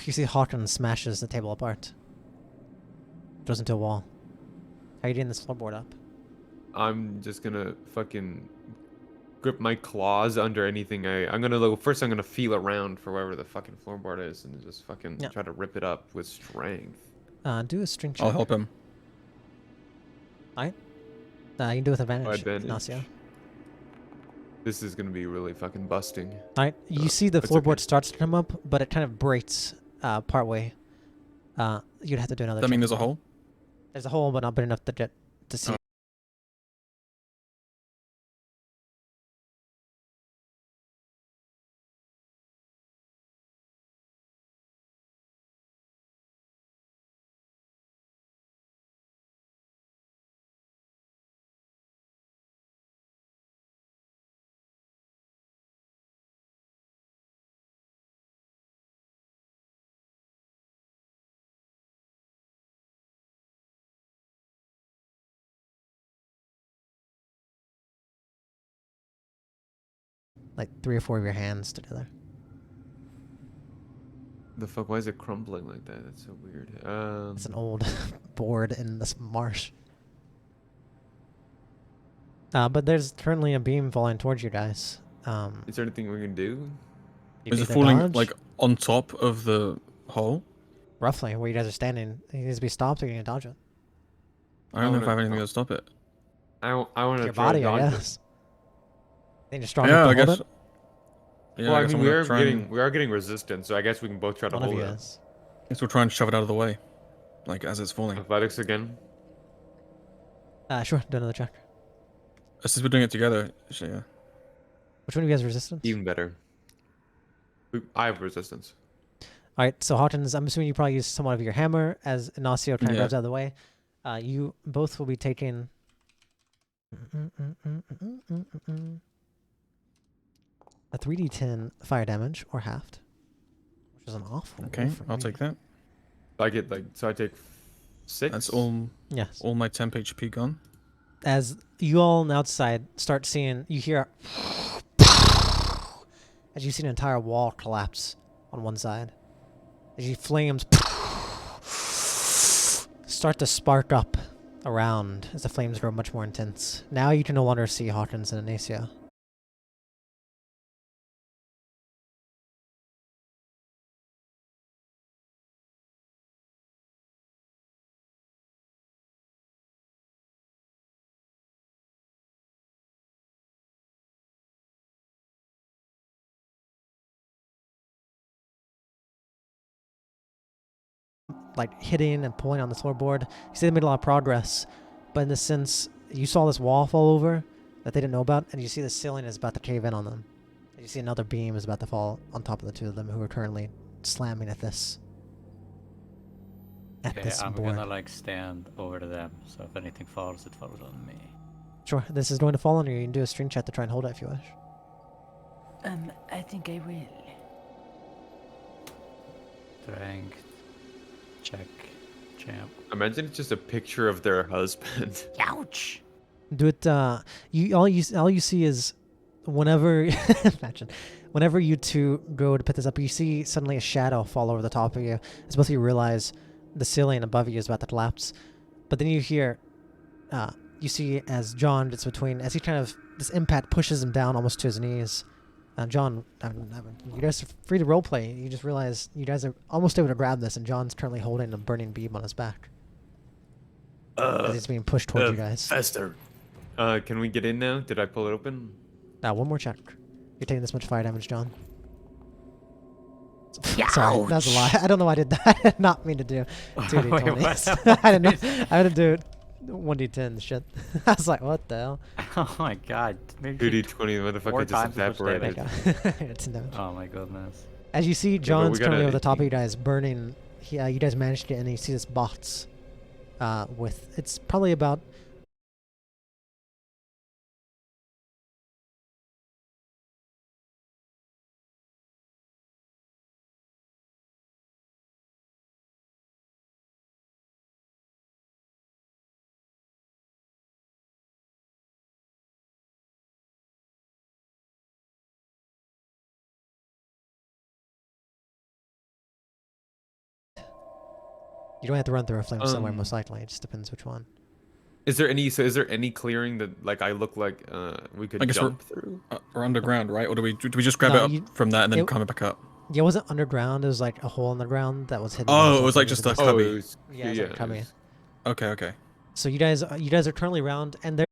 You see Hawkins smashes the table apart. Goes into a wall. How are you getting this floorboard up? I'm just gonna fucking grip my claws under anything. I'm gonna look first. I'm gonna feel around for wherever the fucking floorboard is and just fucking Yeah. try to rip it up with strength. Do a string check. I'll help him. Alright. You can do it with advantage, Advantage. Ignacio. This is gonna be really fucking busting. Alright, you see the it's floorboard okay. starts to come up, but it kind of breaks partway. You'd have to do another Does that check mean there's a for it. hole? There's a hole, but not big enough to see. like 3 or 4 of your hands together. The fuck? Why is it crumbling like that? That's so weird. It's an old board in this marsh. But there's currently a beam falling towards you guys. Is there anything we can do? You Is it either falling dodge- like on top of the hole? roughly where you guys are standing? It needs to be stopped, or you can dodge it. I don't know if I have wanna- anything to stop it. I want to Your try body, to I dodge it. guess. Think you're strong Yeah, enough I to hold guess. it? Yeah, Well, I I guess mean, I'm gonna try and, we are getting resistance, so I guess we can both try to One of hold you it. is. guess we'll try and shove it out of the way, like as it's falling. Athletics again. Sure, do another check. Since we're doing it together, so yeah. Which one of you has resistance? Even better. I have resistance. All right, so Hawtins, I'm assuming you probably use somewhat of your hammer as Ignacio trying to Yeah. grabs out of the way. You both will be taking a 3d10 fire damage, or halved, which is an awful roll Okay, for I'll me. take that. I get so I take 6. That's all. Yes. All my temp HP gone. As you all on the outside start seeing, you hear as you see an entire wall collapse on one side. As you flames start to spark up around as the flames grow much more intense. Now you can no longer see Hawkins and Anacia. Like hitting and pulling on the floorboard. You see they made a lot of progress, but in the sense you saw this wall fall over that they didn't know about, and you see the ceiling is about to cave in on them. And you see another beam is about to fall on top of the two of them who are currently slamming at this. At Okay, this I'm board. gonna like stand over to them, so if anything falls, it falls on me. Sure, this is going to fall on you. You can do a string check to try and hold it if you wish. I think I will. Strength. Check. Champ. Imagine it's just a picture of their husband. Ouch! Do it. All you see is whenever imagine whenever you two go to pick this up, you see suddenly a shadow fall over the top of you. As both of you realize the ceiling above you is about to collapse. But then you hear, you see as John gets between, as he kind of this impact pushes him down almost to his knees. John, you guys are free to roleplay. You just realize you guys are almost able to grab this, and John's currently holding a burning beam on his back as he's being pushed towards you guys. Faster. Can we get in now? Did I pull it open? One more check. You're taking this much fire damage, John. Sorry, that's a lie. I don't know why I did that. I did not mean to do 2d20s. I didn't know. I had to do 1d10 shit. I was like, what the hell? Oh my god. Maybe 2d20, motherfucker Four just times as much evaporated. damage. It's damage. Oh my goodness. As you see, but John's we currently gotta- over the top of you guys, burning. You guys managed to get in, and you see this box with, it's probably about you don't have to run through a flame somewhere, most likely. It just depends which one. Is there any clearing that like I look like we could I guess jump through? We're underground, right? Or do we just grab No, it up you- from that and then it- come back up? Yeah, it wasn't underground. It was like a hole in the ground that was hidden. Oh, by it was like something. just a It cubby. it was, Yeah, it's like a cubby. it was- Okay, okay. So you guys are currently around, and there.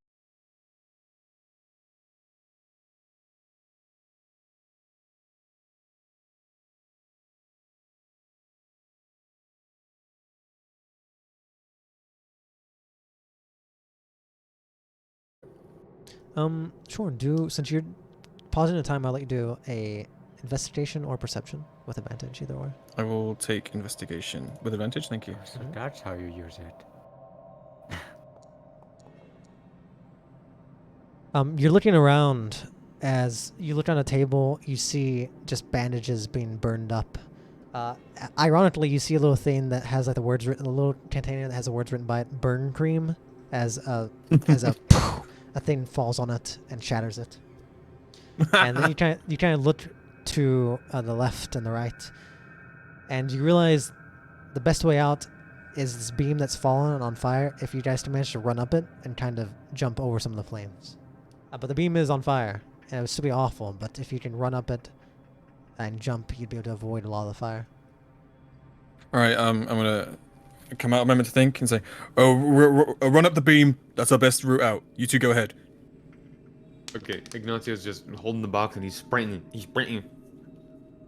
Sure. Since you're pausing the time, I'll let you do a investigation or perception with advantage, either or. I will take investigation with advantage. Thank you. So that's how you use it. You're looking around. As you look on a table, you see just bandages being burned up. Ironically, you see a little thing that has like the words written, a little container that has the words written by it, "burn cream," as a thing falls on it and shatters it. And then you kind of look to the left and the right, and you realize the best way out is this beam that's fallen on fire. If you guys can manage to run up it and kind of jump over some of the flames, but the beam is on fire, and it would still be awful. But if you can run up it and jump, you'd be able to avoid a lot of the fire. All right, I'm gonna come out a moment to think and say, "Oh, run up the beam. That's our best route out. You two go ahead." Okay, Ignacio's just holding the box and he's sprinting. He's sprinting.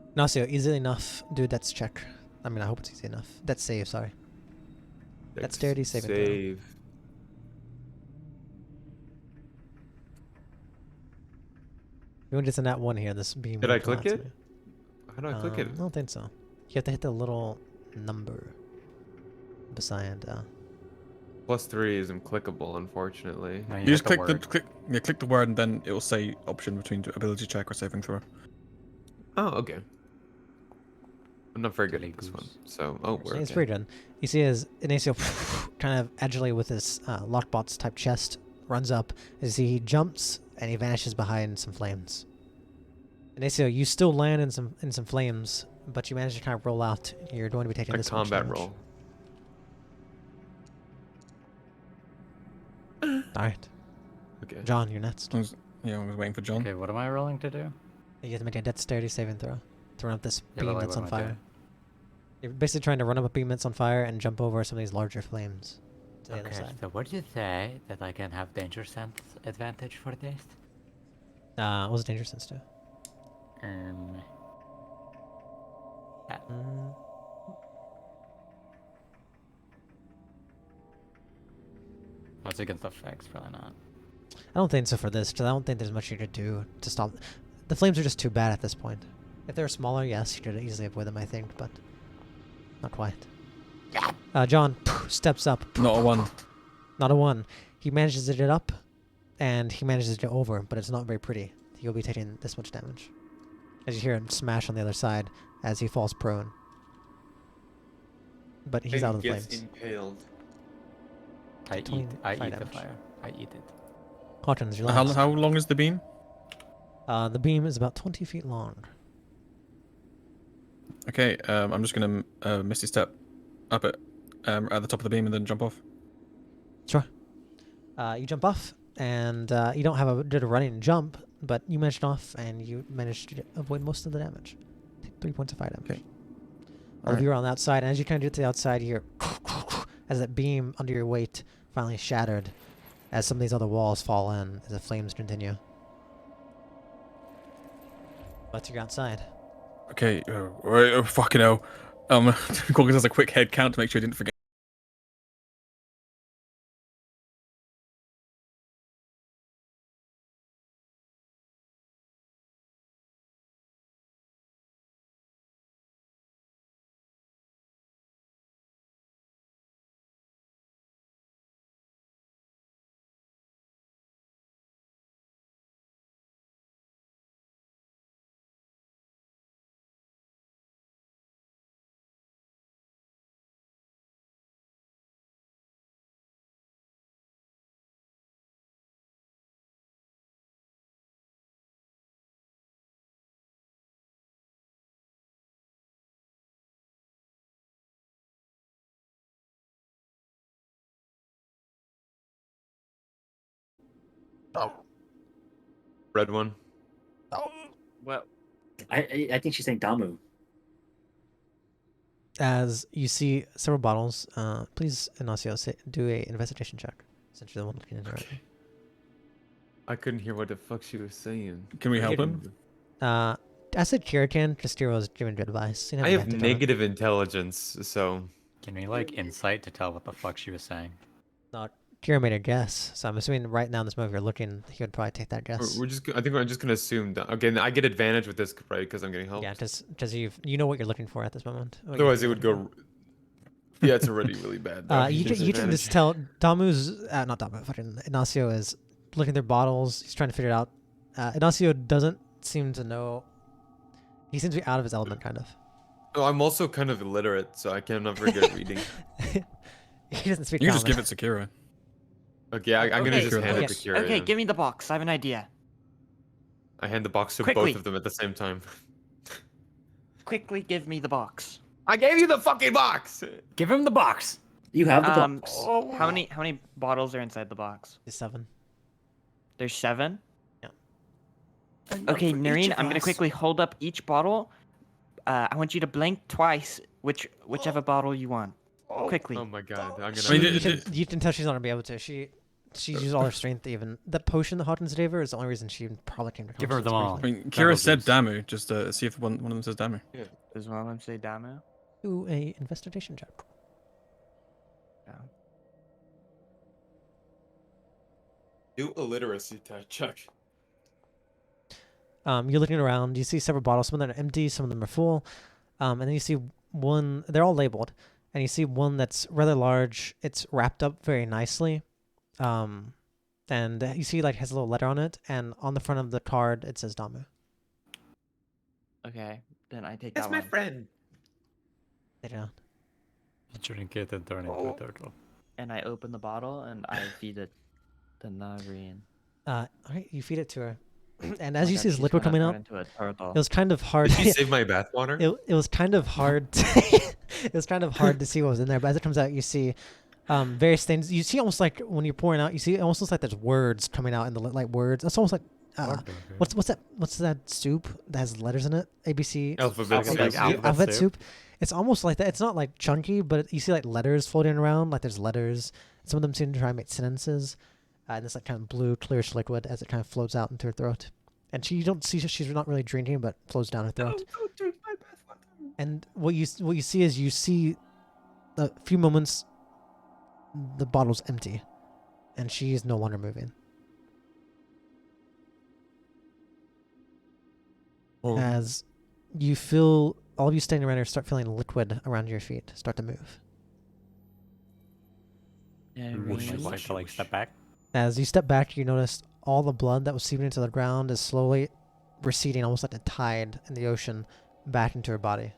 Ignacio, easy enough. Dude, that's check. I mean, I hope it's easy enough. That's save, sorry. Dexterity saving throw. Save. You want to get in that one here, this beam. Did will I come click out to it? you. How do I click it? I don't think so. You have to hit the little number beside. +3 isn't clickable, unfortunately. No, You hit just the click the word, and then it will say option between ability check or saving throw. Oh, okay. I'm not very good Goody at this one, goose. so we're It's okay. pretty good. You see as Ignacio kind of agilely with his lockbox type chest runs up as he jumps and he vanishes behind some flames. Ignacio, you still land in some flames, but you manage to kind of roll out. You're going to be taking A this much combat damage. roll. All right, Okay. John, you're next. I was waiting for John. Okay, what am I rolling to do? You have to make a dexterity saving throw to run up this Yeah, beam but, like, that's what on am I doing? fire. You're basically trying to run up a beam that's on fire and jump over some of these larger flames to the other Okay, side. so would you say that I can have danger sense advantage for this? What was danger sense to? Yeah. What's against effects? Probably not. I don't think so for this, because I don't think there's much you could do to stop. The flames are just too bad at this point. If they were smaller, yes, you could easily avoid them, I think, but not quite. John steps up. Not a one. Not a one. He manages to get up, and he manages to get over, but it's not very pretty. He'll be taking this much damage. As you hear him smash on the other side as he falls prone. But he's out of the flames. Impaled. I eat 25 the damage. fire. I eat it. Hawkins, you're How last. long is the beam? The beam is about 20 feet long. Okay, I'm just gonna misty step up it at the top of the beam and then jump off. Sure. You jump off, and you don't have a good running jump, but you managed off, and you managed to avoid most of the damage. Take 3 points of fire damage. Okay. All of you are on the outside, and as you kind of get to the outside, you hear as that beam under your weight finally shattered, as some of these other walls fall in, as the flames continue. But you're outside. Okay, fucking hell. Gorgas has a quick head count to make sure I didn't forget. Red one. Well, I think she's saying Damu. As you see several bottles, please, Ignacio, do a investigation check, since you're the one looking into it. I couldn't hear what the fuck she was saying. Can we help him? I said Kira can, Justira was giving good advice. You I have advantage on it. negative intelligence, so Can we like insight to tell what the fuck she was saying? Not Kira made a guess, so I'm assuming right now in this movie you're looking, he would probably take that guess. I think we're just gonna assume that. Again, I get advantage with this, right? Because I'm getting help. Yeah, because you know what you're looking for at this moment. what you're Otherwise, it would looking go. Yeah, it's already really bad. for. You can just tell Damu's not Damu, fucking Ignacio is looking at their bottles. He's trying to figure it out. Ignacio doesn't seem to know. He seems to be out of his element, kind of. Oh, I'm also kind of illiterate, so I'm not very good at reading. He doesn't speak. You can just common. give it to Kira. Okay, I'm gonna Okay, just hand it yes. to Kira. Okay, yeah. give me the box. I have an idea. I hand the box to Quickly. both of them at the same time. Quickly give me the box. I gave you the fucking box. Give him the box. You have the box. How many bottles are inside the box? 7. There's 7. Yeah. Okay, for each Noreen, of I'm gonna us. quickly hold up each bottle. I want you to blink twice, whichever bottle you want. Quickly. Oh my god, I'm gonna. I mean, You can tell she's not gonna be able to. She's used all her strength even. That potion that Hawkins gave her is the only reason she probably came to Give her consciousness them all. briefly. I mean, Kira said Double Damu. Just see if one of them says Damu. Does one of them say Damu? Do a investigation check. Yeah. Do a literacy check. You're looking around. You see several bottles. Some of them are empty. Some of them are full. And then you see one. They're all labeled, and you see one that's rather large. It's wrapped up very nicely. And you see like has a little letter on it, and on the front of the card it says Damu. Okay, then I take That's that my one. friend. They don't. Drink it and turn into a turtle. And I open the bottle and I feed it to Noreen. All right, you feed it to her, and as Oh you God, see this she's liquid gonna coming turn out, into a turtle. it was kind of hard. Did you save my bathwater? It was kind of hard. It was kind of hard to see what was in there, but as it comes out, you see various things. You see almost like when you're pouring out, you see it almost looks like there's words coming out in the like words. It's almost like what's that soup that has letters in it? ABC. Alphabet Like soup. alphabet soup. It's almost like that. It's not like chunky, but you see like letters floating around. Like there's letters. Some of them seem to try and make sentences. And it's like kind of blue, clearish liquid as it kind of floats out into her throat. And you don't see she's not really drinking, but flows down her throat. And what you see is you see a few moments the bottle's empty, and she is no longer moving. As you feel all of you standing around her start feeling liquid around your feet start to move. Would you like to like step back? As you step back, you notice all the blood that was seeping into the ground is slowly receding, almost like a tide in the ocean, back into her body.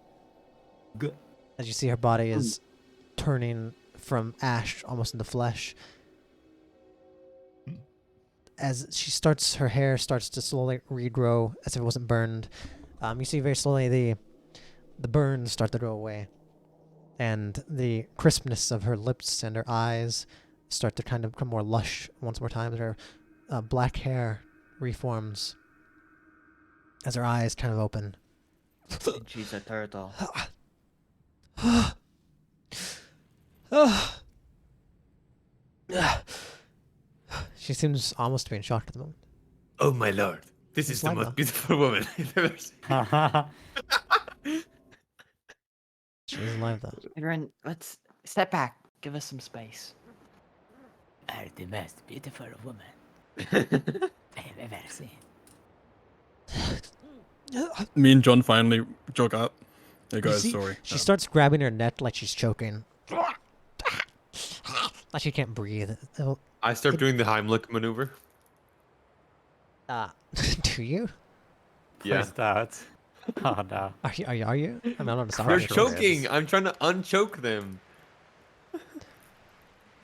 Good. As you see her body is turning from ash almost into flesh. As she starts, her hair starts to slowly regrow as if it wasn't burned. You see very slowly the burns start to go away. And the crispness of her lips and her eyes start to kind of become more lush once more time. Her black hair reforms as her eyes kind of open. And she's a turtle. She seems almost to be in shock at the moment. Oh my lord, this It's is the like most that. beautiful woman I've ever seen. She's alive though. Everyone, let's step back. Give us some space. Are the most beautiful woman I've ever seen. Me and John finally jog up. Hey You guys, see, sorry. She starts grabbing her neck like she's choking. Like she can't breathe. I start doing the Heimlich maneuver. Do you? Yeah. Please don't. Oh no. Are you? Are you? I mean, I'm not They're Crush sorry. your choking. ribs. I'm trying to unchoke them.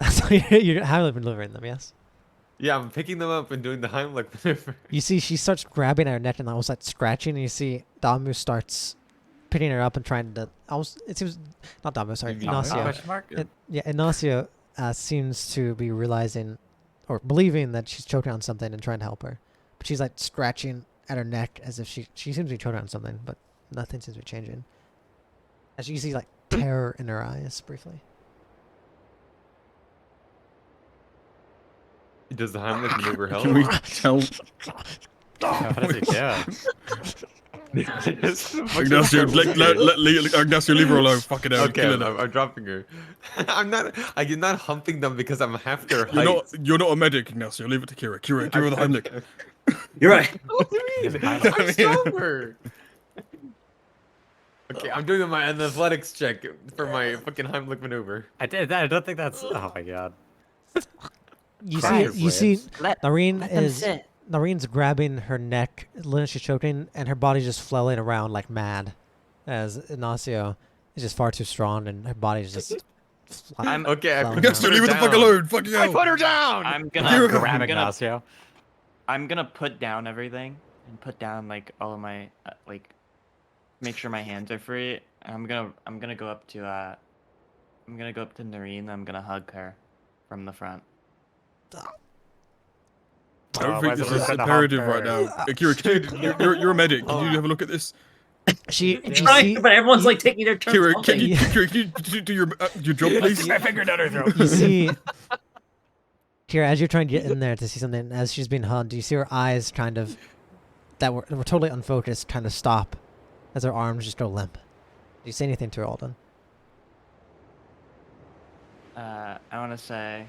So you're how been delivering them, yes? Yeah, I'm picking them up and doing the Heimlich maneuver. You see, she starts grabbing at her neck and almost like scratching, and you see Damu starts picking her up and trying to. Almost, it seems not Damu, sorry, You mean Ignacio. Question mark? Ignacio seems to be realizing or believing that she's choking on something and trying to help her, but she's like scratching at her neck as if she seems to be choking on something, but nothing seems to be changing. As you see, like terror in her eyes briefly. Does the Heimlich maneuver help? Can we tell What does he do? Ignacio, Ignacio, leave her alone. Fucking hell, Okay, killing her. I'm dropping her. I'm not humping them because I'm half their height. You're not a medic, Ignacio. Leave it to Kira. Kira the Heimlich. You're right. What do you mean? I'm stronger. Okay, I'm doing an athletics check for my fucking Heimlich maneuver. I don't think that's. Oh my god. You Crush see, your you see, ribs. Noreen Let them is sit. Noreen's grabbing her neck, Lynn, she's choking, and her body's just flailing around like mad, as Ignacio is just far too strong, and her body's just. I'm- Okay, I flailing put around. Ignacio, leave her the fuck alone. Fucking I hell. put her down. I'm Grab gonna Ignacio. I'm gonna put down everything and put down like all of my like, make sure my hands are free. I'm gonna go up to Noreen. I'm gonna hug her from the front. I don't why think is this everyone is trying to hug imperative right her? now. Kira, you're a medic. Can you have a look at this? She I'm you trying, see but everyone's like taking their turn. Kira, can hugging. you do your job, please? Stick my finger down her throat. you see Kira, as you're trying to get in there to see something, as she's being hugged, you see her eyes kind of that were totally unfocused, kind of stop as her arms just go limp. Do you say anything to her, Alden? I want to say,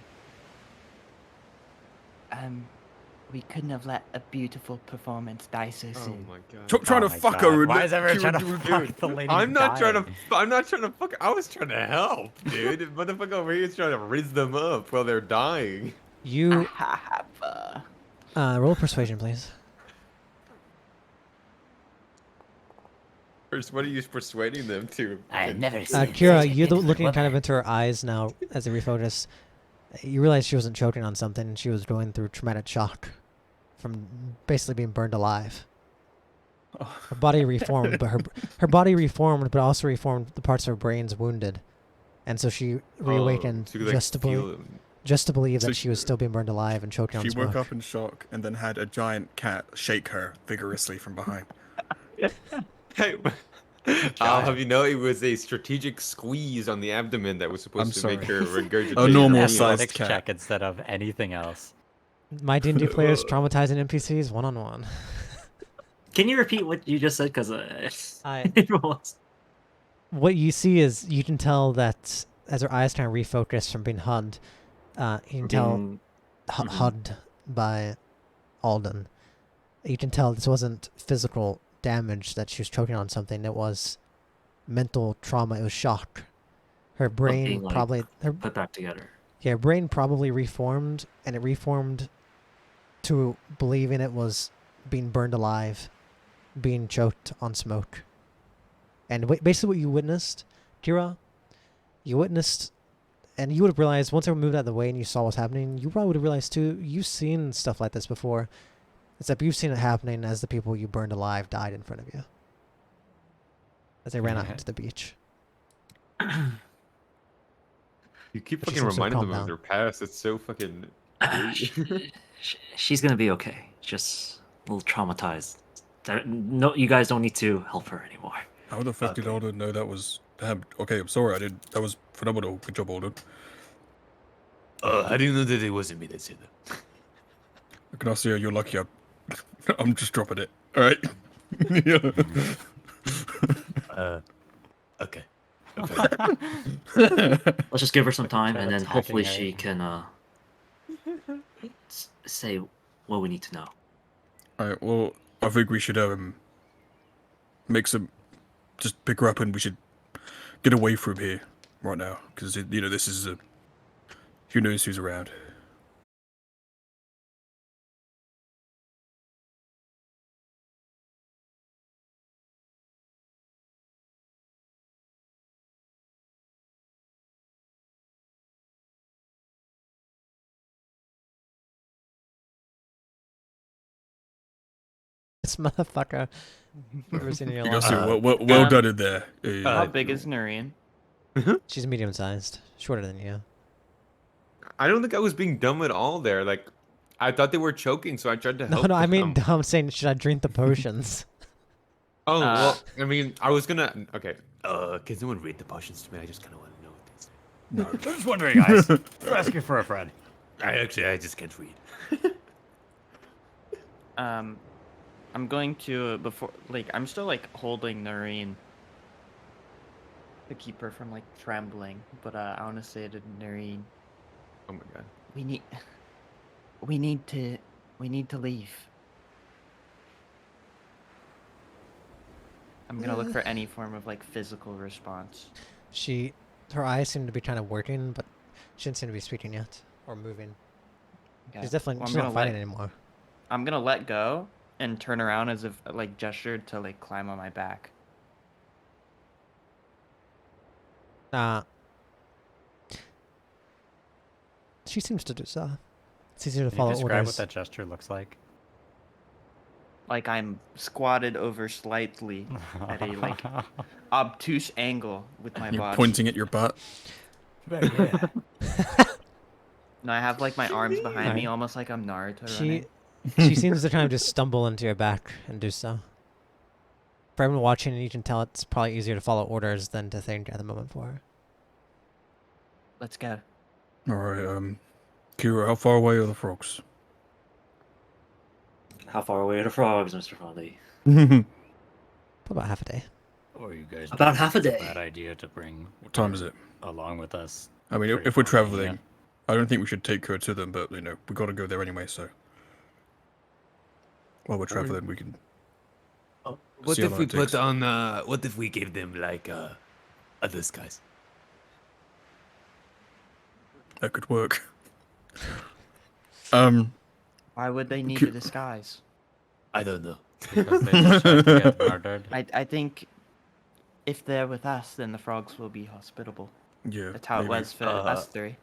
we couldn't have let a beautiful performance die so Oh soon. my god. Stop trying Oh to my fuck God. her. Why is everyone Kira, trying to dude, fuck the lady? I'm not trying to. dying? I'm not trying to fuck. I was trying to help, dude. Motherfucker over here is trying to rizz them up while they're dying. You Uh, roll persuasion, please. First, what are you persuading them to? I Fucking- never seen Kira, such a you're beautiful looking kind of woman. into her eyes now as they refocus. You realize she wasn't choking on something. She was going through traumatic shock from basically being burned alive. Her body reformed, but her body reformed, but also reformed the parts of her brains wounded, and so she reawakened so you, like, just to feel believe, them. So that she was still being burned alive and choking She on smoke. woke up in shock and then had a giant cat shake her vigorously from behind. Hey, I'll have you know it was a strategic squeeze on the abdomen that was supposed I'm to make her sorry. regurgitate. A normal her sized meal. Athletics cat. check instead of anything else. My D&D players traumatizing NPCs one-on-one. Can you repeat what you just said? Because I- it was- What you see is you can tell that as her eyes kind of refocus from being hugged, you can tell being- Mhm. hugged by Alden. You can tell this wasn't physical damage that she was choking on something. It was mental trauma. It was shock. Her brain being, like, probably put back together. her brain probably reformed, and it reformed to believing it was being burned alive, being choked on smoke. And basically what you witnessed, Kira, and you would have realized once everyone moved out of the way and you saw what's happening, you probably would have realized too, you've seen stuff like this before. Except you've seen it happening as the people you burned alive died in front of you. As they ran out into the beach. You keep But she fucking seems to have reminding calmed them of down. their past. It's so fucking. She's gonna be okay. Just a little traumatized. No, you guys don't need to help her anymore. How the fuck did Alden know that was okay, I'm sorry, I did that was phenomenal. Good job, Alden. I didn't know that it wasn't me that said that. Ignacio, you're lucky I'm just dropping it. Alright. Okay. Let's just give her some time, Try and then attacking hopefully her. she can say what we need to know. Alright, well, I think we should make some just pick her up and we should get away from here right now. Because this is who knows who's around. This motherfucker. Never seen in your You life. guys see well done in there. how big is Noreen? She's medium sized. Shorter than you. I don't think I was being dumb at all there. Like, I thought they were choking, so I tried to No, help. no, I mean, them. I'm saying, should I drink the potions? Oh well, I mean, I was gonna. Okay, Can someone read the potions to me? I just kind of want to know what they say. I was wondering, guys. We're asking for a friend. I just can't read. I'm going to I'm still like holding Noreen to keep her from like trembling, but I want to say to Noreen, oh my god. we need to leave. I'm gonna look for any form of like physical response. Her eyes seem to be kind of working, but she didn't seem to be speaking yet or moving. Okay. She's definitely Well, she's not fighting anymore. I'm gonna let go and turn around as if like gestured to like climb on my back. She seems to do so. It's easier to Can you follow describe orders. what that gesture looks like? like I'm squatted over slightly at a like obtuse angle with my You're body. pointing at your butt. Right, yeah. No, I have like my arms behind me, Alright. almost like I'm Naruto She running. she seems to try and just stumble into your back and do so. For everyone watching, you can tell it's probably easier to follow orders than to think at the moment for her. Let's go. All right, Kira, how far away are the frogs? How far away are the frogs, Mr. Fondly? About half a day. Or you guys About don't half a think it's day. bad idea to bring What time is her it? along with us. I mean, pretty if we're far away, traveling, I don't think we should take her to them, but we got to go there anyway. So while we're traveling, we can. What See how if long we it takes. put on? What if we gave them like a disguise? That could work. Why would they need a disguise? I don't know. Because they just have to get murdered. I think if they're with us, then the frogs will be hospitable. Yeah. That's how it maybe. was for us three.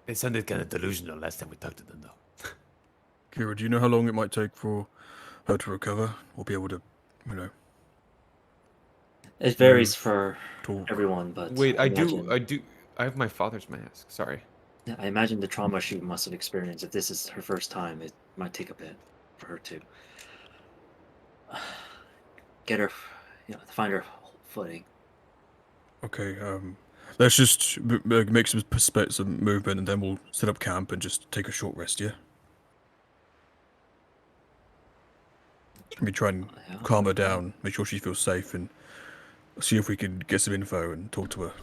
They sounded kind of delusional last time we talked to them, though. Kira, do you know how long it might take for her to recover or be able to, It varies Move, for talk? everyone, but Wait, I imagine, do. I have my father's mask. Sorry. I imagine the trauma she must have experienced. If this is her first time, it might take a bit for her to get her, to find her footing. Okay. Let's just make some movement, and then we'll set up camp and just take a short rest. Yeah. Maybe try and Yeah. calm her down, make sure she feels safe, and see if we can get some info and talk to her.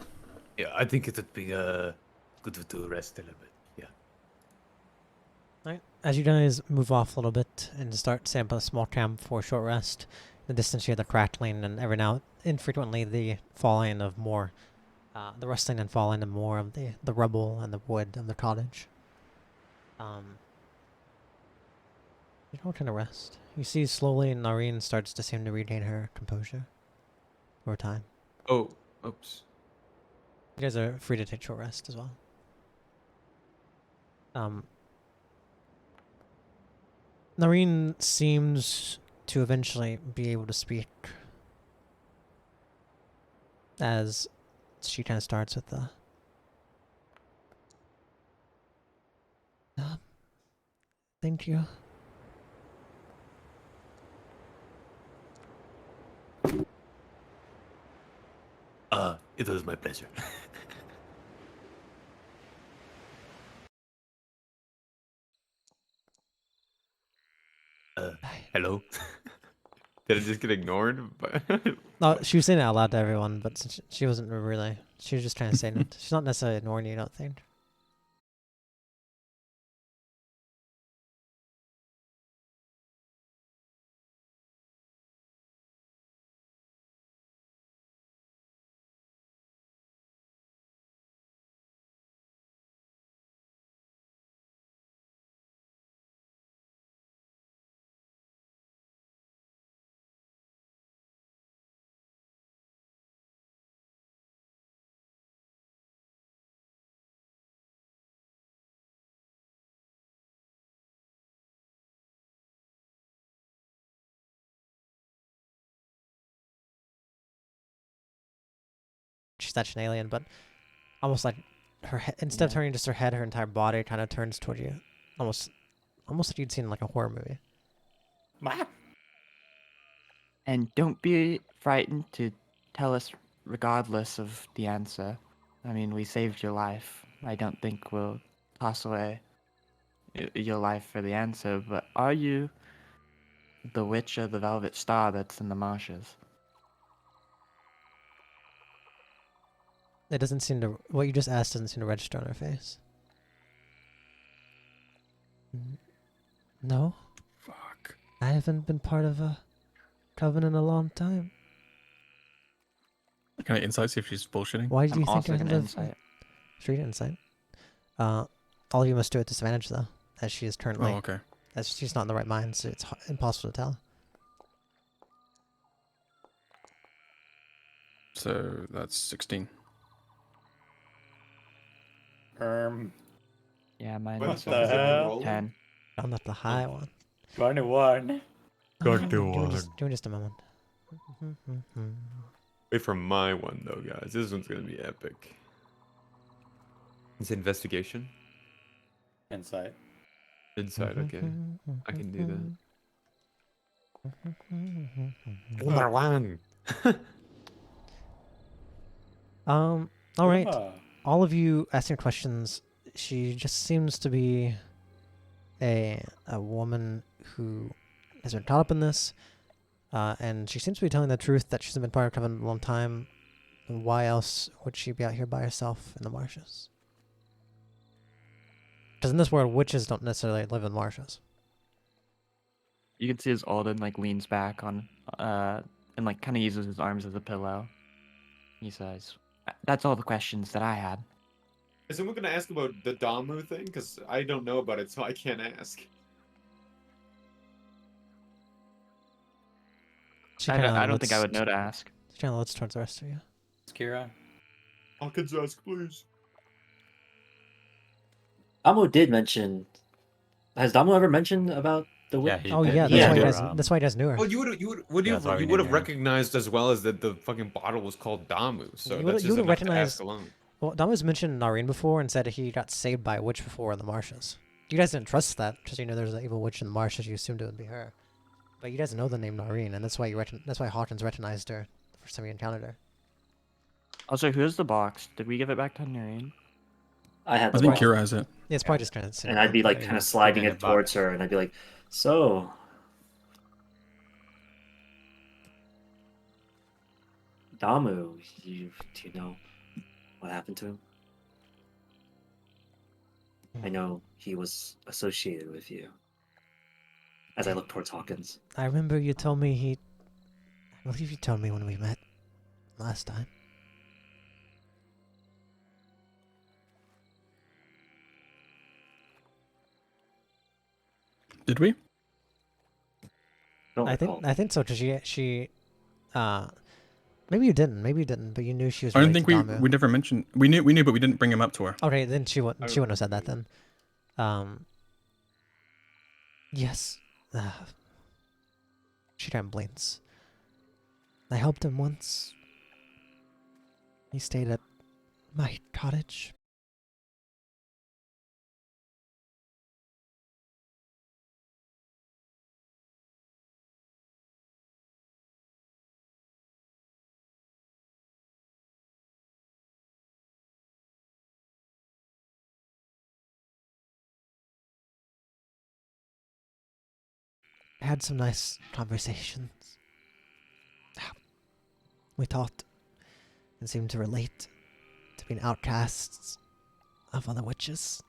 Yeah, I think it would be good to rest a little bit. Yeah. Right. As you guys move off a little bit and start setting up a small camp for a short rest, in the distance you hear the crackling and every now infrequently the falling of more, the rustling and falling of more of the rubble and the wood of the cottage. You don't kind of rest. You see slowly Nareen starts to seem to regain her composure over time. Oh, oops. You guys are free to take short rest as well. Nareen seems to eventually be able to speak as she kind of starts with the thank you. It was my pleasure. Hello. Did I just get ignored? No, she was saying it out loud to everyone, but since she wasn't really. She was just kind of saying it. She's not necessarily ignoring you, I don't think. She's such an alien, but almost like her head, instead of turning just her head, her entire body kind of turns toward you. Almost like you'd seen in like a horror movie. And don't be frightened to tell us regardless of the answer. I mean, we saved your life. I don't think we'll toss away your life for the answer, but are you the witch of the Velvet Star that's in the marshes? It doesn't seem to. What you just asked doesn't seem to register on her face. No, Fuck. I haven't been part of a coven in a long time. Can I insight see if she's bullshitting? Why do I'm you think also I an would have insight. street insight? All of you must do at disadvantage though, as she is currently. Oh, okay. As she's not in the right mind, so it's impossible to tell. So that's 16. Yeah, mine What is the hell? 10. I'm not the high one. 21. Give me just a moment. Wait for my one though, guys. This one's gonna be epic. It's investigation. Insight. Inside, okay. I can do that. Number one. All right. Ah. All of you asking questions. She just seems to be a woman who has been caught up in this, and she seems to be telling the truth that she's been part of Coven a long time. And why else would she be out here by herself in the marshes? Because in this world, witches don't necessarily live in marshes. You can see as Alden like leans back on and like kind of uses his arms as a pillow. He says, "That's all the questions that I had." Is someone gonna ask about the Damu thing? Because I don't know about it, so I can't ask. She I kinda don't think I looks- would know to ask. She kind of looks towards the rest of you. Kira. I could ask, please. Damu did mention. Has Damu ever mentioned about the witch? Yeah, he Oh did. yeah, He that's Yeah. why you did, guys. That's why you guys knew her. Well, you would Yeah, that's why we you would need have her. recognized as well as that the fucking bottle was called Damu. So You that's would just have enough to recognized. ask alone. Well, Damu's mentioned Nareen before and said he got saved by a witch before in the marshes. You guys didn't trust that because you know there's an evil witch in the marshes. You assumed it would be her, but you guys know the name Nareen, and that's why that's why Hawkins recognized her the first time you encountered her. Also, who's the box? Did we give it back to Noreen? I had I the think ball, Kira has it. Yeah, it's probably just kind of. and I'd be like Yeah, kind of he's sliding giving it it back. towards her, and I'd be like, "So, Damu, do you know what happened to him? I know he was associated with you." As I look towards Hawkins. I remember you told me he. I believe you told me when we met last time. Did we? Don't I recall. think so. Cause maybe you didn't, but you knew she was. I don't related think to Damu. we never mentioned. We knew, but we didn't bring him up to her. Okay, then she wouldn't have said that then. Yes. She kind of blinks. I helped him once. He stayed at my cottage. I had some nice conversations. We talked and seemed to relate to being outcasts of other witches.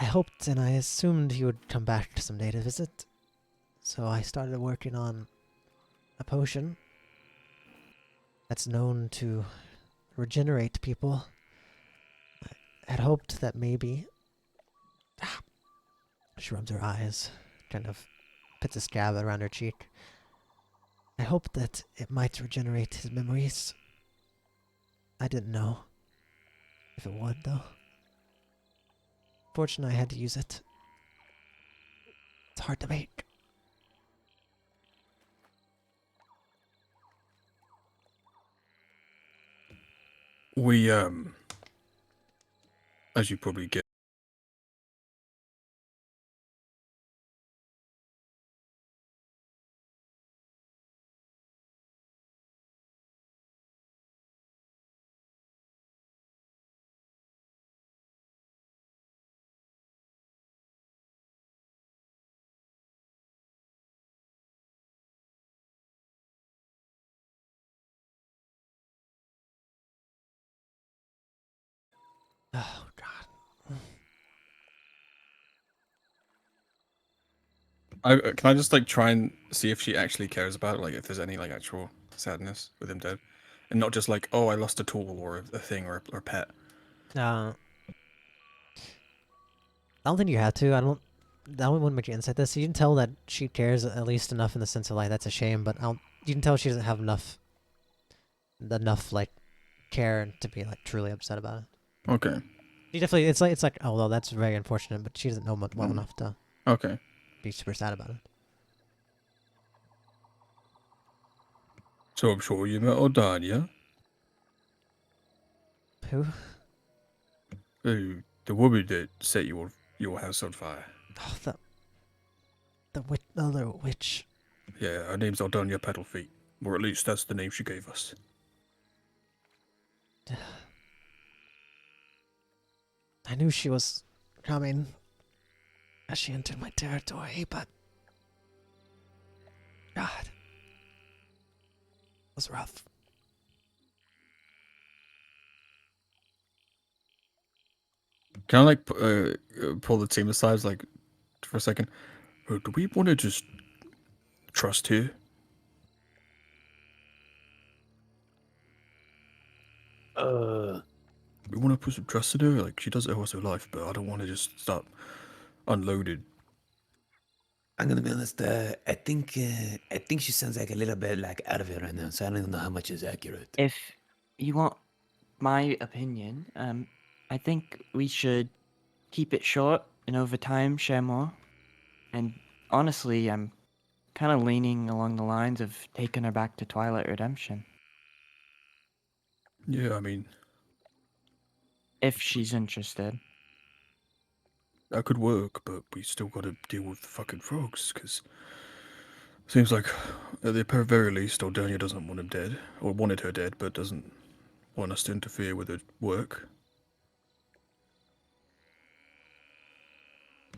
I hoped and I assumed he would come back someday to visit, so I started working on a potion that's known to regenerate people. I had hoped that maybe... She rubs her eyes, kind of puts a scab around her cheek. I hoped that it might regenerate his memories. I didn't know if it would, though. Fortunately, I had to use it. It's hard to make. We as you probably get. Oh, God. Can I just like try and see if she actually cares about it, like if there's any like actual sadness with him dead, and not just like, oh, I lost a tool or a thing or a pet. I don't think you have to. That wouldn't make you insight this. You can tell that she cares at least enough in the sense of like that's a shame, but you can tell she doesn't have enough like care to be like truly upset about it. Okay. She definitely it's like oh well that's very unfortunate, but she doesn't know well enough to. Okay. be super sad about it. So I'm sure you met Ordania. Who? The woman that set your house on fire. Oh, the other witch. Yeah, her name's Aldania Petalfeet. Or at least that's the name she gave us. I knew she was coming as she entered my territory, but God, it was rough. Can I like pull the team aside, like, for a second? Do we want to just trust her? We want to put some trust in her. Like, she does owe us her life, but I don't want to just start unloaded. I'm gonna be honest. I think she sounds like a little bit like out of it right now. So I don't know how much is accurate. If you want my opinion, I think we should keep it short and over time share more. And honestly, I'm kind of leaning along the lines of taking her back to Twilight Redemption. Yeah, I mean, If she's interested. that could work, but we still got to deal with the fucking frogs, because seems like, at the very least, Aldania doesn't want him dead, or wanted her dead, but doesn't want us to interfere with her work.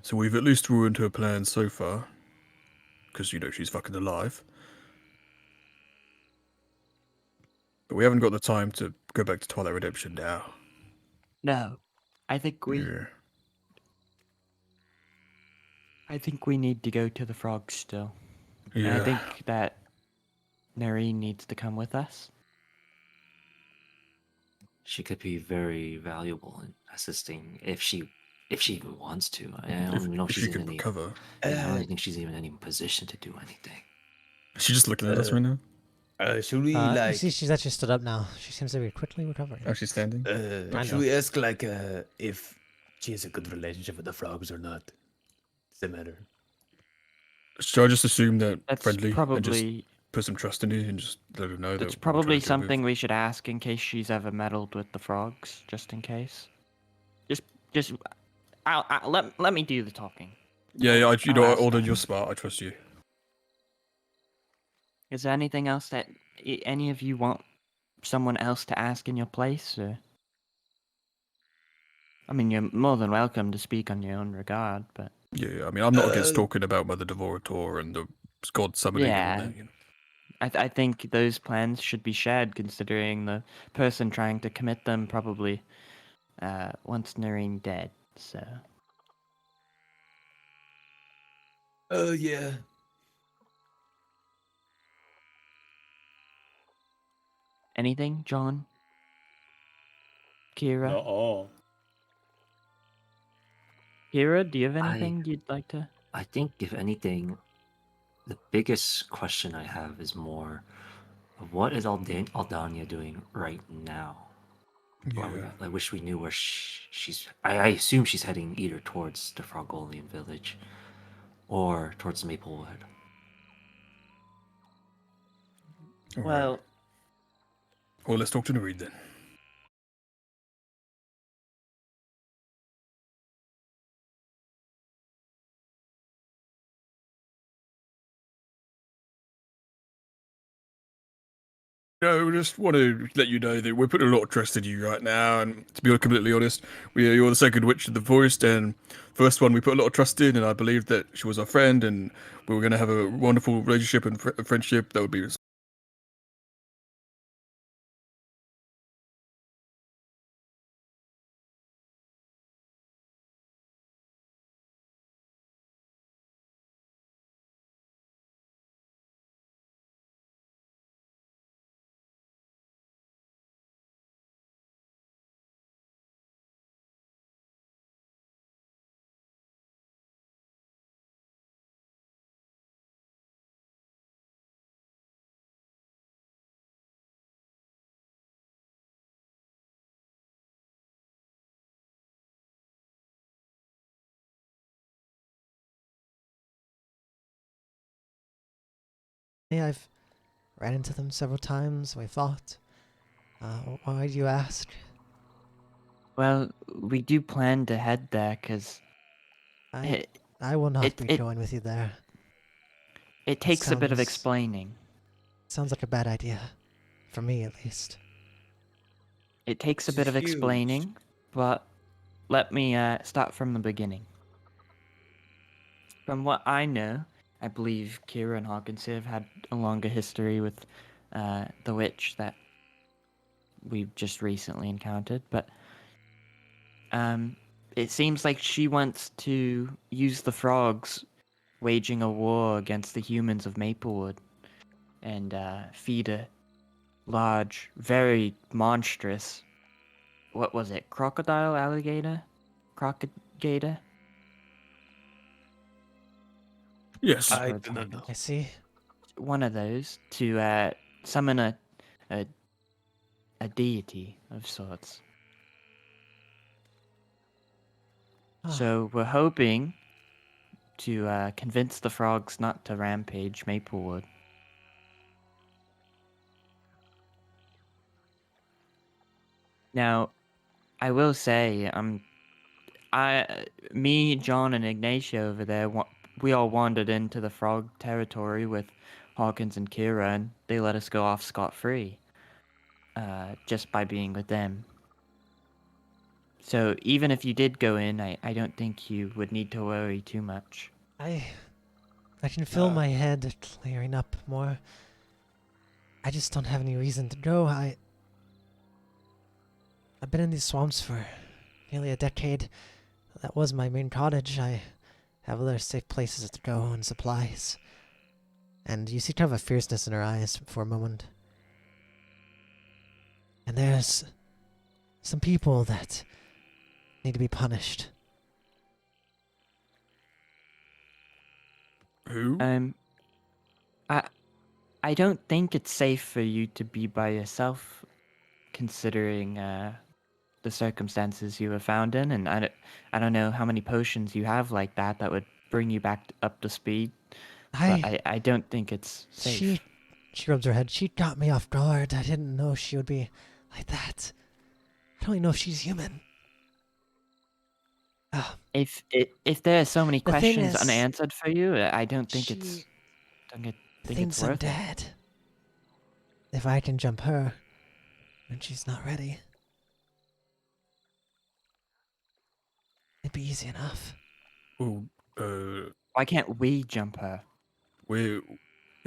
So we've at least ruined her plans so far, because, she's fucking alive. But we haven't got the time to go back to Twilight Redemption now. No, I think we Yeah. need to go to the frogs still. And I Yeah. think that Nareen needs to come with us. She could be very valuable in assisting if she even wants to. I don't even know if If she's she in can any. recover. Yeah, I don't even think she's even in any position to do anything. Is she just looking at us right now? Should we You see, she's actually stood up now. She seems to be quickly recovering. Oh, she's standing? Kind should of. we ask like if she has a good relationship with the frogs or not? Does it matter? Should I just assume that That's friendly and just probably put some trust in her and just let her know that's that we're trying probably to deal with- something we should ask in case she's ever meddled with the frogs, just in case. Just, let me do the talking. Yeah, I'll ask although her. you're smart, I trust you. Is there anything else that any of you want someone else to ask in your place? Or... I mean, you're more than welcome to speak on your own regard, but... Yeah, I mean, I'm not against talking about Mother Devorator and the god summoning and all Yeah, that. I think those plans should be shared, considering the person trying to commit them probably wants Nareen dead, so... Yeah. Anything, John? Kira? Not all. Kira, do you have anything you'd like to... I think if anything, the biggest question I have is more of what is Aldania doing right now? Yeah. I wish we knew where she's. I assume she's heading either towards the Frogolian village or towards Maplewood. All right. Well, Well, let's talk to Nareed then. No, we just want to let you know that we're putting a lot of trust in you right now, and to be completely honest, you're the second witch of the forest, and first one we put a lot of trust in, and I believed that she was our friend, and we were going to have a wonderful relationship and friendship that would be Yeah, I've ran into them several times. We fought. Why do you ask? Well, we do plan to head there because I it, I will not it, be it, going with you there. it takes a bit of Sounds- explaining. Sounds like a bad idea, for me at least. It takes a It's bit of huge. explaining, but let me start from the beginning. From what I know, I believe Kira and Hawkins have had a longer history with the witch that we've just recently encountered, but it seems like she wants to use the frogs waging a war against the humans of Maplewood and feed a large, very monstrous, what was it, crocodile, alligator? Crocodgator? Yes. I Words do not on know. I see. one of those to summon a deity of sorts. Ah, So we're hoping to convince the frogs not to rampage Maplewood. Now, I will say, me, John, and Ignacio over there, we all wandered into the frog territory with Hawkins and Kira, and they let us go off scot-free, just by being with them. So even if you did go in, I don't think you would need to worry too much. I can feel Uh, my head clearing up more. I just don't have any reason to go. I've been in these swamps for nearly a decade. That was my main cottage. I have other safe places to go and supplies. And you see kind of a fierceness in her eyes for a moment. And there's some people that need to be punished. Who? I don't think it's safe for you to be by yourself, considering the circumstances you were found in, and I don't know how many potions you have like that that would bring you back up to speed, but I don't think it's safe. She rubs her head. She got me off guard. I didn't know she would be like that. I don't even know if she's human. If there are so many The thing questions is, unanswered for you, I don't think she think it's thinks I'm worth it. dead. If I can jump her when she's not ready, it'd be easy enough. Well, Why can't we jump her? it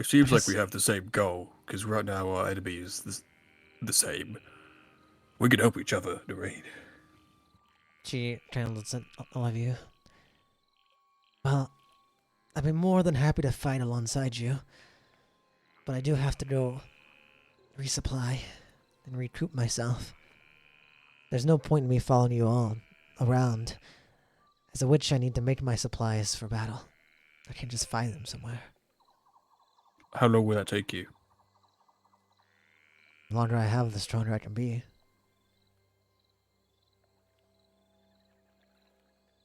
seems like we Because- have the same goal, because right now our enemy is the same. We can help each other, Doreen. She kind of looks at all of you. Well, I'd be more than happy to fight alongside you. But I do have to go resupply and recoup myself. There's no point in me following you all around. As a witch, I need to make my supplies for battle. I can't just find them somewhere. How long will that take you? The longer I have, the stronger I can be.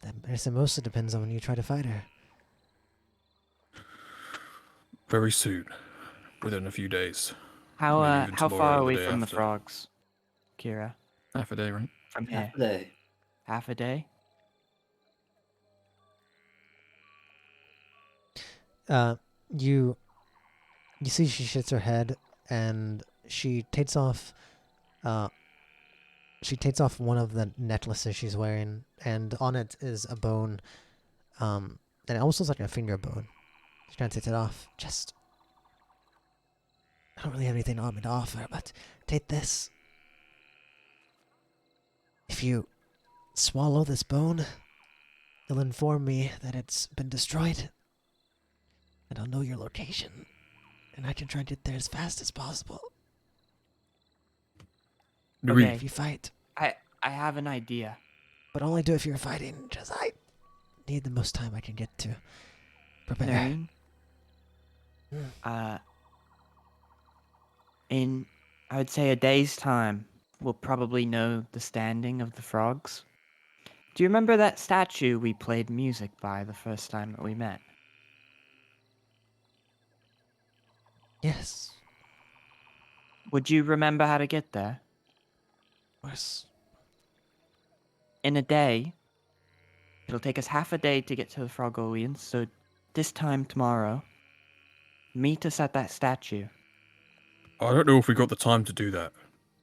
That I guess it mostly depends on when you try to fight her. Very soon. Within a few days. How Maybe even how tomorrow far or the away day from the after. frogs, Kira? Half a day, right? From here, Half a day. half a day. You see she shakes her head and she takes off one of the necklaces she's wearing, and on it is a bone, and it almost looks like a finger bone. She kind of takes it off. Just, I don't really have anything on me to offer, but take this. If you swallow this bone, it'll inform me that it's been destroyed, and I'll know your location, and I can try and get there as fast as possible. Doreen, Okay. If you fight, I have an idea. but only do it if you're fighting, because I need the most time I can get to prepare. Noreen, Hmm. in I would say a day's time, we'll probably know the standing of the frogs. Do you remember that statue we played music by the first time that we met? Yes. Would you remember how to get there? Of course. In a day. It'll take us half a day to get to the Frogolians, so this time tomorrow, meet us at that statue. I don't know if we got the time to do that.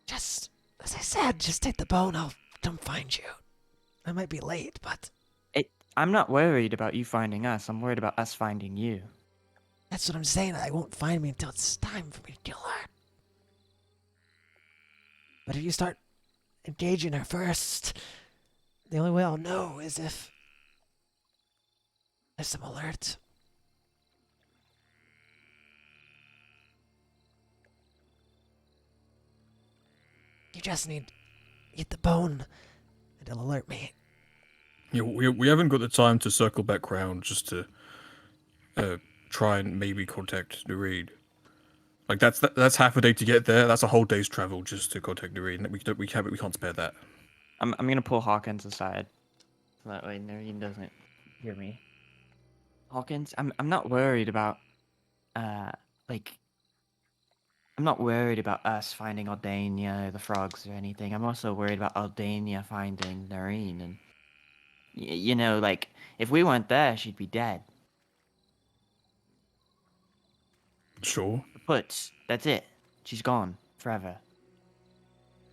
Just, as I said, just take the bone. I'll come find you. I might be late, but I'm not worried about you finding us. I'm worried about us finding you. that's what I'm saying. I won't find me until it's time for me to kill her. But if you start engaging her first, the only way I'll know is if there's some alert. You just need to get the bone, and it'll alert me. Yeah, we haven't got the time to circle back round just to try and maybe contact Nareed. Like that's half a day to get there. That's a whole day's travel just to contact Nareed. We can't spare that. I'm gonna pull Hawkins aside, so that way Noreen doesn't hear me. Hawkins, I'm not worried about like I'm not worried about us finding Aldania or the frogs or anything. I'm also worried about Aldania finding Noreen, and you know, like if we weren't there, she'd be dead. Sure. But that's it. She's gone forever.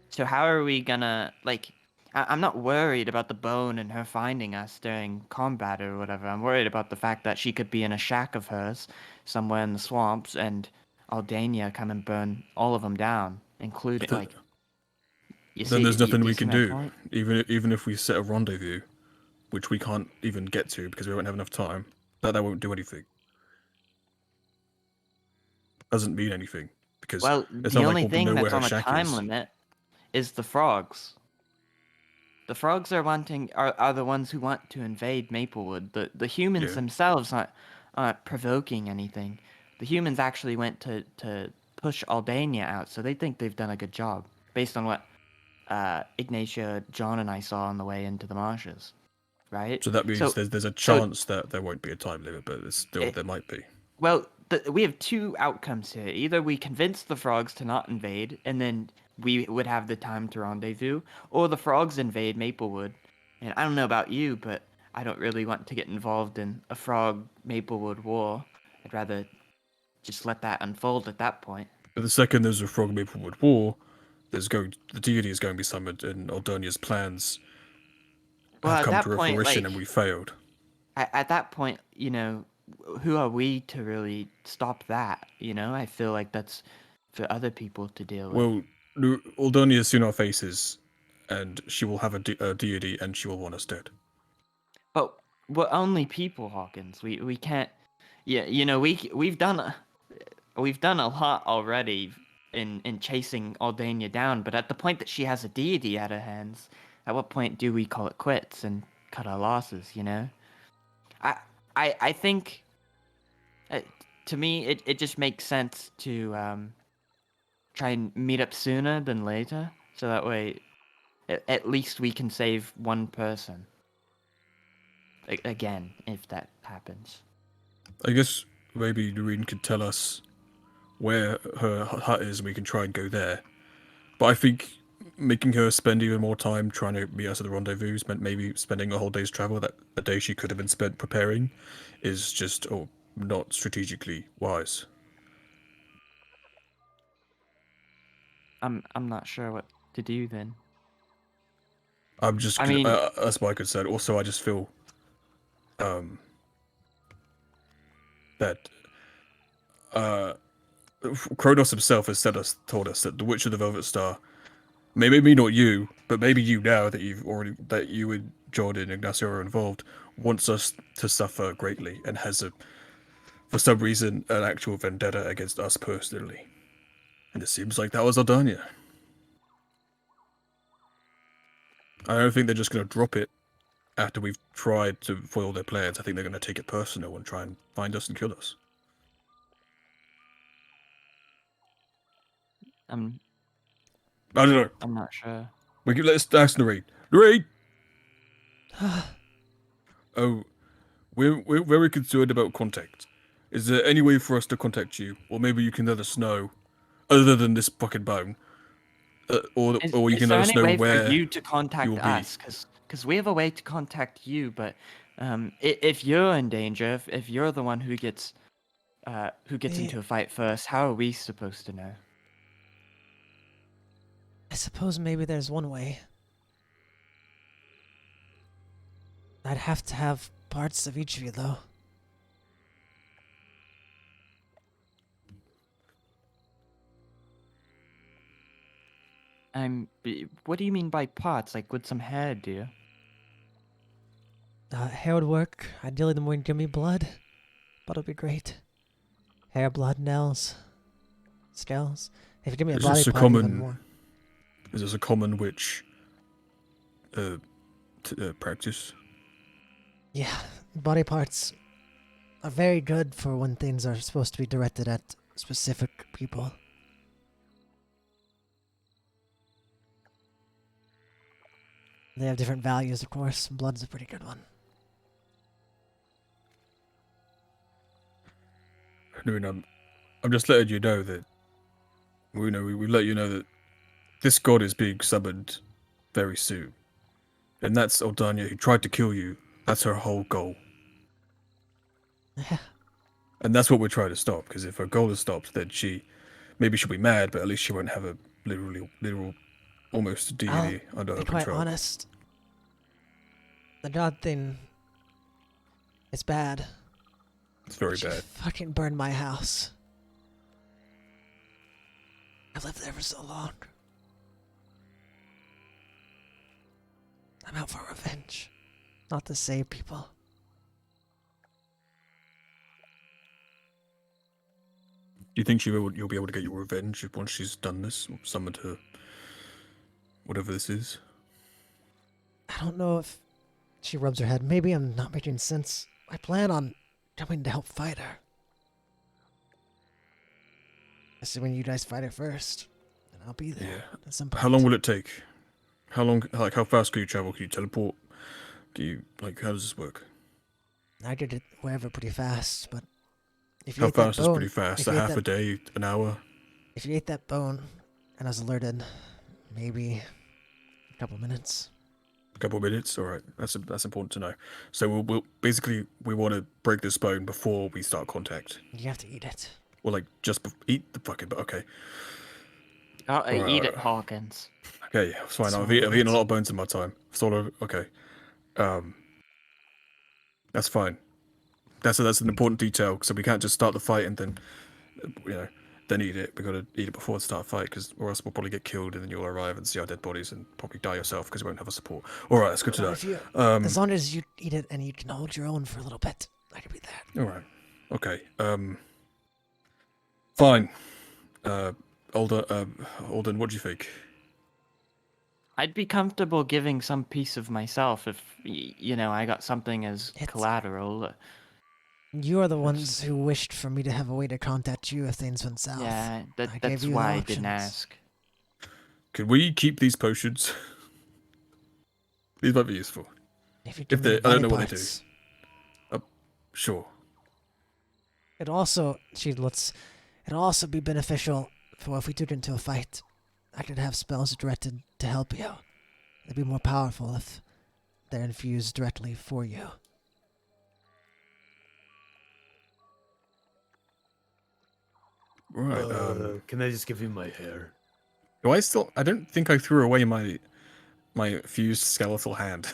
So how are we gonna like? I'm not worried about the bone and her finding us during combat or whatever. I'm worried about the fact that she could be in a shack of hers somewhere in the swamps and Aldania come and burn all of them down, including like. You Then see, there's nothing you we see can my do. point? Even if we set a rendezvous, which we can't even get to because we won't have enough time. That won't do anything. Doesn't mean anything because Well, it's the not like only we'll thing know where that's her on a shack time is. limit is the frogs. The frogs are the ones who want to invade Maplewood. The humans Yeah. themselves aren't provoking anything. The humans actually went to push Aldania out, so they think they've done a good job based on what Ignatia, John, and I saw on the way into the marshes, right? So that means there's a so chance that there won't be a time limit, but it's still there might be. Well, we have two outcomes here. Either we convince the frogs to not invade, and then we would have the time to rendezvous, or the frogs invade Maplewood. And I don't know about you, but I don't really want to get involved in a frog Maplewood war. I'd rather just let that unfold at that point. But the second there's a Frog Maplewood War, the deity is going to be summoned, and Aldonia's plans Well, have at come that to point, fruition, like, and we failed. at that point, you know, who are we to really stop that? You know, I feel like that's for other people to deal with. Well, Aldonia has seen our faces, and she will have a deity, and she will want us dead. But we're only people, Hawkins. We can't. Yeah, you know, we've done a lot already in chasing Aldania down. But at the point that she has a deity at her hands, at what point do we call it quits and cut our losses? You know, I think. To me, it just makes sense to try and meet up sooner than later, so that way, at least we can save one person. Again, if that happens. I guess maybe Noreen could tell us where her hut is, and we can try and go there. But I think making her spend even more time trying to meet us at the rendezvous, meant maybe spending a whole day's travel that a day she could have been spent preparing, is just not strategically wise. I'm not sure what to do then. I'm just. I mean, that's my concern. Also, I just feel that Kronos himself has told us that the Witch of the Velvet Star, maybe not you, but maybe you now that you and John and Ignacio are involved, wants us to suffer greatly and has for some reason an actual vendetta against us personally. And it seems like that was Aldania. I don't think they're just going to drop it after we've tried to foil their plans. I think they're going to take it personal and try and find us and kill us. I don't know. I'm not sure. Let's ask Noreen. Noreen! Oh, we're very concerned about contact. Is there any way for us to contact you, or maybe you can let us know, other than this fucking bone, or you Is can there let us any know way for where you to contact you'll be. us? Because we have a way to contact you, but if you're in danger, if you're the one who gets into a fight first, how are we supposed to know? I suppose maybe there's one way. I'd have to have parts of each of you, though. What do you mean by parts? Like with some hair, do you? Hair would work. Ideally, the more you give me blood, but it'll be great. Hair, blood, nails, scales. If you give me a Is body this a part, even common- more. Is this a common witch practice? Yeah, body parts are very good for when things are supposed to be directed at specific people. They have different values, of course. Blood's a pretty good one. I mean, I'm just letting you know that we let you know that this god is being summoned very soon, and that's Aldania who tried to kill you. That's her whole goal, Yeah. and that's what we're trying to stop. Because if her goal is stopped, then maybe she'll be mad, but at least she won't have a literal, almost deity under To her be quite control. honest, the god thing, it's bad. It's very She bad. fucking burned my house. I've lived there for so long. I'm out for revenge, not to save people. Do you think you'll be able to get your revenge once she's done this, or summoned her, whatever this is? I don't know if she rubs her head. Maybe I'm not making sense. I plan on coming to help fight her. Assuming you guys fight her first, then I'll be there Yeah. at some point. How long will it take? How long? Like, how fast can you travel? Can you teleport? How does this work? I could get wherever pretty fast, but if you How ate that fast is bone, pretty fast? if A you ate half a that- day, an hour? If you ate that bone and I was alerted, maybe a couple minutes. A couple of minutes. All right, that's important to know. So we'll basically we want to break this bone before we start contact. You have to eat it. Or like just eat the fucking. But okay, Eat it, Hawkins. okay, it's fine. I've Swallow eaten a it. lot of bones in my time. Sort of. Okay, that's fine. That's an important detail. So we can't just start the fight and then, then eat it. We gotta eat it before the start fight, or else we'll probably get killed, and then you'll arrive and see our dead bodies and probably die yourself because you won't have a support. All right, that's good to know. If you, as long as you eat it and you can hold your own for a little bit, I could be there. All right. Okay. Fine. Alden, what do you think? I'd be comfortable giving some piece of myself if I got something as It's- collateral. You are the ones who wished for me to have a way to contact you if things went south. Yeah, I gave that's you the why I didn't options. ask. Could we keep these potions? These might be useful. If you If give me they- the I don't body know what they do. parts. Sure. It'll also be beneficial for if we took into a fight. I could have spells directed to help you. They'd be more powerful if they're infused directly for you. Right. Can I just give you my hair? I don't think I threw away my fused skeletal hand.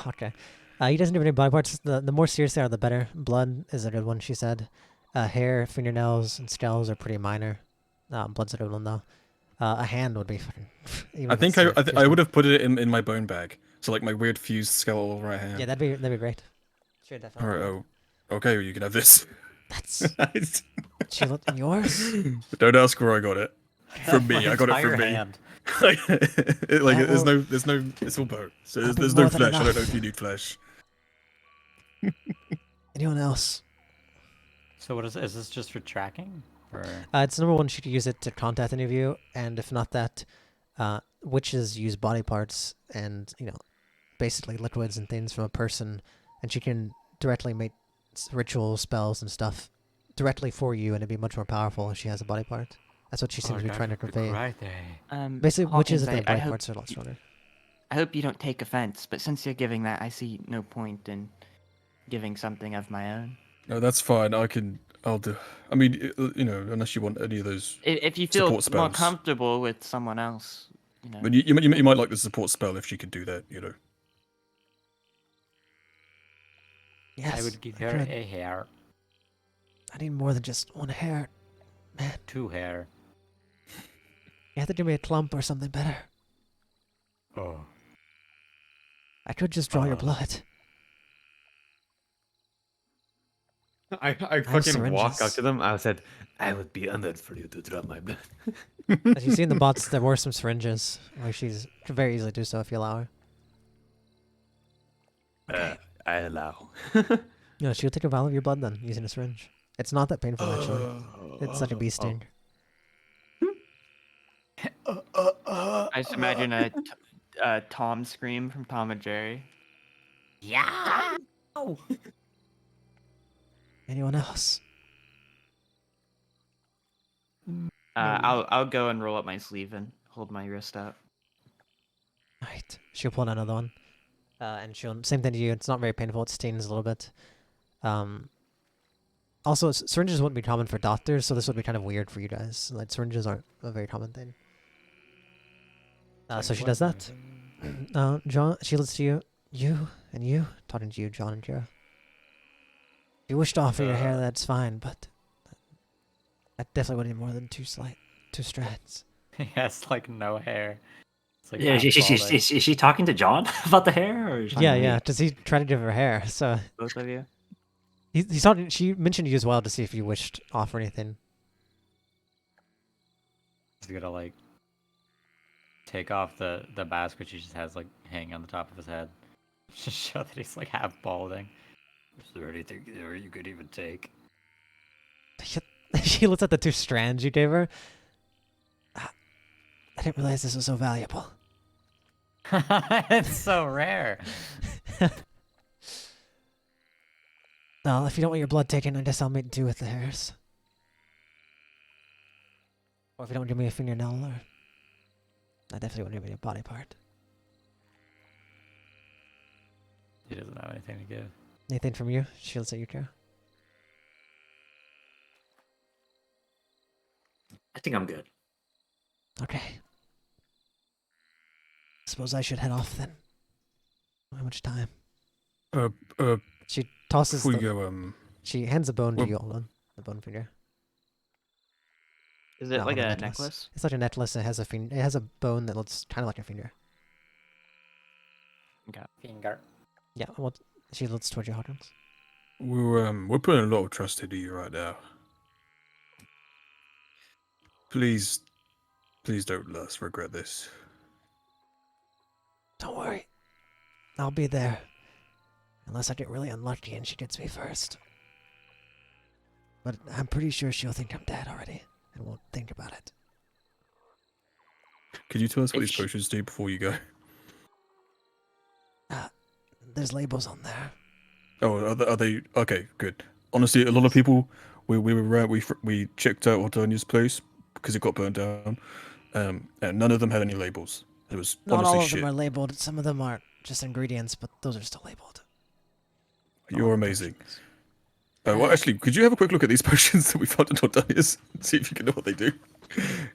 Okay. He doesn't have any body parts. The more serious they are, the better. Blood is a good one, she said. Hair, fingernails, and scales are pretty minor. Blood's a good one, though. A hand would be fucking... even I if think it's I would have put it in my bone bag. So like my weird fused skeletal right hand. Yeah, that'd be great. Sure, All definitely. right. Oh, okay. Well, you can have this. That's... She looked yours? Don't ask where I got it. From me. I got it from Entire me. hand. There's no. It's all bone. So That'll be there's no more than flesh. I don't know enough. if you need flesh. Anyone else? So what is this just for tracking? Or It's number one, she could use it to contact any of you, and if not that, witches use body parts and, basically liquids and things from a person, and she can directly make ritual spells and stuff directly for you, and it'd be much more powerful if she has a body part. That's what she seems to be trying to convey. Basically, witches, Hawkins, if they have I body hope parts, are a lot stronger. I hope you don't take offense, but since you're giving that, I see no point in giving something of my own. No, that's fine. I'll do. I mean, you know, unless you want any of those If you feel support more spells. comfortable with someone else, you know. I mean, you might like the support spell if she could do that. You know. Yes, I would give I her could. a hair, I need more than just one hair. Man, 2 hair. you have to give me a clump or something better. Oh. I could just draw your blood. I have fucking walk up syringes. to them. I said, I would be honored for you to drop my blood. As you see in the bots, there were some syringes. Like she's could very easily do so if you allow her. Okay. I allow. No, she'll take a vial of your blood then, using a syringe. It's not that painful, actually. It's such a bee sting. I just imagine a Tom scream from Tom and Jerry. Yeah. Anyone else? I'll go and roll up my sleeve and hold my wrist up. Right. She'll pull out another one. And she'll, same thing to you. It's not very painful. It stings a little bit. Also, syringes wouldn't be common for doctors, so this would be kind of weird for you guys. Like, syringes aren't a very common thing. So she does that. John, she looks to you, talking to you, John and Kira. If you wish to offer your hair, that's fine, but I definitely would need more than two strands. He has like no hair. It's like Yeah, half balding. is she talking to John about the hair, or is she talking Yeah, to me? yeah. Does he try to give her hair? So Both of you. he's talking. She mentioned you as well to see if you wished to offer anything. He's gonna like take off the mask which he just has like hanging on the top of his head. Just show that he's like half balding. Is there anything there you could even take? She looks at the two strands you gave her. I didn't realize this was so valuable. It's so rare. Well, if you don't want your blood taken, I guess I'll make do with the hairs. Or if you don't give me a fingernail, or I definitely won't give me a body part. He doesn't have anything to give. Anything from you? She looks at you, Kara. I think I'm good. Okay. Suppose I should head off then. How much time? She tosses Before the... you go, She hands a bone to well- you, Alden. The bone finger. Is it No, like not a necklace. necklace? It's like a necklace. It has a it has a bone that looks kind of like a finger. Okay. Finger. Yeah. Well, she looks towards you, Hawkins. we're putting a lot of trust into you right now. Please don't let us regret this. Don't worry. I'll be there. Unless I get really unlucky and she gets me first. But I'm pretty sure she'll think I'm dead already and won't think about it. Could you tell us what If these she- potions do before you go? There's labels on there. Oh, are they okay? Good. Honestly, a lot of people we checked out Ordonia's place because it got burned down, and none of them had any labels. It was Not honestly all of shit. them are labeled. Some of them are just ingredients, but those are still labeled. You're amazing. Well, actually, could you have a quick look at these potions that we found in Ordonia's and see if you can know what they do?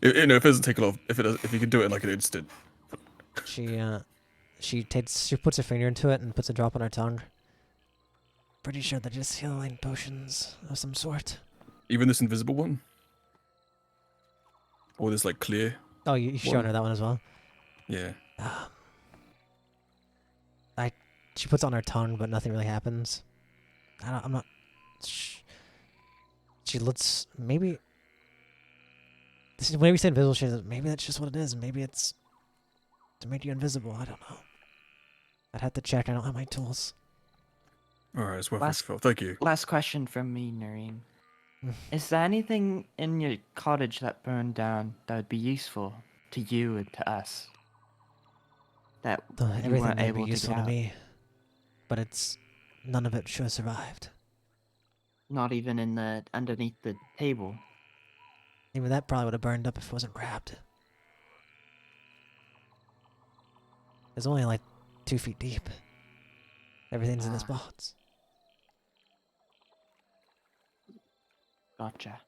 You know, if it doesn't take a lot, if you can do it in like an instant. She puts her finger into it and puts a drop on her tongue. Pretty sure they're just healing potions of some sort. Even this invisible one, or this like clear. Oh, you've shown her that one as well. Yeah. She puts it on her tongue, but nothing really happens. I'm not. She looks maybe. Whenever you say invisible, she says maybe that's just what it is. Maybe it's to make you invisible. I don't know. I'd have to check. I don't have my tools. All right, it's worth Last- it. Thank you. Last question from me, Nareem. Is there anything in your cottage that burned down that would be useful to you and to us? That you Everything weren't may able be to useful get to out? me, but none of it should have survived. Not even in the underneath the table. Even that probably would have burned up if it wasn't wrapped. It's only like 2 feet deep. Everything's in the Ah. spots. Gotcha.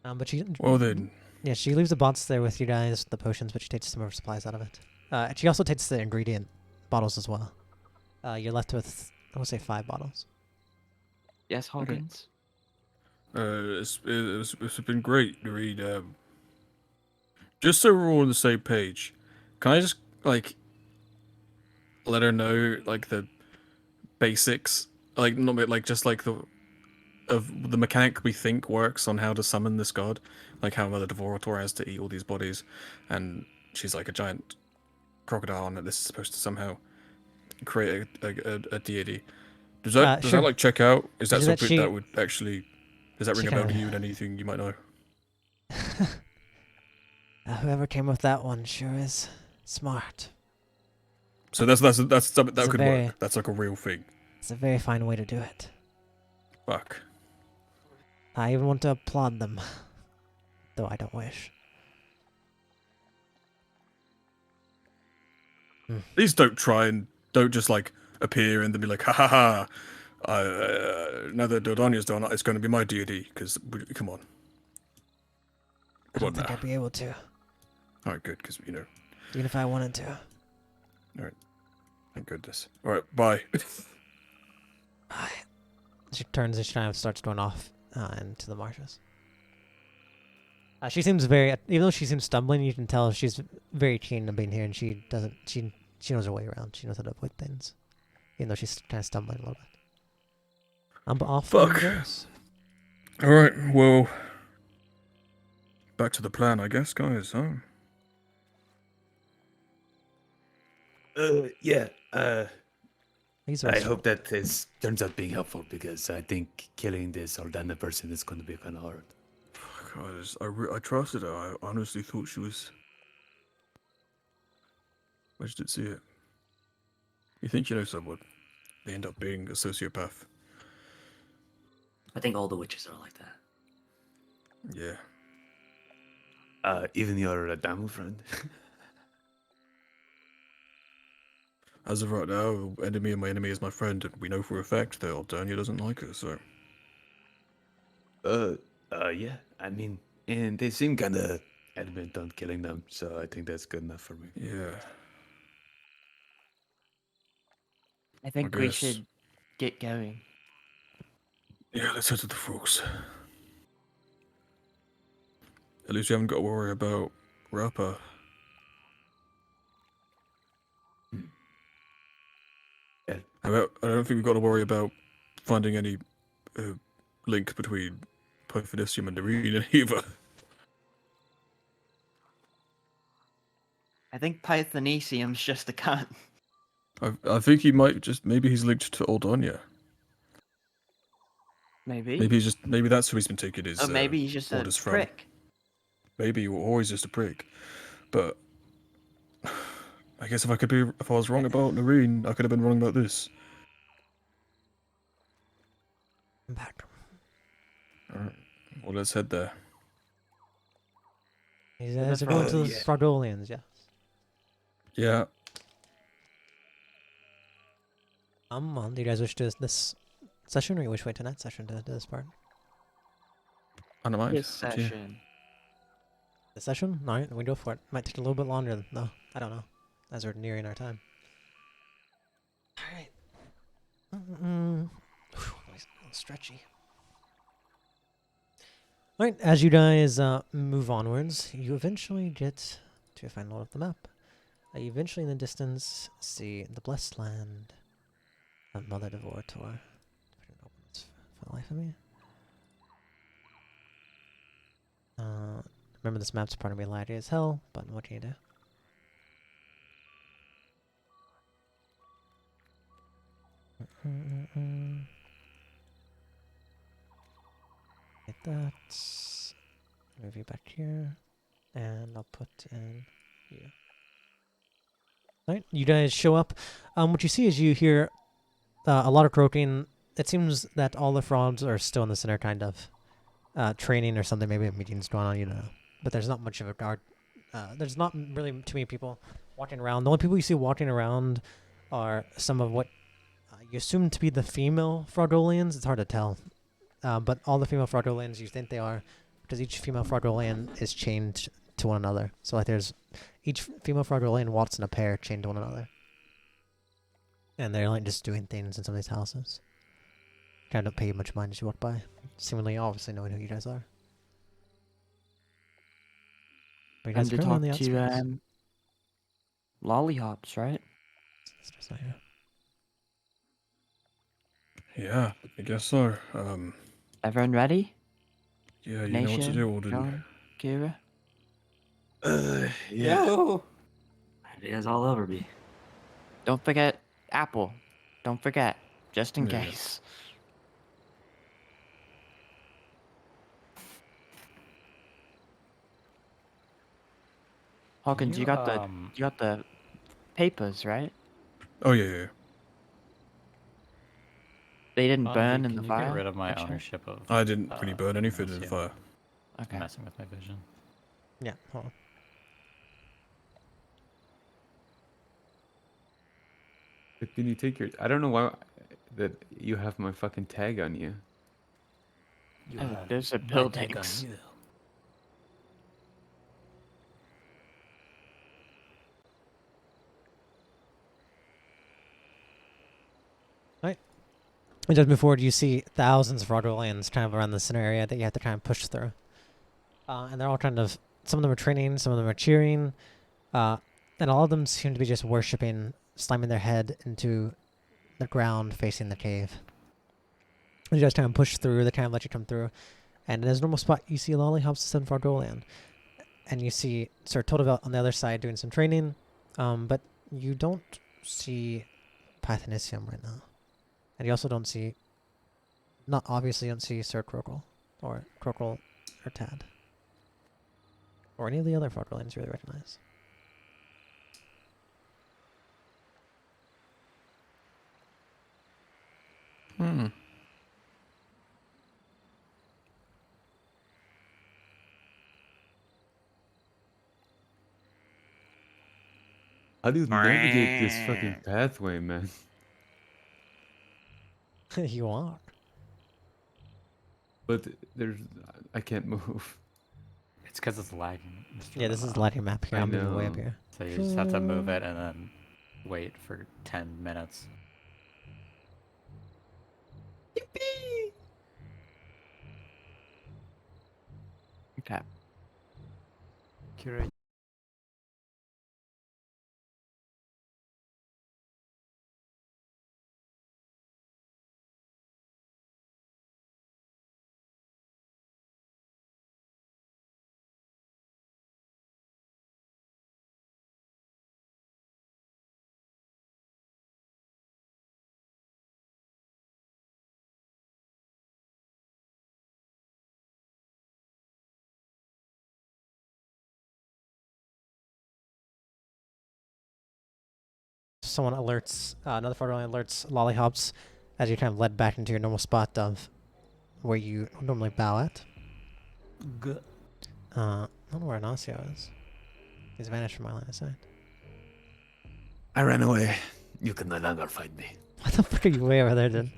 But she, Well then, yeah, she leaves the bots there with you guys, the potions, but she takes some of her supplies out of it. She also takes the ingredient bottles as well. You're left with, I want to say 5 bottles. Yes, Hawkins? it's been great to read. Just so we're all on the same page, can I just like let her know like the basics, like not like just like the of the mechanic we think works on how to summon this god, like how Mother Devorator has to eat all these bodies, and she's like a giant crocodile, and that this is supposed to somehow create a deity. Does that Sure. like check out? Is that Is that something she- that would actually does that she ring a bell to kinda- you and anything you might know? Whoever came up with that one sure is smart. So that's something that It's a could very- work. That's like a real thing. It's a very fine way to do it. Fuck. I even want to applaud them, though I don't wish. Please don't try and don't just like appear and then be like, ha ha ha. Now that Dodonia's done, it's going to be my deity. Because come on. I Come don't on think now. I'd be able to, All right, good. Because even if I wanted to. thank goodness. All right, bye. She turns and she kind of starts going off into the marshes. She seems very, even though she seems stumbling, you can tell she's very keen on being here, and she doesn't. She knows her way around. She knows how to avoid things, even though she's kind of stumbling a little bit. I'm off. Fuck. She goes. All right, well, back to the plan, I guess, guys. Huh? Yeah. These I are hope that this turns out being helpful because I think killing this Aldana person is going to be kind of hard. I trusted her. I honestly thought she was. I just didn't see it. You think you know someone? They end up being a sociopath. I think all the witches are like that. Yeah. Even your Damu friend. As of right now, enemy of my enemy is my friend, and we know for a fact that Aldania doesn't like her, so. Yeah. I mean, and they seem kind of adamant on killing them, so I think that's good enough for me. Yeah. I think we guess. should get going. Yeah, let's head to the frogs. At least you haven't got to worry about Rapper. Yeah. I don't think we've got to worry about finding any link between Pythonicium and Nareen either. I think Pythonicium's just a cunt. I think he might just maybe he's linked to Aldania. Maybe. Maybe that's who he's been taking his Or maybe he's just a orders from. prick. Maybe or he's just a prick. But I guess if I was wrong about Nareen, I could have been wrong about this. I'm back. Alright. Well, let's head there. You guys are going to the Frogolians, yeah. Yeah. Well, do you guys wish to this session, or you wish to wait to next session to do this part? I don't mind. This Up to you. session. This session? Alright, we go for it. Might take a little bit longer, though. I don't know. As we're nearing our time. Alright. A little stretchy. Alright, as you guys move onwards, you eventually get to a final of the map. You eventually, in the distance, see the Blessed Land of Mother Devorator. If I can open this for the life of me. Remember, this map's part of me laggy as hell, but what can you do? Like that. Move you back here. And I'll put in you. Alright, you guys show up. What you see is you hear A lot of croaking. It seems that all the frogs are still in the center, kind of training or something. Maybe a meeting's going on, you don't know. But there's not much of a guard. There's not really too many people walking around. The only people you see walking around are some of what you assume to be the female Frogolians. It's hard to tell. But all the female Frogolians you think they are, because each female Frogolian is chained to one another. So like there's each female Frogolian walks in a pair chained to one another. And they're like just doing things in some of these houses. Kind of don't pay much mind as you walk by. Seemingly obviously knowing who you guys are. But you Time guys to are currently on the talk to outskirts. Lollihops, right? It's just not here. Yeah, I guess so. Everyone ready? Yeah, you know what to do, Alden. John, Kira? Yeah. Ready as I'll ever be. Don't forget Apple. Don't forget, just in Yeah. case. Hawkins, you got the papers, right? Oh yeah. They didn't burn Bonzi, in the can you fire. get rid of my actually? ownership of? I didn't really burn anything in the yeah. fire. Okay. Messing with my vision. Yeah, hold on. But can you take your? I don't know why that you have my fucking tag on you. Oh, there's a buildings. And just before you see thousands of Frogolians kind of around the center area that you have to kind of push through. And they're all kind of, some of them are training, some of them are cheering, and all of them seem to be just worshipping, slamming their head into the ground facing the cave. You guys kind of push through, they kind of let you come through, and in his normal spot, you see Lollihops and Frogolian. And you see Sir Totevelt on the other side doing some training, but you don't see Pythonicium right now. And you also don't see, not obviously, you don't see Sir Croakle, or Tad. Or any of the other Frogolians you really recognize. How do you navigate this fucking pathway, man? You are. But there's, I can't move. It's because it's lagging. Yeah, this is the lighting map here. I I'm moving way up know. here. So you just have to move it and then wait for 10 minutes. Okay. Kira, Someone alerts, another Frogolian alerts Lollihops as you kind of led back into your normal spot of where you normally bow at. I don't know where Ignacio is. He's vanished from my line of sight. I ran away. You can no longer find me. What the fuck are you way over there, dude?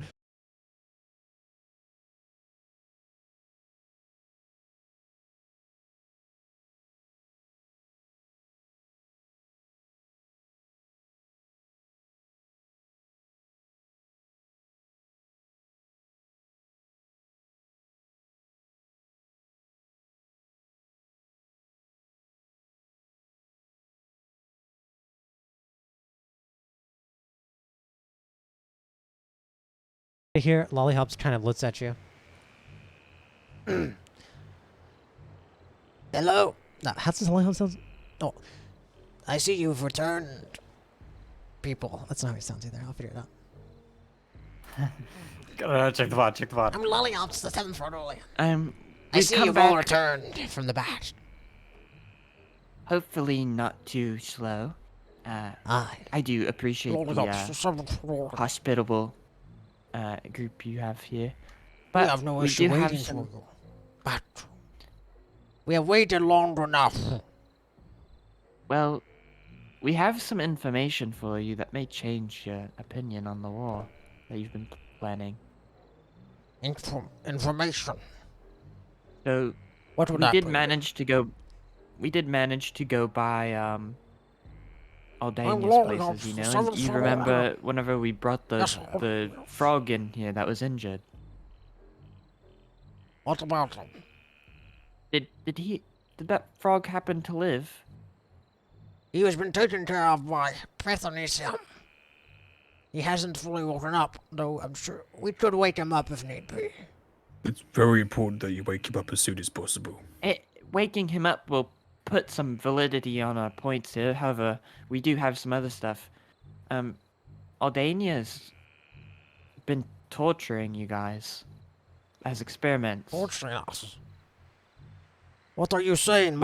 Here, Lollihops kind of looks at you. Hello. No, how does Lollihops sound? Oh, I see you've returned. People. That's not how he sounds either. I'll figure it out. gotta check the bot, check the bot. I'm Lollihops, the seventh Frogolian. I I see come you've all back, returned from the back. hopefully not too slow. Aye. I do appreciate the hospitable group you have here. We But have no we issue do have waiting some. for you. But we have waited long enough. Well, we have some information for you that may change your opinion on the war that you've been planning. Information. So What would we that did be? manage to go. We did manage to go by Aldania's glad places, you know. someone And you follow remember whenever we brought Yes, the frog in here that was injured. What about him? Did that frog happen to live? He has been taken care of by Pathonesium. He hasn't fully woken up, though I'm sure we could wake him up if need be. It's very important that you wake him up as soon as possible. Waking him up will put some validity on our points here. However, we do have some other stuff. Aldania's been torturing you guys as experiments. Torturing us. What are you saying?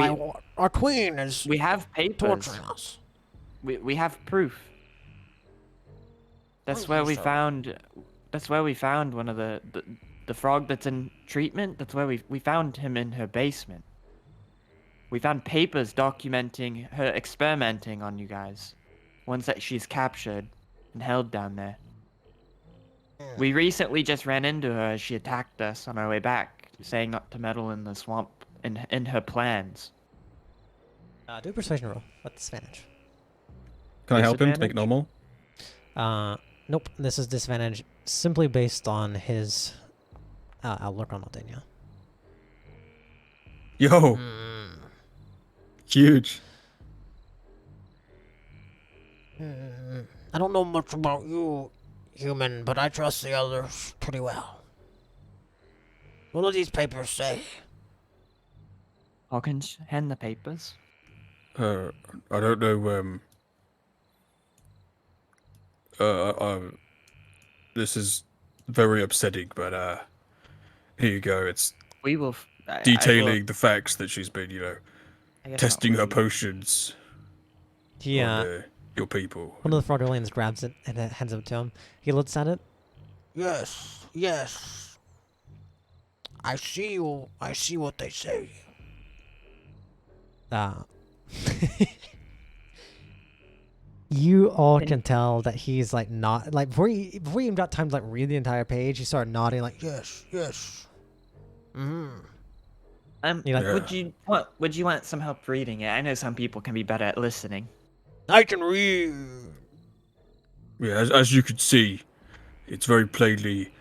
Our queen is We have papers. torturing us. We have proof. That's where we found. That's where we found one of the frog that's in treatment. That's where we found him in her basement. We found papers documenting her experimenting on you guys, ones that she's captured and held down there. We recently just ran into her as she attacked us on our way back, saying not to meddle in the swamp in her plans. Do a persuasion roll with disadvantage. Can I help him to make Disadvantage? normal? Nope. This is disadvantage simply based on his outlook on Aldania. Yo, huge. I don't know much about you, human, but I trust the others pretty well. What do these papers say? Hawkins, hand the papers. I don't know. This is very upsetting, but here you go. It's We will. detailing the facts that she's been, I guess testing not her we. potions He, on your people. one of the froggerlians grabs it and hands it to him. He looks at it. Yes, yes. I see you. I see what they say. You all can tell that he's like not like before you even got time to like read the entire page. He started nodding like Yes, yes. you're like, Would you want some help reading it? I know some people can be better at listening. I can read. Yeah, as you could see, it's very plainly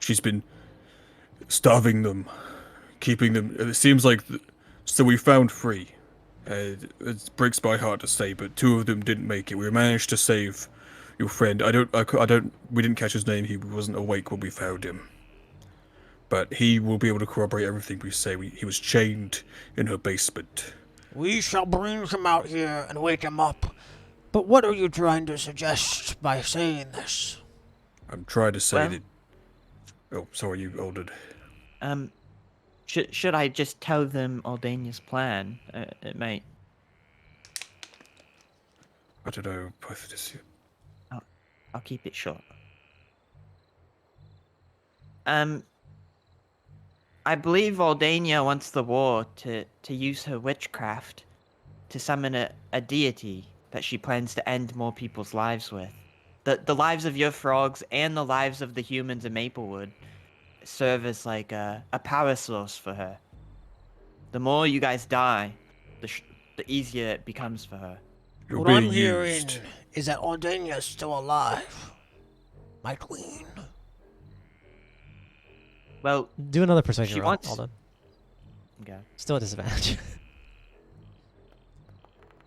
she's been starving them, keeping them. It seems like so we found 3. It breaks my heart to say, but 2 of them didn't make it. We managed to save your friend. We didn't catch his name. He wasn't awake when we found him. But he will be able to corroborate everything we say. He was chained in her basement. We shall bring him out here and wake him up. But what are you trying to suggest by saying this? I'm trying to say Well- that. Oh, sorry, you ordered. Should I just tell them Aldania's plan? It might. I don't know. I'll keep it short. I believe Aldania wants the war to use her witchcraft to summon a deity that she plans to end more people's lives with. The lives of your frogs and the lives of the humans in Maplewood serve as like a power source for her. The more you guys die, the easier it becomes for her. You're What being I'm hearing used. is that Ordania's still alive. My queen. Well, do another persuasion she roll. wants- Hold on. okay. Still a disadvantage.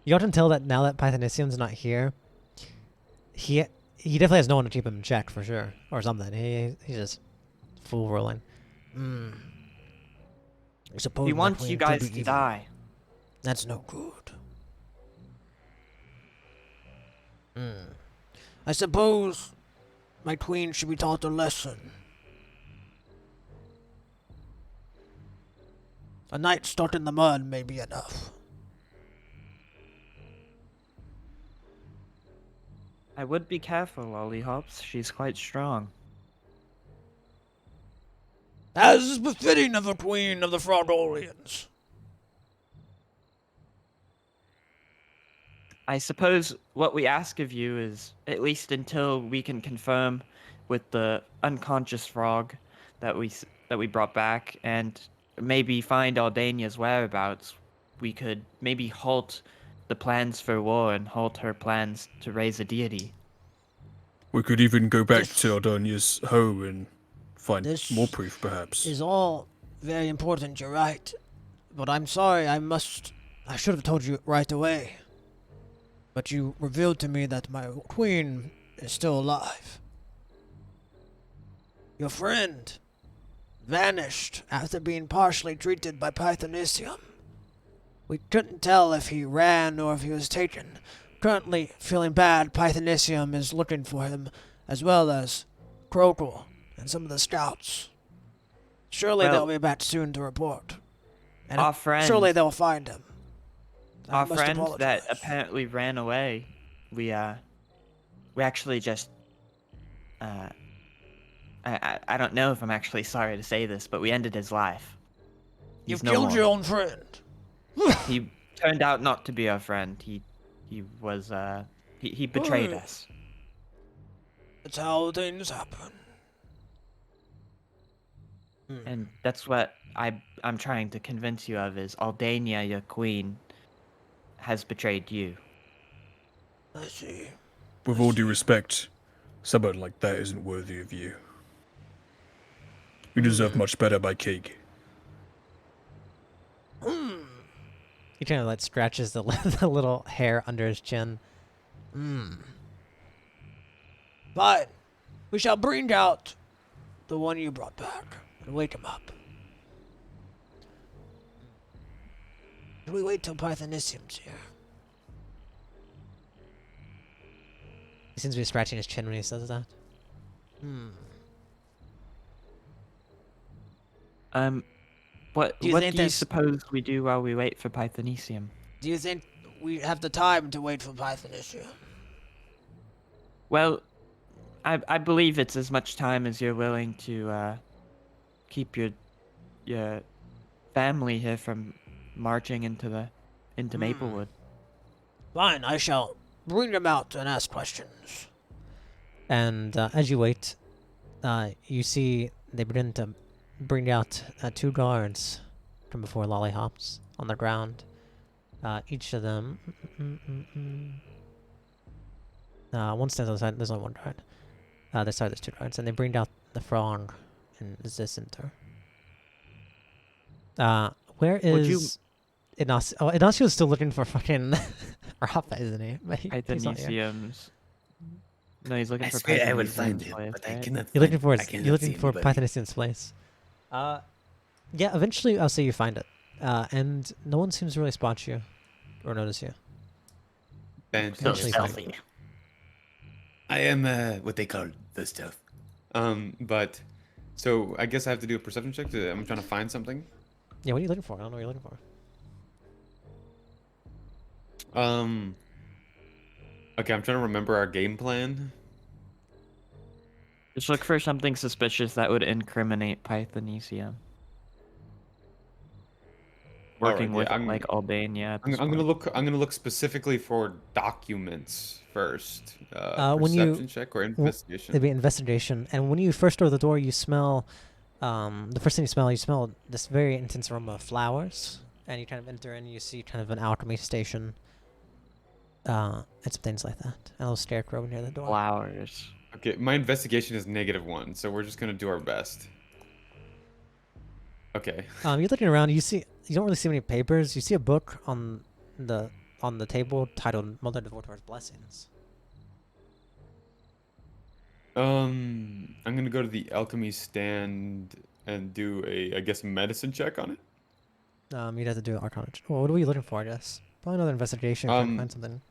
You often tell that now that Pythonicium's not here, he definitely has no one to keep him in check for sure, or something. He's just full rolling. I suppose He my wants queen you could guys be to evil. die. That's no good. I suppose my queen should be taught a lesson. A night stuck in the mud may be enough. I would be careful, Lollyhops. She's quite strong. as is befitting of a queen of the Frogolians. I suppose what we ask of you is, at least until we can confirm with the unconscious frog that we brought back, and maybe find Aldania's whereabouts, we could maybe halt the plans for war and halt her plans to raise a deity. We could even go back This- to Aldonia's home and find This more proof, perhaps. is all very important, you're right. But I'm sorry, I should have told you right away. But you revealed to me that my queen is still alive. Your friend vanished after being partially treated by Pythonicium. We couldn't tell if he ran or if he was taken. Currently, feeling bad, Pythonicium is looking for him, as well as Crocal and some of the scouts. Surely Well, they'll be back soon to report. And our friend- surely they'll find him. I Our must friend that apologize. apparently ran away, we actually just I don't know if I'm actually sorry to say this, but we ended his life. You He's no killed more. your own friend. He turned out not to be our friend. He was he betrayed Oh. us. That's how things happen. And that's what I'm trying to convince you of is Aldania, your queen, has betrayed you. I see. With all due respect, someone like that isn't worthy of you. You deserve much better, my king. He kind of like scratches the, the little hair under his chin. Fine. We shall bring out the one you brought back and wake him up. Should we wait till Pythonicium's here? He seems to be scratching his chin when he says that. What Do you what think do you that's- suppose we do while we wait for Pythonicium? Do you think we have the time to wait for Pythonicium? Well, I believe it's as much time as you're willing to keep your family here from marching into Maplewood. Fine, I shall bring him out and ask questions. And as you wait, you see they begin to bring out two guards from before Lollyhops on the ground. Each of them. One stands on the side. There's only one guard. There's two guards, and they bring out the frog in the center. Where Would you- is Ignacio? Oh, Ignacio's still looking for fucking Rafa, isn't he? But he's not here. Pythonicium's. No, he's looking I for swear I will find Pythonicium's him, place, but I right? cannot. You're looking for I his, cannot you're looking see for anybody. Pythonicium's place. Yeah, eventually I'll say you find it. And no one seems to really spot you or notice you. So Actually Fantastic. fine. stealthy. I am what they call the stealth. But so I guess I have to do a perception check. I'm trying to find something. Yeah, what are you looking for? I don't know what you're looking for. Okay, I'm trying to remember our game plan. Just look for something suspicious that would incriminate Pythonicium. Working yeah, with I'm- like Albania. At I'm this gonna point. look. I'm gonna look specifically for documents first. When you- Perception check or investigation. It'd be investigation. And when you first door the door, you smell, the first thing you smell this very intense aroma of flowers. And you kind of enter in, you see kind of an alchemy station. And some things like that. And a little scarecrow near the door. Flowers. Okay, my investigation is -1, so we're just gonna do our best. Okay. You're looking around. You don't really see many papers. You see a book on the table titled Mother Devotor's Blessings. I'm gonna go to the alchemy stand and do I guess, medicine check on it. You'd have to do an Arcana. Well, what are we looking for? I guess probably another investigation. Trying to find something.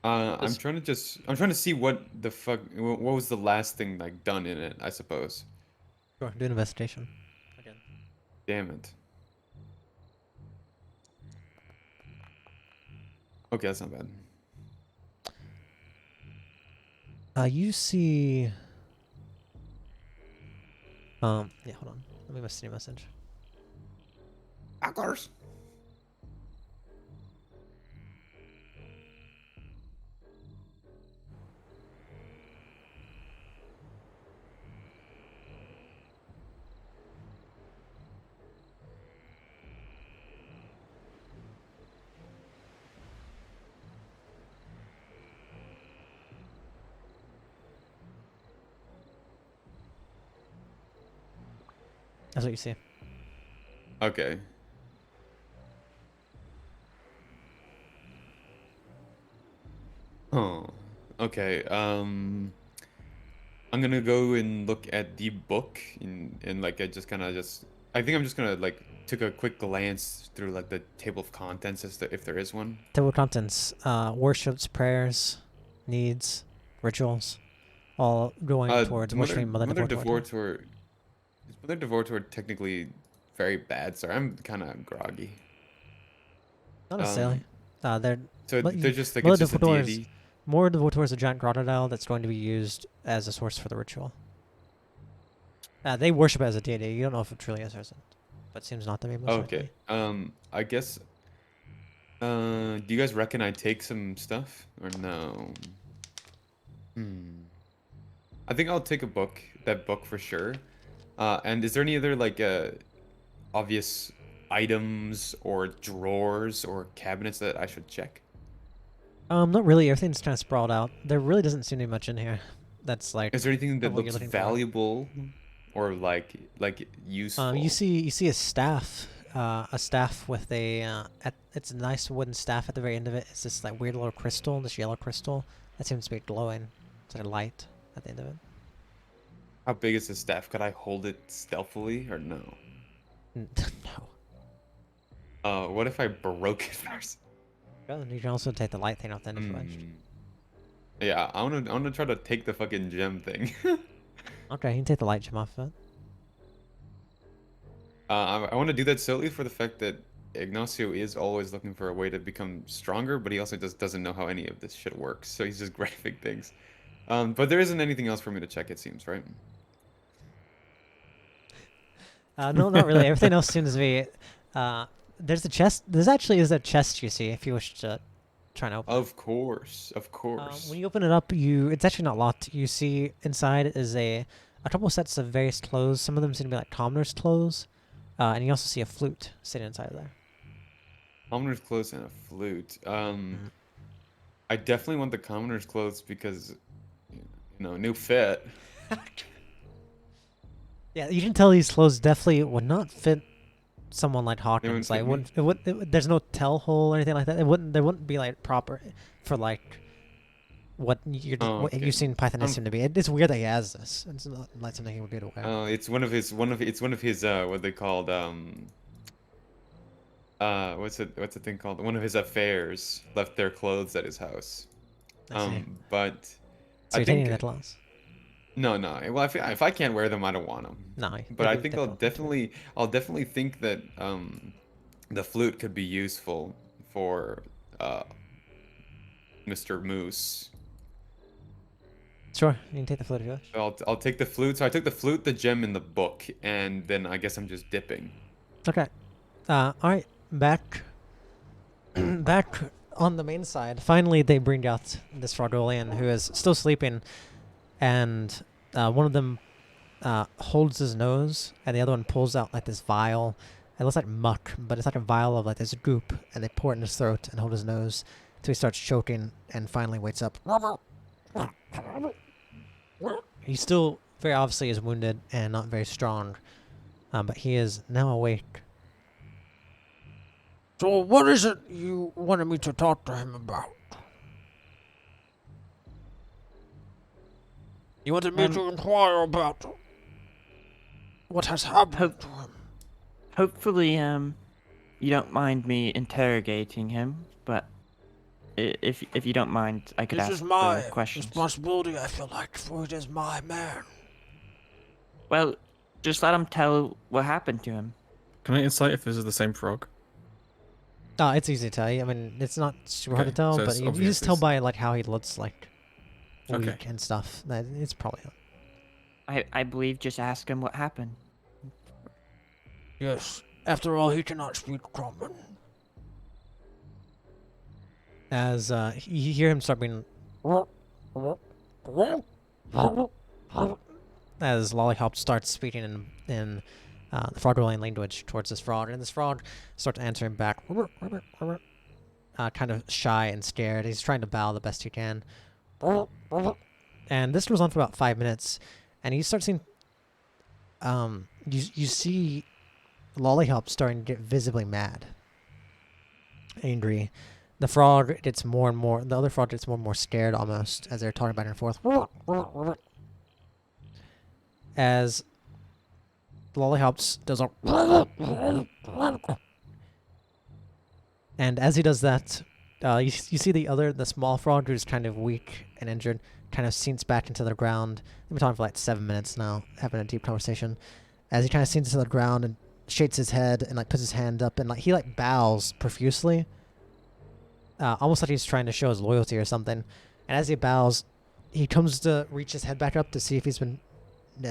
I'm trying to see what the fuck. What was the last thing like done in it? I suppose. Sure, do an investigation. Again. Damn it. Okay, that's not bad. You see. Yeah, hold on. Let me send you a message. Of course. That's what you see. Okay. Oh. Okay. I'm gonna go and look at the book and like I just kind of just I think I'm just gonna like take a quick glance through like the table of contents as to, if there is one. Table of contents, worships, prayers, needs, rituals, all going towards worshiping Mother Devotor. Is Mother Devotor technically very bad? Sorry, I'm kind of groggy. Not necessarily. They're So But they're just like Mother it's just a Devotor is deity. Mother Devotor is a giant crocodile that's going to be used as a source for the ritual. They worship it as a deity. You don't know if it truly is or isn't, but it seems not to be most Okay. likely. I guess. Do you guys reckon I take some stuff or no? I think I'll take a book. That book for sure. And is there any other like obvious items or drawers or cabinets that I should check? Not really. Everything's kind of sprawled out. There really doesn't seem to be much in here. That's like. Is there anything that of what you're looks looking for. valuable or like useful? You see a staff. A staff with a it's a nice wooden staff at the very end of it. It's this like weird little crystal, this yellow crystal that seems to be glowing. It's like a light at the end of it. How big is the staff? Could I hold it stealthily or no? No. What if I broke it first? Well, you can also take the light thing off then if you wish. Yeah, I wanna try to take the fucking gem thing. Okay, you can take the light gem off of it. I want to do that solely for the fact that Ignacio is always looking for a way to become stronger, but he also just doesn't know how any of this shit works, so he's just grabbing things. But there isn't anything else for me to check, it seems, right? No, not really. Everything else seems to be. There's a chest. There's actually is a chest you see if you wish to try and open. Of course, of course. When you open it up, it's actually not locked. You see inside is a couple sets of various clothes. Some of them seem to be like commoner's clothes, and you also see a flute sitting inside of there. Commoner's clothes and a flute. I definitely want the commoner's clothes because, new fit. Yeah, you can tell these clothes definitely would not fit someone like Hawkins. Like, there's no tell hole or anything like that. They wouldn't be like proper for like what you've seen Pythonician to be. It's weird that he has this. It's not like something he would be able to wear. Oh, it's one of his what they called what's the thing called? One of his affairs left their clothes at his house. But so you're taking that loss. No. Well, if I can't wear them, I don't want them. No. But I think I'll definitely think that the flute could be useful for Mr. Moose. Sure, you can take the flute if you wish. I'll take the flute. So I took the flute, the gem, and the book, and then I guess I'm just dipping. Okay. All right. Back on the main side. Finally, they bring out this Frogolian who is still sleeping, and one of them holds his nose, and the other one pulls out like this vial. It looks like muck, but it's like a vial of like this goop, and they pour it in his throat and hold his nose until he starts choking, and finally wakes up. He still very obviously is wounded and not very strong, but he is now awake. So what is it you wanted me to talk to him about? You wanted me to inquire about what has happened to him. Hopefully, you don't mind me interrogating him, but if you don't mind, I could This ask is my questions. responsibility, I feel like, for it is my man. Well, just let him tell what happened to him. Can I insight if this is the same frog? It's easy to tell. I mean, it's not super hard to tell, so but it's you obvious just tell it's- by like how he looks like weak Okay. and stuff. That it's probably. I believe just ask him what happened. Yes, after all, he cannot speak common. As you hear him start being, as Lollipop starts speaking in the frog-rolling language towards this frog, and this frog starts answering back, kind of shy and scared. He's trying to bow the best he can. And this goes on for about 5 minutes, and you start seeing, you see Lollipop starting to get visibly mad, angry. The frog gets more and more, the other frog gets more and more scared almost as they're talking back and forth. As Lollipops does a, and as he does that, you see the small frog who's kind of weak and injured, kind of sinks back into the ground. We've been talking for like 7 minutes now, having a deep conversation. As he kind of sinks into the ground and shakes his head and like puts his hand up and like he like bows profusely, almost like he's trying to show his loyalty or something. And as he bows, he comes to reach his head back up to see if he's been,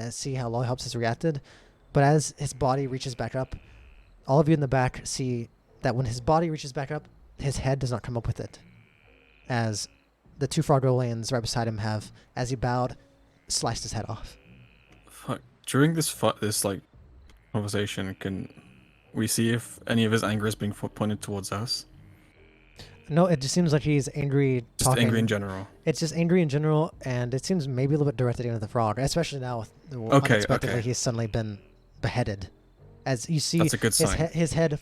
see how Lollipops has reacted. But as his body reaches back up, all of you in the back see that when his body reaches back up, his head does not come up with it. As the two Frogolians right beside him have, as he bowed, sliced his head off. Fuck. During this like conversation, can we see if any of his anger is being pointed towards us? No, it just seems like he's angry. Just angry in general. It's just angry in general, and it seems maybe a little bit directed into the frog, especially now with unexpectedly he's suddenly been beheaded. As you see, that's a good sign. His head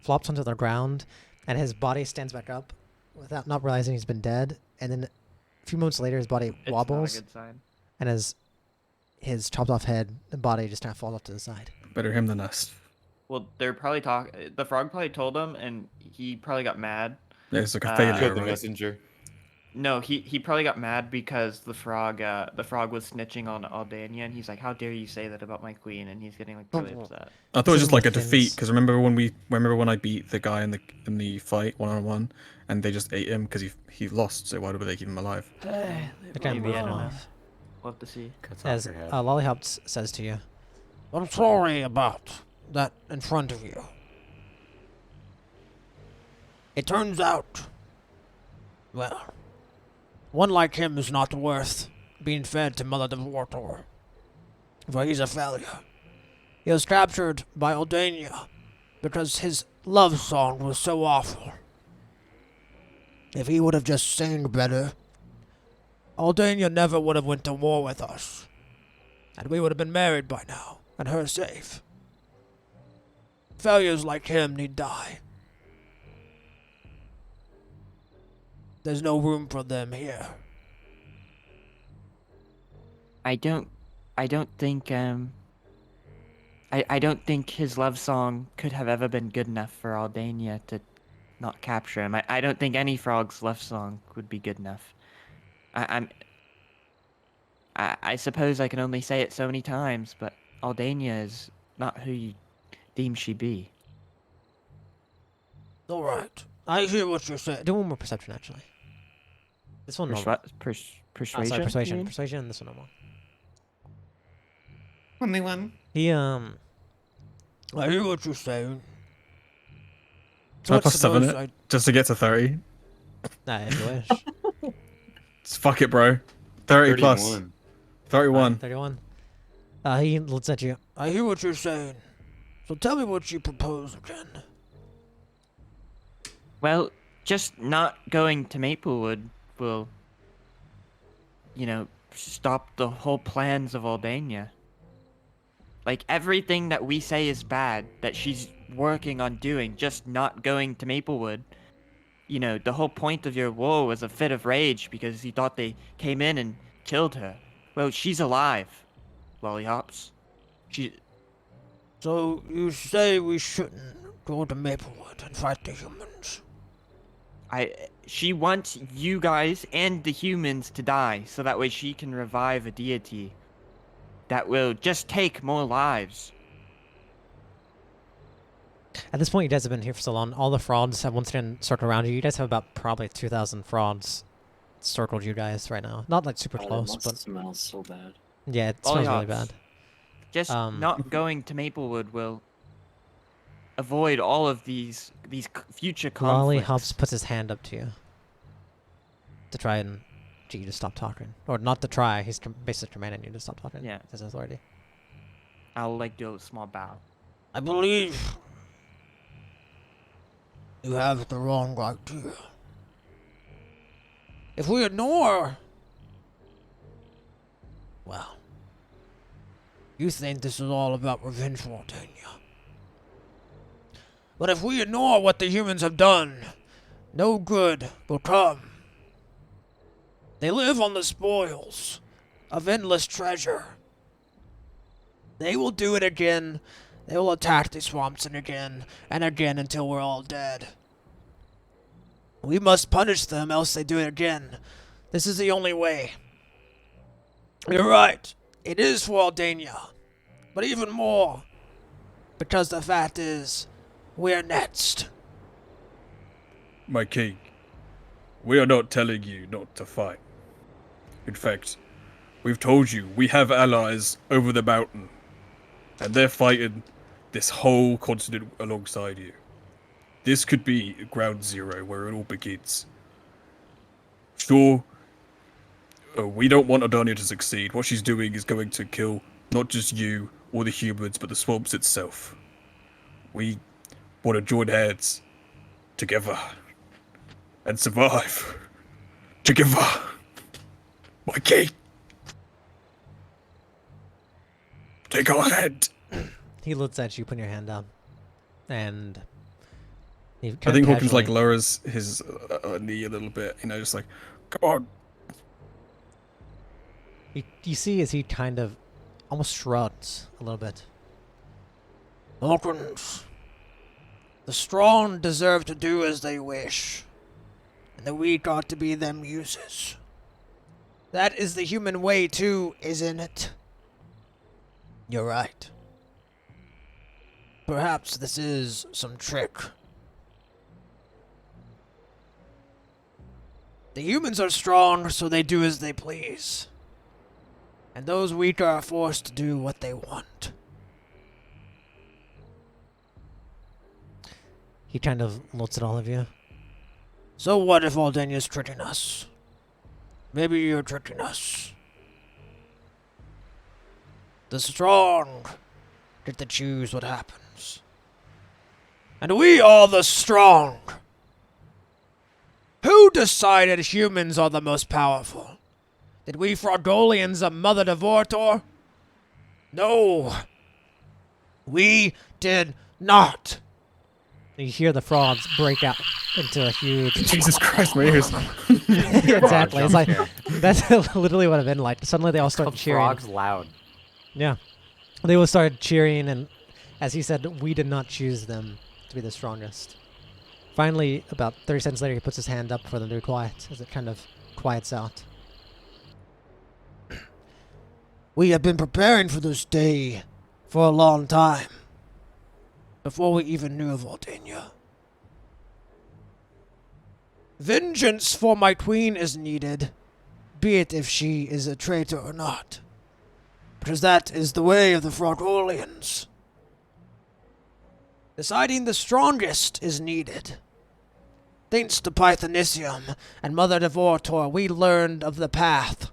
flops onto the ground, and his body stands back up without not realizing he's been dead. And then a few moments later, his body wobbles, It's not a good sign. and as his chopped off head and body just kind of falls off to the side. Better him than us. Well, they're probably the frog probably told him, and he probably got mad. Yeah, it's like a failure, Killed the right? messenger. No, he probably got mad because the frog was snitching on Aldania, and he's like, "How dare you say that about my queen?" And he's getting like really upset. I thought it was just like a Things. defeat because remember when I beat the guy in the fight 1-on-1 and they just ate him because he lost. So why would they keep him alive? They kind of Maybe, move I him don't know. off. We'll have to see. Cuts off As your head. Lollipops says to you, I'm sorry about that in front of you. It turns out, well, one like him is not worth being fed to Mother Devortor, for he's a failure. He was captured by Aldania because his love song was so awful. If he would have just sang better, Aldania never would have went to war with us, and we would have been married by now, and her safe. Failures like him need die. There's no room for them here. I don't think I don't think his love song could have ever been good enough for Aldania to not capture him. I don't think any frog's love song would be good enough. I suppose I can only say it so many times, but Aldania is not who you deem she be. All right. I hear what you're saying. do one more perception actually. This one normal. Persuasion? Sorry, you persuasion. mean? Persuasion, and this one normal. Only one. He I hear what you're saying. Can I Let's plus 7 suppose it just to get to 30? if you wish. Just fuck it, bro. 30 plus 31. 31. 31. He looks at you. I hear what you're saying. So tell me what you propose again. Well, just not going to Maplewood will, stop the whole plans of Aldania. Like, everything that we say is bad, that she's working on doing, just not going to Maplewood. The whole point of your war was a fit of rage because you thought they came in and killed her. Well, she's alive, Lollipops. So you say we shouldn't go to Maplewood and fight the humans? She wants you guys and the humans to die, so that way she can revive a deity that will just take more lives. At this point, you guys have been here for so long. All the frauds have once again circled around you. You guys have about probably 2,000 frauds circled you guys right now. Not like super close, That but smells so bad. yeah, it smells really bad. Just Um, not going to Maplewood will avoid all of these future Lolly conflicts. Hobbs puts his hand up to you to try and get you to stop talking. Or not to try, he's basically commanding you to stop talking. Yeah. It's his authority. I'll like do a small bow. I believe you have the wrong idea. If we ignore... Well, you think this is all about revenge for Aldania. But if we ignore what the humans have done, no good will come. They live on the spoils of endless treasure. They will do it again. They will attack the swamps and again until we're all dead. We must punish them, else they do it again. This is the only way. You're right. It is for Aldania. But even more, because the fact is, we're next. My king, we are not telling you not to fight. In fact, we've told you we have allies over the mountain, and they're fighting this whole continent alongside you. This could be ground zero where it all begins. Sure, we don't want Adania to succeed. What she's doing is going to kill not just you or the humans, but the swamps itself. We want to join hands together and survive together. My king, take our hand. He looks at you, putting your hand down. And... he I kinda think Hawkins like casually- lowers his knee a little bit, just like, come on. You see as he kind of almost shrugs a little bit. Hawkins, the strong deserve to do as they wish, and the weak ought to be them uses. That is the human way too, isn't it? You're right. Perhaps this is some trick. The humans are strong, so they do as they please. And those weak are forced to do what they want. He kind of looks at all of you. So what if Aldenia's tricking us? Maybe you're tricking us. The strong get to choose what happens. And we are the strong. Who decided humans are the most powerful? Did we Frogolians of Mother Devortor? No. We did not. You hear the frogs break out into a huge... Jesus Christ, my ears. Exactly. It's like, Jump that's literally what I've been like. Suddenly they all start Called cheering. frogs loud. Yeah. They all started cheering, and as he said, we did not choose them to be the strongest. Finally, about 30 seconds later, he puts his hand up for them to be quiet, as it kind of quiets out. We have been preparing for this day for a long time. Before we even knew of Aldania. Vengeance for my queen is needed, be it if she is a traitor or not. Because that is the way of the Frogolians. Deciding the strongest is needed. Thanks to Pythonicium and Mother Devortor, we learned of the path.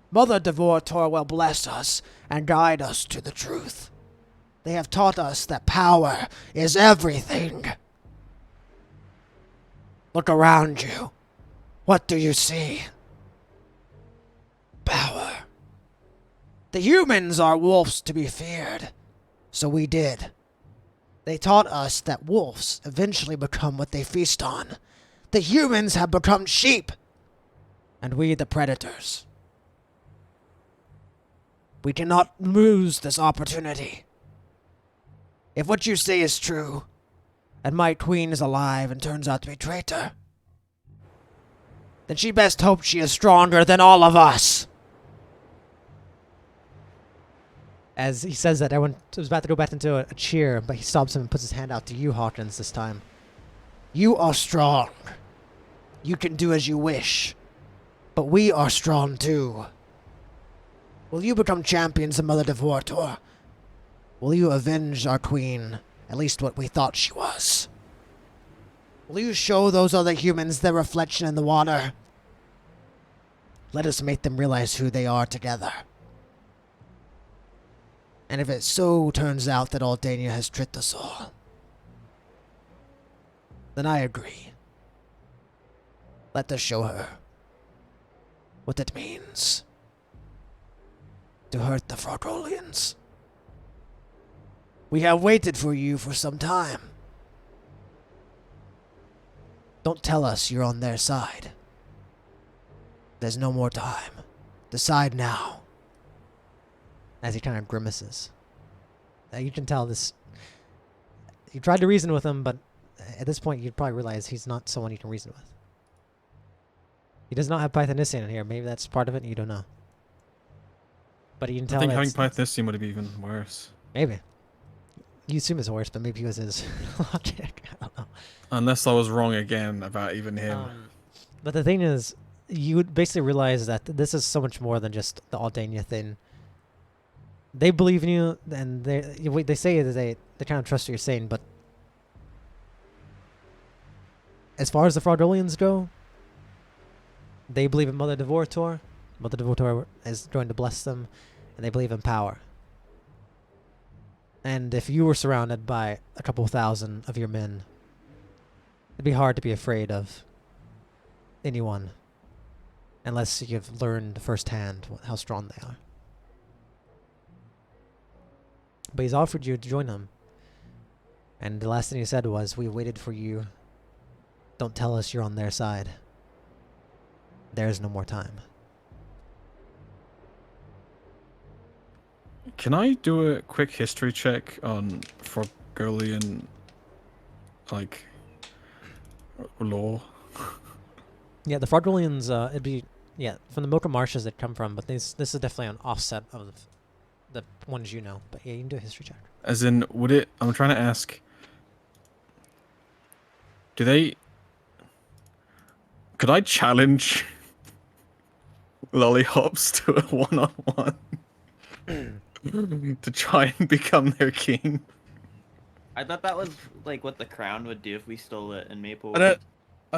Mother Devortor will bless us and guide us to the truth. They have taught us that power is everything. Look around you. What do you see? Power. The humans are wolves to be feared, so we did. They taught us that wolves eventually become what they feast on. The humans have become sheep, and we the predators. We cannot lose this opportunity. If what you say is true, and my queen is alive and turns out to be a traitor, then she best hope she is stronger than all of us. As he says that, everyone was about to go back into a cheer, but he stops him and puts his hand out to you, Hawkins, this time. You are strong. You can do as you wish. But we are strong too. Will you become champions of Mother Devortor? Will you avenge our queen At least what we thought she was. Will you show those other humans their reflection in the water? Let us make them realize who they are together. And if it so turns out that Aldania has tricked us all, then I agree. Let us show her what it means to hurt the Fraudrolians. We have waited for you for some time. Don't tell us you're on their side. There's no more time. Decide now. As he kind of grimaces. You can tell this... You tried to reason with him, but at this point you'd probably realize he's not someone you can reason with. He does not have Pythonician in here. Maybe that's part of it, you don't know. But you can tell I think having that's- Pythonician would be even worse. Maybe. You assume it's worse, but maybe it was his logic. I don't know. Unless I was wrong again about even him. But the thing is, you would basically realize that this is so much more than just the Aldania thing. They believe in you, and they say that they kind of trust what you're saying, but as far as the Fraudrolians go, they believe in Mother Devortor. Mother Devortor is going to bless them, and they believe in power. And if you were surrounded by a couple thousand of your men, it'd be hard to be afraid of anyone unless you've learned firsthand how strong they are. But he's offered you to join him. And the last thing he said was, we waited for you. Don't tell us you're on their side. There's no more time. Can I do a quick history check on Frogolian, like, law? Yeah, the Fraudrolians, it'd be, from the Mocha Marshes they'd come from, but this is definitely an offset of the ones you know. But yeah, you can do a history check. As in, would it... I'm trying to ask... Do they... Could I challenge Lollihops to a one-on-one? To try and become their king? I thought that was like what the crown would do if we stole it in Maple. I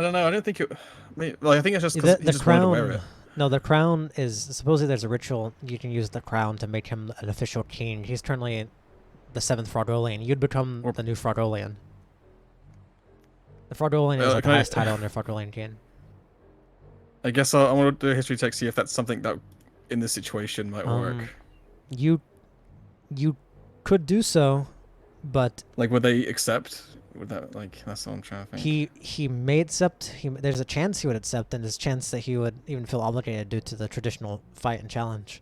don't know. I don't think it... I think it's just because he The just wanted to crown, wear it. no, the crown is, supposedly there's a ritual, you can use the crown to make him an official king. He's currently the 7th Fraudrolian. You'd become the new Fraudrolian. The Fraudrolian is like the highest title in their Fraudrolian king. I guess I want to do a history check, see if that's something that in this situation might work. You could do so, but like, would they accept? Would that, like, that's what I'm trying to think. he may accept. There's a chance he would accept, and there's a chance that he would even feel obligated due to the traditional fight and challenge.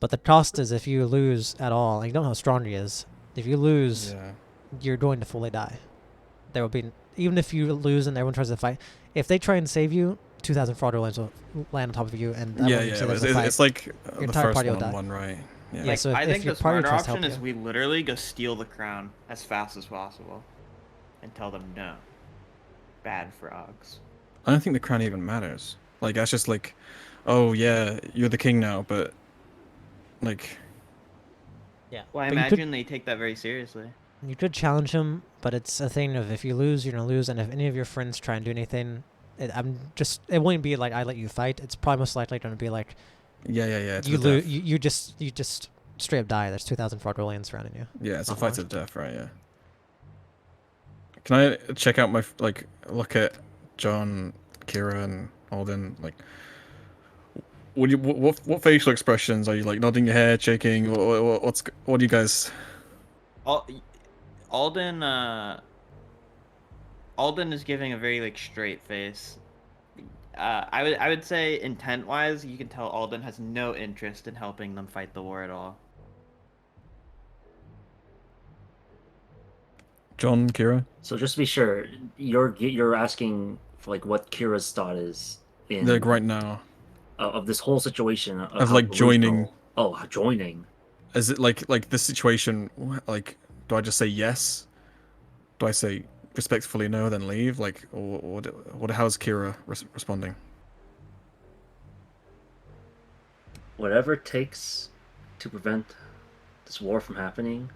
But the cost is if you lose at all, and you don't know how strong he is. If you lose, you're going to fully die. There will be, even if you lose and everyone tries to fight, if they try and save you, 2,000 Fraudrolians will land on top of you, and it's like your the entire first party will die. one, right? Yeah. Yeah, so I think the party smarter tries to option help is you- we literally go steal the crown as fast as possible and tell them no. Bad for Ogs. I don't think the crown even matters. Like, that's just like, oh yeah, you're the king now, but like... Yeah. Well, I But you could- imagine they take that very seriously. You could challenge him, but it's a thing of if you lose, you're gonna lose, and if any of your friends try and do anything, it won't be like I let you fight. It's probably most likely gonna be like, yeah. you lose, you just straight up die. There's 2,000 Fraudrolians surrounding you. Yeah, it's a Not fight lost. to the death, right? Yeah. Can I check out my look at John, Kira, and Alden? Like, what facial expressions are you like? Nodding your head, shaking? What do you guys? Alden is giving a very like straight face. I would say intent wise, you can tell Alden has no interest in helping them fight the war at all. John, Kira. So just to be sure, you're asking for like what Kira's thought is in Like right now. Of this whole situation Of how like Belushi joining. Oh, joining. Is it like this situation? Like, do I just say yes? Do I say respectfully no, then leave? Like, how's Kira responding? Whatever it takes to prevent this war from happening.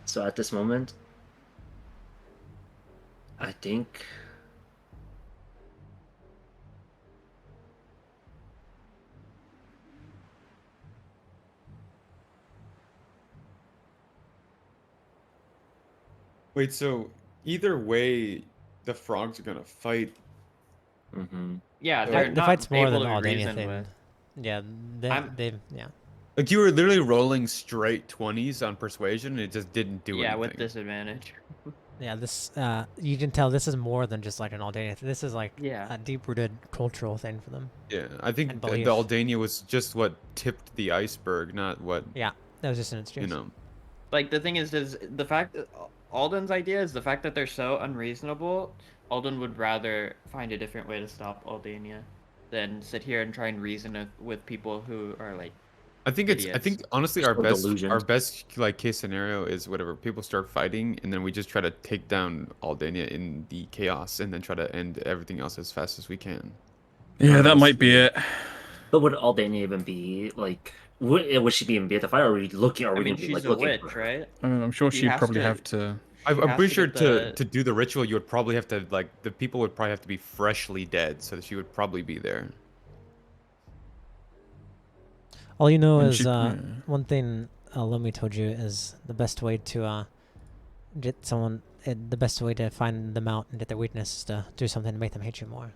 So at this moment, I think. Wait, so either way, the frogs are gonna fight. Yeah, So- they're The not fight's more able than to be Aldania reasoned thing. with. Yeah, I'm- yeah. Like you were literally rolling straight 20s on persuasion, and it just didn't do Yeah, anything. with disadvantage. Yeah, this you can tell this is more than just like an Aldania. This is like Yeah. a deep-rooted cultural thing for them. Yeah, I think And the belief. Aldania was just what tipped the iceberg, not what Yeah, that was just an excuse. you know. Like the thing is the fact that Alden's idea is the fact that they're so unreasonable. Alden would rather find a different way to stop Aldania than sit here and try and reason with people who are like. I think idiots. honestly So our delusioned. best like case scenario is whatever people start fighting and then we just try to take down Aldania in the chaos and then try to end everything else as fast as we can. Yeah, that Unless might be we- it. But would Aldania even be like? Would she be even be at the fight, or are we looking? Are I we mean, gonna be she's like a looking witch, for her? right? I'm sure She she'd has probably to- have to. I'm has pretty to sure get the- to do the ritual you would probably have to like the people would probably have to be freshly dead so that she would probably be there. All you know And is she- yeah. one thing Lomi told you is the best way to get someone. The best way to find them out and get their weakness is to do something to make them hate you more.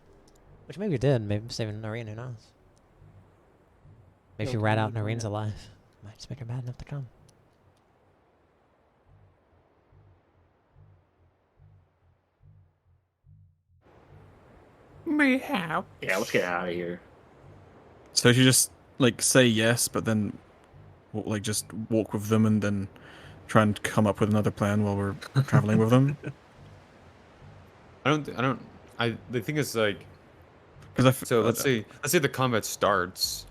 Which maybe you did. Maybe saving Noreen. Who knows? Maybe if you rat out Noreen's alive, might just make her mad enough to come. Mayhap. Yeah, let's get out of here. So she just like say yes, but then like just walk with them and then try and come up with another plan while we're traveling with them. The thing is like Because so let's say the combat starts.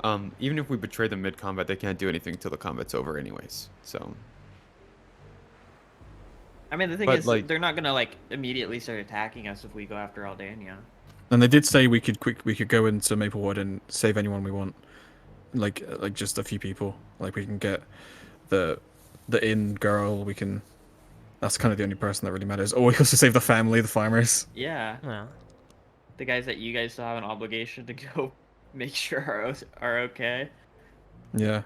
Even if we betray them mid combat, they can't do anything until the combat's over anyways. So I mean, the thing But, is, like- they're not gonna like immediately start attacking us if we go after Aldania. And they did say we could go into Maplewood and save anyone we want, like just a few people. Like we can get the inn girl. We can. That's kind of the only person that really matters. Or we also save the family, the farmers. Yeah, Yeah. the guys that you guys still have an obligation to go make sure are okay. Yeah.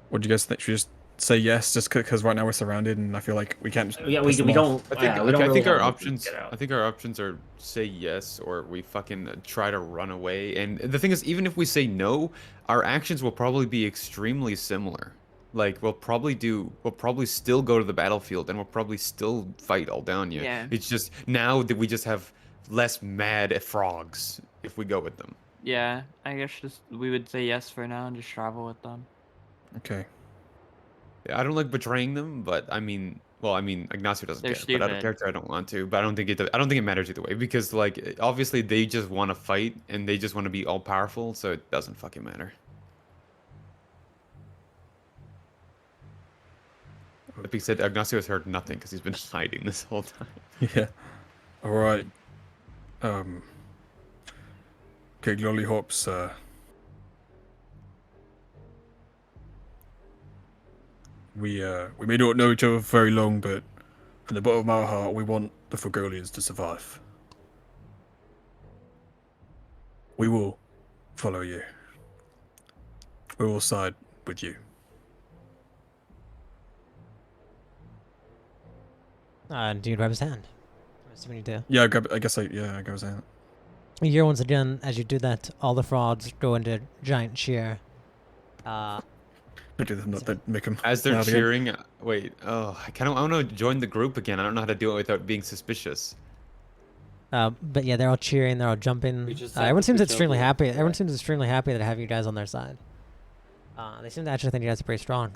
What do you guys think? Should we just say yes, just because right now we're surrounded, and I feel like we can't. Yeah, piss them we off. don't. I think yeah, we don't I really think our have a options get out. I think our options are say yes or we fucking try to run away. And the thing is, even if we say no, our actions will probably be extremely similar. Like we'll probably still go to the battlefield and we'll probably still fight Aldania. Yeah. It's just now that we just have less mad frogs if we go with them. Yeah, I guess we would say yes for now and just travel with them. Okay. I don't like betraying them, but I mean, Ignacio doesn't They're care. But out of stupid. character, I don't want to. But I don't think it matters either way because like obviously they just want to fight and they just want to be all powerful, so it doesn't fucking matter. That being said, Ignacio has heard nothing because he's been hiding this whole time. Yeah. All right. Okay, lollipops. We may not know each other very long, but from the bottom of our heart, we want the Fragolians to survive. We will follow you. We will side with you. Do you grab his hand? I'm assuming you do. Yeah, I guess I goes out. You hear once again, as you do that, all the frogs go into giant cheer. I do them not that make them As they're loud again. cheering, wait, I want to join the group again. I don't know how to do it without being suspicious. But yeah, they're all cheering, they're all jumping. We just have Everyone to seems pretend extremely we're happy. right. Everyone seems extremely happy to have you guys on their side. They seem to actually think you guys are pretty strong.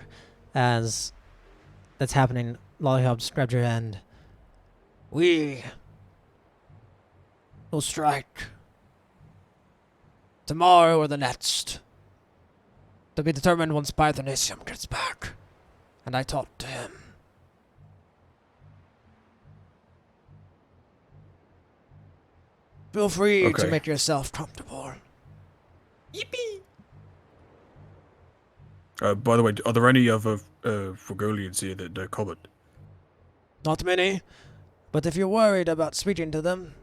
As that's happening, Lollipops grabbed your hand. We will strike tomorrow or the next. To be determined once Pythonisium gets back. And I talked to him. Feel free to Okay. make yourself comfortable. By the way, are there any other Fragolians here that are common? Not many, but if you're worried about speaking to them,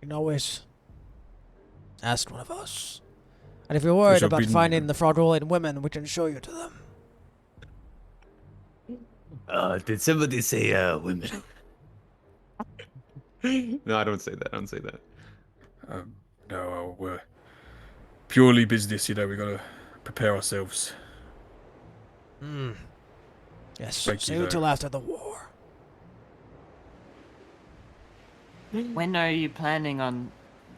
you can always ask one of us. And if you're worried shall about be finding near. the Frogolian women, we can show you to them. Did somebody say women? No, I don't say that. I don't say that. No, we're purely business, you know, we gotta prepare ourselves. Hmm. Yes, Thank you, save though. till after the war. When are you planning on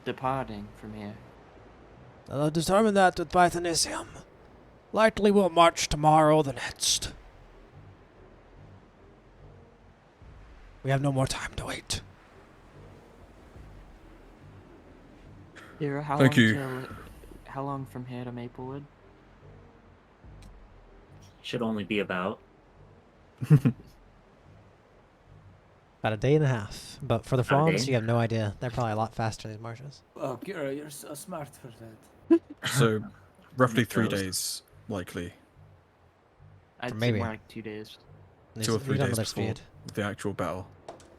departing from here? I'll determine that with Pythonisium. Likely we'll march tomorrow or the next. We have no more time to wait. Here, how Thank long you. till? How long from here to Maplewood? Should only be about. About a day and a half. But for the About a frogs, day? you have no idea. They're probably a lot faster, these marshes. Oh, Kira, you're so smart for that. So, roughly 3 Those. days, likely. I'd say maybe. more like 2 days. 2 or You 3 don't know days their before speed. the actual battle.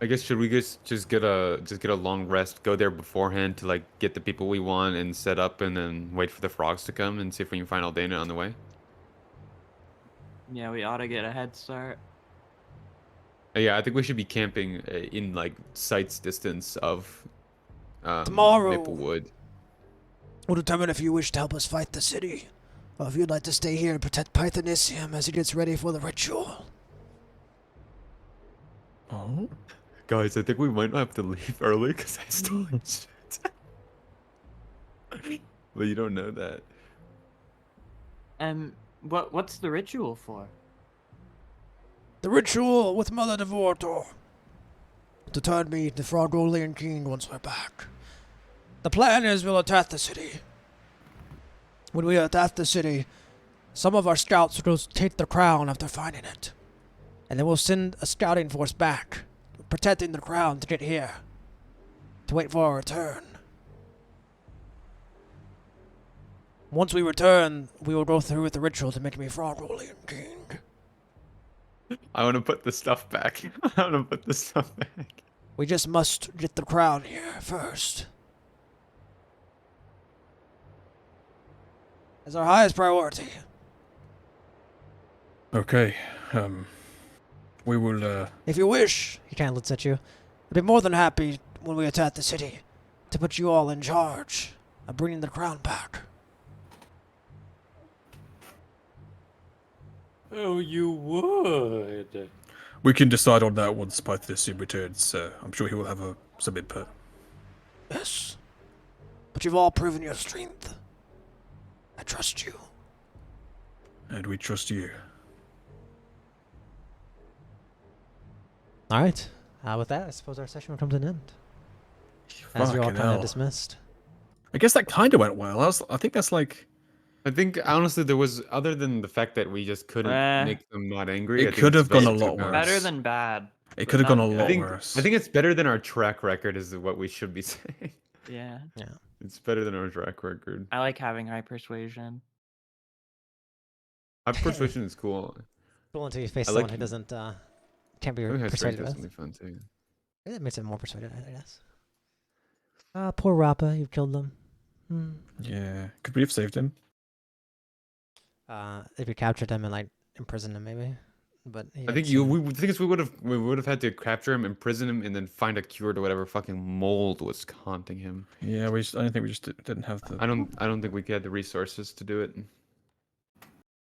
I guess should we just get a long rest, go there beforehand to like get the people we want and set up, and then wait for the frogs to come and see if we can find Aldana on the way. Yeah, we ought to get a head start. Yeah, I think we should be camping in like sight's distance of Tomorrow. Maplewood. We'll determine if you wish to help us fight the city, or if you'd like to stay here and protect Pythonisium as he gets ready for the ritual. Oh? Guys, I think we might have to leave early because I stole shit. But you don't know that. What's the ritual for? The ritual with Mother Devortor to turn me the Frogolian king once we're back. The plan is we'll attack the city. When we attack the city, some of our scouts will take the crown after finding it. And then we'll send a scouting force back, protecting the crown to get here, to wait for our return. Once we return, we will go through with the ritual to make me Frogolian king. I want to put the stuff back. I want to put the stuff back. We just must get the crown here first. As our highest priority. Okay, we will, If you wish, He kind of looks at you. I'd be more than happy when we attack the city to put you all in charge of bringing the crown back. Oh, you would. we can decide on that once Pythonisium returns, so I'm sure he will have some input. Yes. But you've all proven your strength. I trust you. And we trust you. All right. With that, I suppose our session will come to an end. As you're all Fucking kind of hell. dismissed. I guess that kind of went well. I think that's like... I think honestly there was, other than the fact that we just couldn't Eh. make them not angry. It I think could it's have gone better a to lot go- worse. Better than bad. It but could have gone a not lot I think worse. I think it's better than our track record is what we should be saying. Yeah. It's better than our track record. I like having high persuasion. Our persuasion is cool. Cool until you face I someone like who you. doesn't can't be I think high strength persuaded is with. something fun too. Maybe that makes it more persuaded, I guess. Poor Rappa, you've killed them. Hmm. Yeah. Could we have saved him? If you captured him and like imprisoned him, maybe. But he I didn't think seem- the thing is we would have had to capture him, imprison him, and then find a cure to whatever fucking mold was haunting him. Yeah, I don't think we just didn't have the... I don't think we had the resources to do it.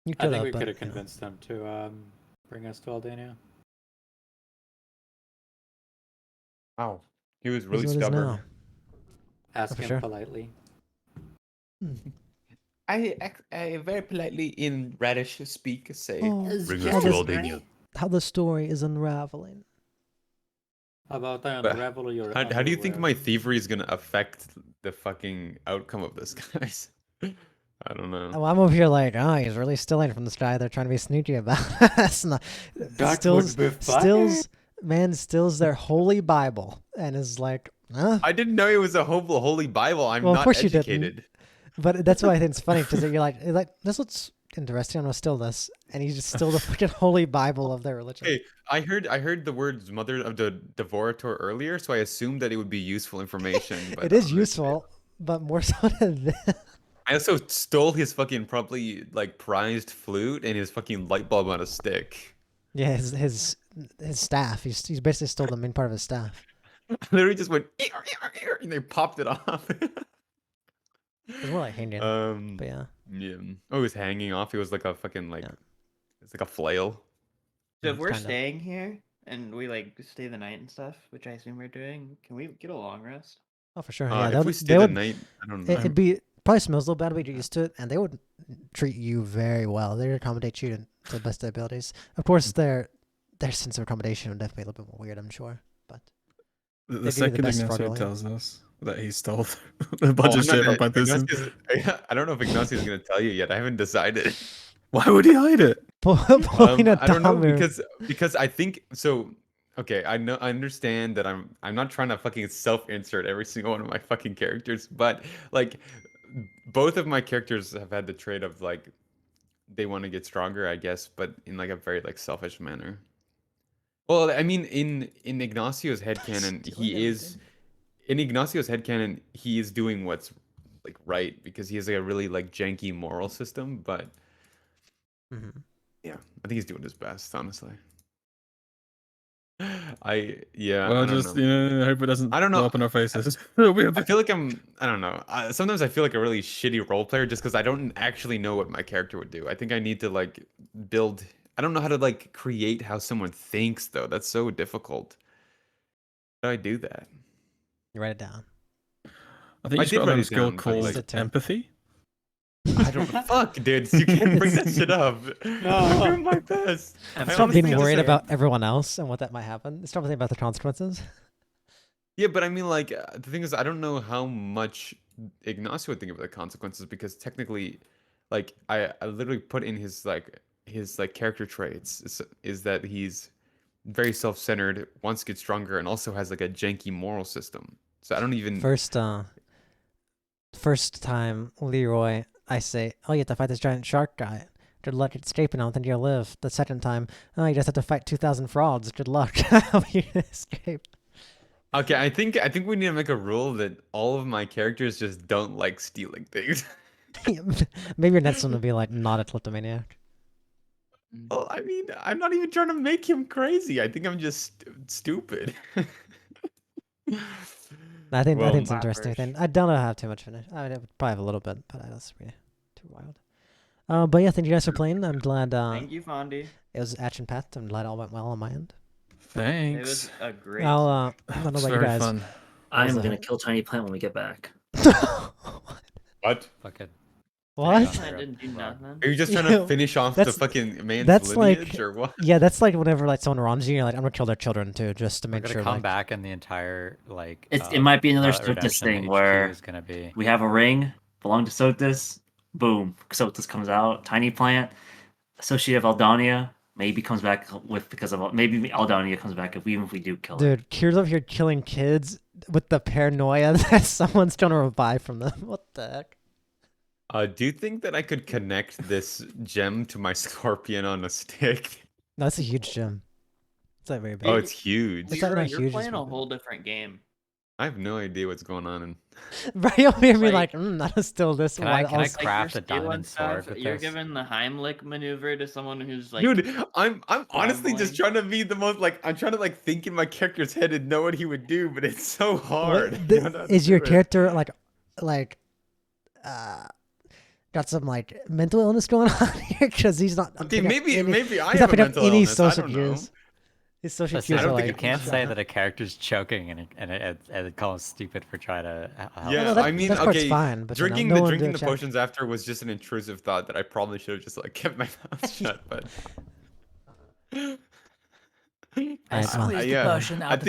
You I could think have, we but, could have you know. convinced them to bring us to Aldania. Wow, he was Is really what it is stubborn. now. Ask for him sure. politely. I very politely in Radish speak say, Oh, bring how us to this- Aldania. How the story is unraveling. How about I But unravel your How do you think underwear? my thievery is gonna affect the fucking outcome of this, guys? I don't know. Oh, I'm over here like, oh, he's really stealing from this guy they're trying to be sneaky about. That's not, That Stills, would be funny. steals their holy Bible and is like, huh? I didn't know it was a holy Bible. I'm Well, of not course you didn't. educated. But that's why I think it's funny because you're like, this looks Terrestrian was still this, and he's just still the fucking holy bible of their religion. Hey, I heard the words "mother of the Devorator" earlier, so I assumed that it would be useful information. But It is useful, but more so than this. I also stole his fucking probably like prized flute and his fucking light bulb on a stick. Yeah, his staff. He's basically stole the main part of his staff. I literally just went "Ear, ear, ear," and they popped it off. It's more like hanging. But yeah. Yeah. Oh, it was hanging off. It was like a fucking like, it's like a flail. So if Mm, we're kinda. staying here and we like stay the night and stuff, which I assume we're doing, can we get a long rest? Oh, for sure. Yeah, If we stay the night, I don't know. It'd be probably smells a little bad, but you're used to it, and they would treat you very well. They would accommodate you to the best of their abilities. Of course, their sense of accommodation would definitely be a little bit more weird, I'm sure. But The give you the second best Ignacio struggle, yeah. tells us that he stole the bunch Oh, of shit I'm from not- Pantheism. I don't know if Ignacio is gonna tell you yet. I haven't decided. Why would he hide it? pulling a I don't know Tom move. because I think so. Okay, I understand that I'm not trying to fucking self-insert every single one of my fucking characters, but like both of my characters have had the trait of like they want to get stronger, I guess, but in like a very like selfish manner. Well, I mean, in Ignacio's headcanon, he is in Ignacio's headcanon, he is doing what's like right because he has like a really like janky moral system, but Mhm. yeah, I think he's doing his best, honestly. I Well, don't just know. I hope it doesn't I don't blow know. up in our faces. It'll be a I bit- feel like I don't know. Sometimes I feel like a really shitty role player just because I don't actually know what my character would do. I think I need to like build. I don't know how to like create how someone thinks though. That's so difficult. How do I do that? You write it down. I think I you just did got write another it skill down, but, called like- Sit down. empathy. I don't fuck, dude. You can't bring that shit up. I'm doing my best. I Stop honestly being just, worried like- about everyone else and what that might happen. Stop thinking about the consequences. Yeah, but I mean, like, the thing is, I don't know how much Ignacio would think about the consequences because technically, like, I literally put in his character traits is that he's very self-centered, wants to get stronger, and also has like a janky moral system. So I don't even. First time, Leroy, I say, oh, you have to fight this giant shark guy. Good luck escaping. I don't think you'll live. The second time, oh, you just have to fight 2,000 frauds. Good luck. How are you gonna escape? Okay, I think we need to make a rule that all of my characters just don't like stealing things. Maybe your next one will be like not a kleptomaniac. Well, I mean, I'm not even trying to make him crazy. I think I'm just stupid. I think Well, it's interesting. I don't know how have too much finish. I would probably have a little bit, but that's really too wild. But yeah, thank you guys for playing. I'm glad. Thank you, Fondy. It was action packed. I'm glad all went well on my end. It was Thanks. a great. I don't know It's about you very guys. fun. I'm Was gonna that- kill Tiny Plant when we get back. What? Fucking. What? Plant didn't do nothing. Are you just trying Yo, to finish off the that's- fucking man's that's like- lineage or what? Yeah, that's like whenever like someone wrongs you, you're like, I'm gonna kill their children too, just to We're make gonna sure. come like, back and the entire like. It might be another Sotus Redemption thing HQ where is gonna be. we have a ring belong to Sotus. Boom, Sotus comes out. Tiny Plant, associate of Aldania, maybe comes back with because of maybe Aldania comes back even if we do kill her. Dude, Kier's over here killing kids with the paranoia that someone's gonna revive from them. What the heck? Do you think that I could connect this gem to my scorpion on a stick? No, that's a huge gem. It's not very big. Oh, it's huge. It's not Leroy, not you're huge, playing it's a not big. whole different game. I have no idea what's going on. And Right over here, be Like- like, that'll still this. Can while I also- Like, craft you're a diamond stealing sword stuff, with You're this? giving the Heimlich maneuver to someone who's like, dude, I'm honestly just Rambling. trying to be the most like I'm trying to like think in my character's head and know what he would do, but it's so hard. What- I the- don't know how to is your do it. character like got some like mental illness going on here? Because he's not. Okay, picking up maybe any- maybe I he's have not a picking up mental any illness. I social don't know. cues. His social Listen, cues I are don't like. think you can't say that a character's choking and call him stupid for trying to help. Yeah, no, that- I mean, that part's okay, fine, but, you know, drinking no one drinking do the check. potions after was just an intrusive thought that I probably should have just like kept my mouth shut. But Alright, I well. squeezed the yeah, potion I out of